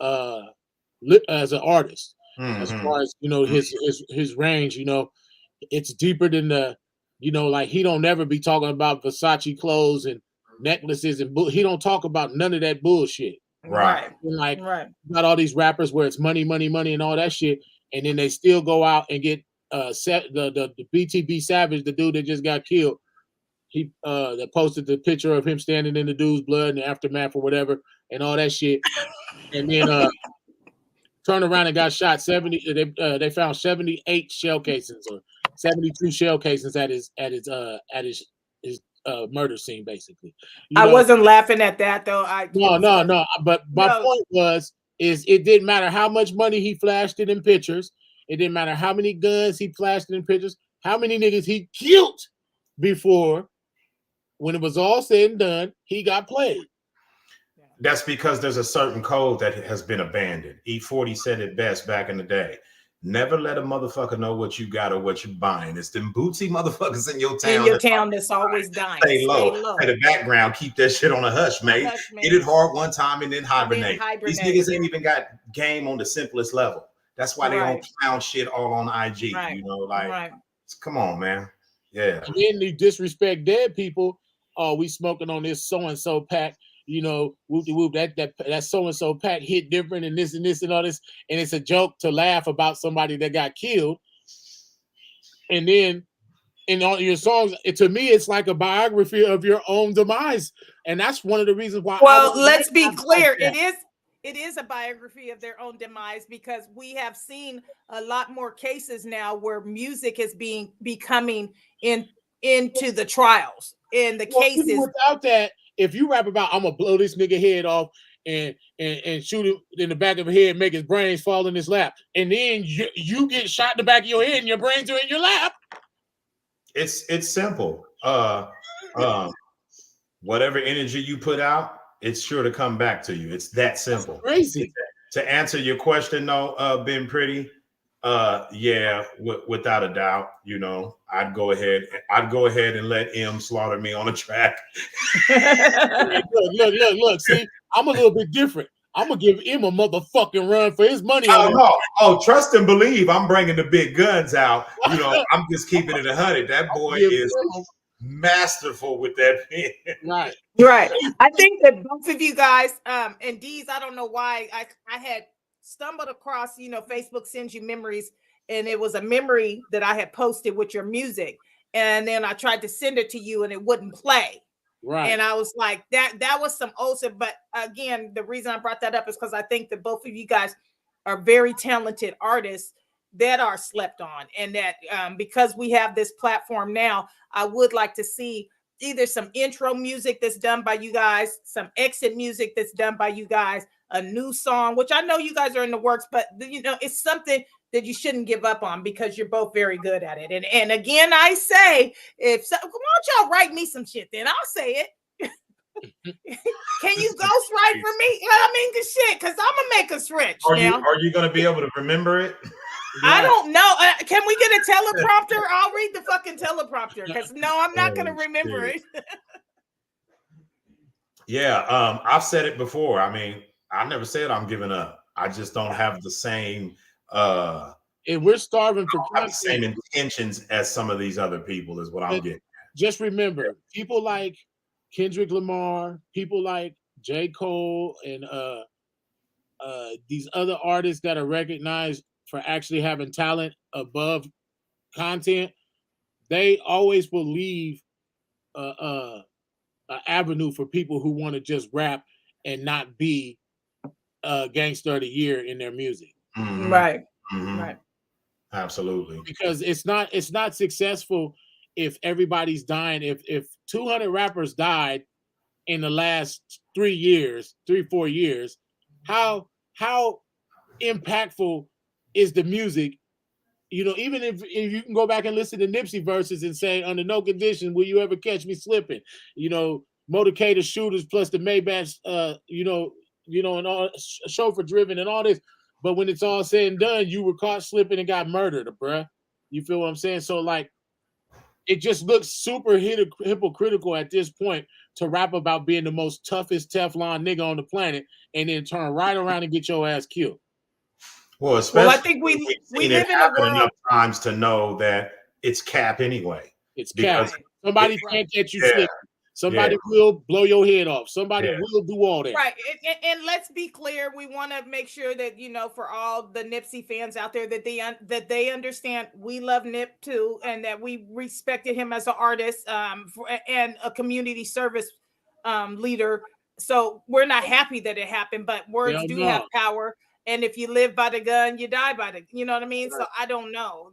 as an artist. As Mhm. far as you know, his range, you know, it's deeper than the, you know, like he don't ever be talking about Versace clothes and necklaces and he don't talk about none of that bullshit. Right. And like Right. got all these rappers where it's money, money, money, and all that shit, and then they still go out and get the BTB Savage, the dude that just got killed, he that posted the picture of him standing in the dude's blood and the aftermath or whatever and all that shit, and then turned around and got shot. 70. They found 78 shell casings or 72 shell casings at his murder scene, basically. I wasn't laughing at that though. No. But my point was, it didn't matter how much money he flashed it in pictures. It didn't matter how many guns he flashed it in pictures. How many niggas he killed before. When it was all said and done, he got played. That's because there's a certain code that has been abandoned. E40 said it best back in the day. Never let a motherfucker know what you got or what you're buying. It's them bootsy motherfuckers in your town. That's always dying. Stay low. In the background, keep that shit on a hush, mate. Hit it hard one time and then hibernate. These niggas ain't even got game on the simplest level. That's why they don't clown shit all on IG. Right. You know, like, come on, man. Yeah. And then they disrespect dead people. Oh, we smoking on this so-and-so pack. You know, whoop that so-and-so pack hit different and this and this and all this. And it's a joke to laugh about somebody that got killed. And then in all your songs, to me, it's like a biography of your own demise. And that's one of the reasons why. Well, let's be clear. It is a biography of their own demise because we have seen a lot more cases now where music is becoming into the trials and the cases. Without that, if you rap about I'm gonna blow this nigga head off and shoot him in the back of his head, make his brains fall in his lap, and then you get shot in the back of your head and your brains are in your lap. It's simple. Whatever energy you put out, it's sure to come back to you. It's that simple. That's crazy. To answer your question, though, Ben Pretty, yeah, without a doubt, you know, I'd go ahead and let M slaughter me on a track. Look, see, I'm a little bit different. I'm gonna give him a motherfucking run for his money. Oh, trust and believe. I'm bringing the big guns out. You know, I'm just keeping it 100. That boy is masterful with that pen. Right. I think that both of you guys, and Deez, I don't know why I had stumbled across, you know, Facebook sends you memories, and it was a memory that I had posted with your music, and then I tried to send it to you and it wouldn't play. Right. And I was like, that was some old stuff. But again, the reason I brought that up is because I think that both of you guys are very talented artists that are slept on, and that because we have this platform now, I would like to see either some intro music that's done by you guys, some exit music that's done by you guys, a new song, which I know you guys are in the works, but you know, it's something that you shouldn't give up on because you're both very good at it. And again, I say, why don't y'all write me some shit then? I'll say it. Can you ghostwrite for me? I mean, the shit, because I'm gonna make us rich. Are you gonna be able to remember it? I don't know. Can we get a teleprompter? I'll read the fucking teleprompter because no, I'm not gonna remember it. Yeah, I've said it before. I mean, I never said I'm giving up. I just don't have the same and we're starving for the same intentions as some of these other people is what I'm getting at. Just remember, people like Kendrick Lamar, people like J. Cole, and these other artists that are recognized for actually having talent above content, they always will leave an avenue for people who want to just rap and not be gangster of the year in their music. Mm-hmm. Right. Mm-hmm. Right. Absolutely. Because it's not successful if everybody's dying. If 200 rappers died in the last 3 years, 4 years, how impactful is the music? You know, even if you can go back and listen to Nipsey verses and say, under no condition will you ever catch me slipping. You know, motorcade shooters plus the Maybachs, you know, and all chauffeur driven and all this. But when it's all said and done, you were caught slipping and got murdered, bruh. You feel what I'm saying? So like, it just looks super hypocritical at this point to rap about being the most toughest Teflon nigga on the planet and then turn right around and get your ass killed. Well, especially I think we live in a world enough times to know that it's cap anyway. It's cap. Somebody can't catch you slipping. Somebody will blow your head off. Somebody will do all that. Right. And let's be clear, we want to make sure that, you know, for all the Nipsey fans out there, that they understand we love Nip too, and that we respected him as an artist and a community service leader. So we're not happy that it happened, but words do have power. And if you live by the gun, you die by the, you know what I mean? Right. So I don't know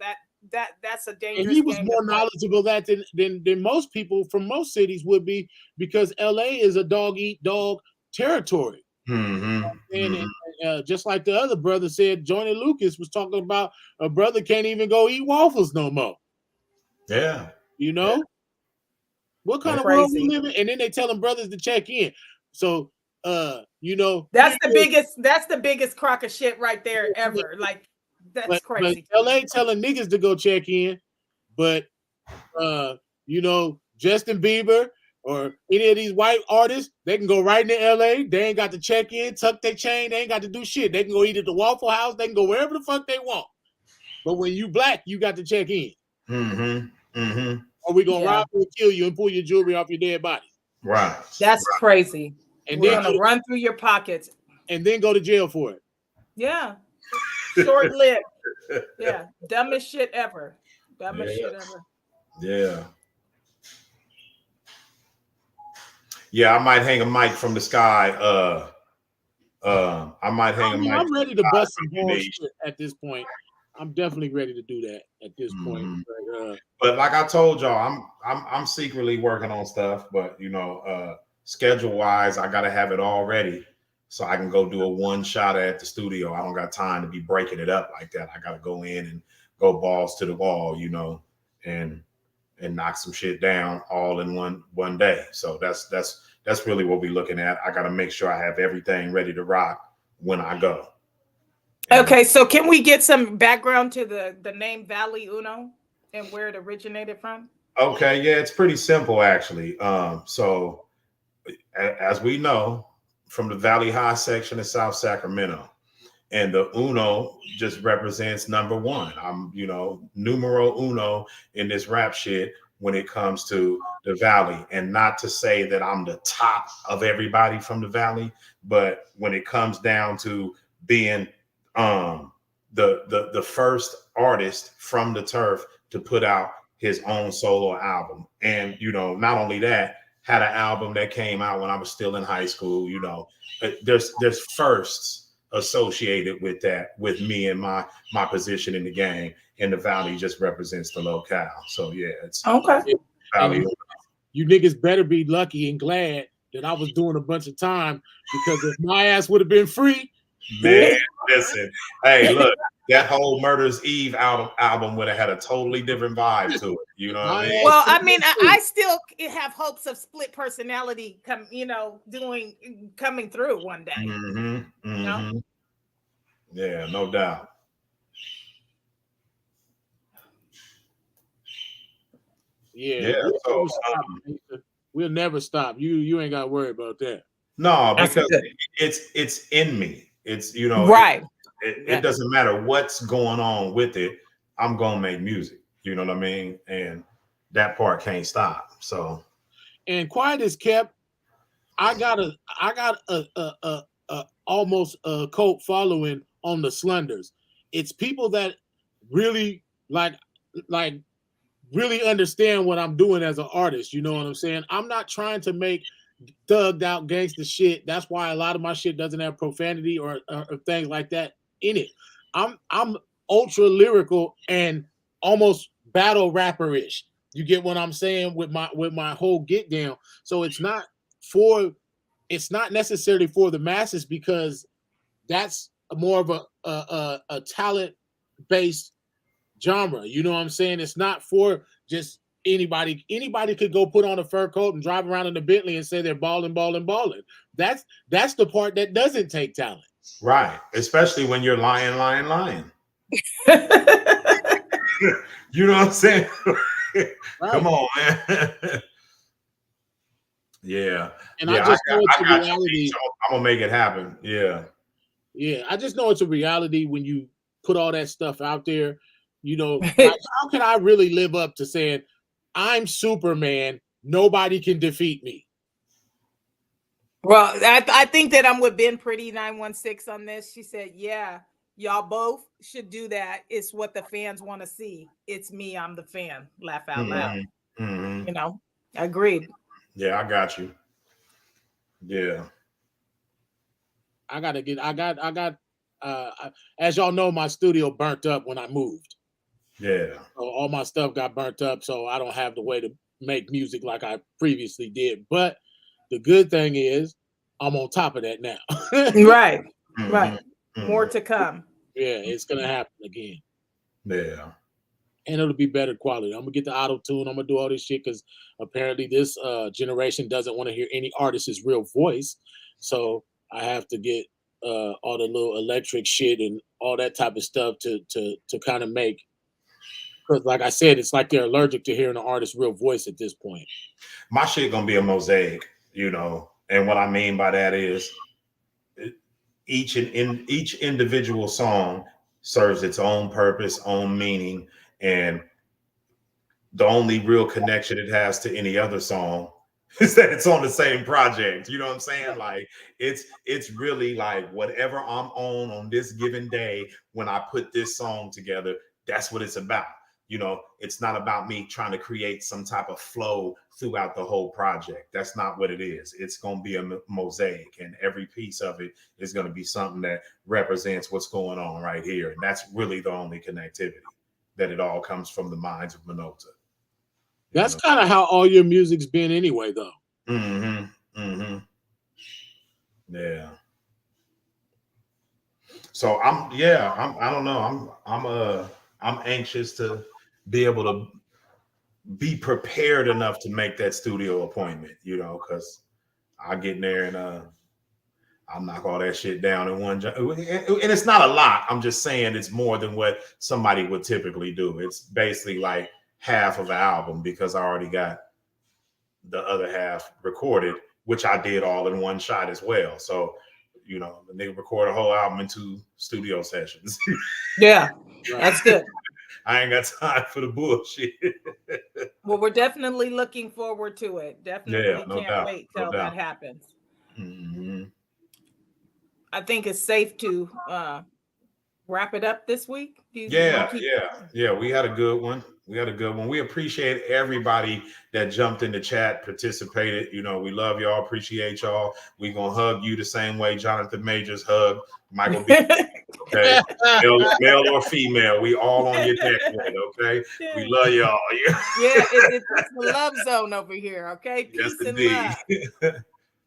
that's a dangerous. And he was more knowledgeable that than most people from most cities would be, because LA is a dog eat dog territory. And just like the other brother said, Joyner Lucas was talking about a brother can't even go eat waffles no more. Yeah. You know? What kind of world we live in? And then they telling brothers to check in. So you know, that's the biggest crock of shit right there ever. Like that's crazy. But LA telling niggas to go check in, but you know, Justin Bieber or any of these white artists, they can go right into LA. They ain't got to check in, tuck their chain. They ain't got to do shit. They can go eat at the Waffle House. They can go wherever the fuck they want. But when you black, you got to check in. Or we gonna rob you and kill you and pull your jewelry off your dead body. Right. That's crazy. And we're gonna run through your pockets and then go to jail for it. Yeah. Short lived. Yeah. Dumbest shit ever. Dumbest shit ever. Yeah. Yeah, I might hang a mic from the sky. I might hang a mic. I'm ready to bust some bullshit at this point. I'm definitely ready to do that at this point. But like I told y'all, I'm secretly working on stuff, but you know, schedule wise, I gotta have it all ready so I can go do a one shot at the studio. I don't got time to be breaking it up like that. I gotta go in and go balls to the wall, you know, and knock some shit down all in one day. So that's really what we're looking at. I gotta make sure I have everything ready to rock when I go. Okay, so can we get some background to the name Valley Uno and where it originated from? Okay, yeah, it's pretty simple actually. So as we know, from the Valley High section of South Sacramento, and the Uno just represents number one. I'm, you know, numero uno in this rap shit when it comes to the Valley. And not to say that I'm the top of everybody from the Valley, but when it comes down to being the first artist from the turf to put out his own solo album. And, you know, not only that, had an album that came out when I was still in high school, you know, there's firsts associated with that, with me and my position in the game, and the Valley just represents the locale. So yeah, it's okay. Valley. You niggas better be lucky and glad that I was doing a bunch of time, because if my ass would have been free, man, listen, hey, look, that whole Murder's Eve album would have had a totally different vibe to it. You know what I mean? Well, I mean, I still have hopes of split personality coming through one day. You know? Yeah, no doubt. Yeah. So, we'll never stop. You ain't got to worry about that. No, because it's in me. It's, you know, right. It doesn't matter what's going on with it. I'm gonna make music. You know what I mean? And that part can't stop. So, and quiet is kept. I got a almost a cult following on the Slenders. It's people that really like really understand what I'm doing as an artist. You know what I'm saying? I'm not trying to make thugged out gangster shit. That's why a lot of my shit doesn't have profanity or things like that in it. I'm ultra lyrical and almost battle rapper-ish. You get what I'm saying with my whole get down. So it's not necessarily for the masses, because that's more of a talent based genre. You know what I'm saying? It's not for just anybody. Anybody could go put on a fur coat and drive around in a Bentley and say they're balling. That's the part that doesn't take talent. Right. Especially when you're lying. You know what I'm saying? Right. Come on, man. Yeah. And I just know it's a reality. I'm gonna make it happen. Yeah. Yeah. I just know it's a reality when you put all that stuff out there. You know, like, how can I really live up to saying I'm Superman nobody can defeat me. Well, I think that I'm with Ben Pretty 916 on this. She said, yeah, y'all both should do that. It's what the fans want to see. It's me. I'm the fan. Laugh out loud. Mhm. You know, agreed. Yeah, I got you. Yeah. As y'all know, my studio burnt up when I moved. Yeah. So all my stuff got burnt up, so I don't have the way to make music like I previously did. But the good thing is I'm on top of that now. Right. Mhm. Right. Mhm. More to come. Yeah, it's gonna happen again. Yeah. And it'll be better quality. I'm gonna get the auto tune. I'm gonna do all this shit because apparently this generation doesn't want to hear any artist's real voice. So I have to get all the little electric shit and all that type of stuff to kind of make. Because like I said, it's like they're allergic to hearing an artist's real voice at this point. My shit gonna be a mosaic, you know, and what I mean by that is each individual song serves its own purpose, own meaning, and the only real connection it has to any other song is that it's on the same project. You know what I'm saying? Like it's really like whatever I'm on this given day when I put this song together, that's what it's about. You know, it's not about me trying to create some type of flow throughout the whole project. That's not what it is. It's going to be a mosaic, and every piece of it is going to be something that represents what's going on right here. And that's really the only connectivity, that it all comes from the minds of Minota. That's kind of how all your music's been anyway, though. Mm-hmm. Mm-hmm. Yeah. So I don't know. I'm anxious to be able to be prepared enough to make that studio appointment, you know, because I get in there and I'll knock all that shit down in one job. And it's not a lot. I'm just saying it's more than what somebody would typically do. It's basically like half of an album because I already got the other half recorded, which I did all in one shot as well. So, you know, they record a whole album in 2 studio sessions. Yeah, that's good. I ain't got time for the bullshit. Well, we're definitely looking forward to it. Definitely Yeah, no can't doubt, wait no till doubt. that happens. Mm-hmm. I think it's safe to wrap it up this week. Yeah. We had a good one. We appreciate everybody that jumped in the chat, participated. You know, we love y'all, appreciate y'all. We gonna hug you the same way Jonathan Majors hugged Michael B. Okay, male or female, we all on your neck, okay? We love y'all. It's the love zone over here, okay? Peace Yes, and indeed. love.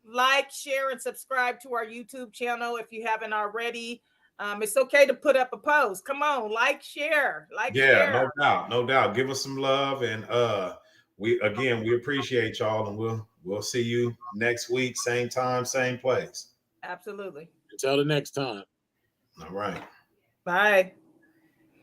Like, share, and subscribe to our YouTube channel if you haven't already. It's okay to put up a post. Come on, share. Yeah, no doubt. Give us some love, and we appreciate y'all, and we'll see you next week, same time, same place. Absolutely. Until the next time. All right. Bye.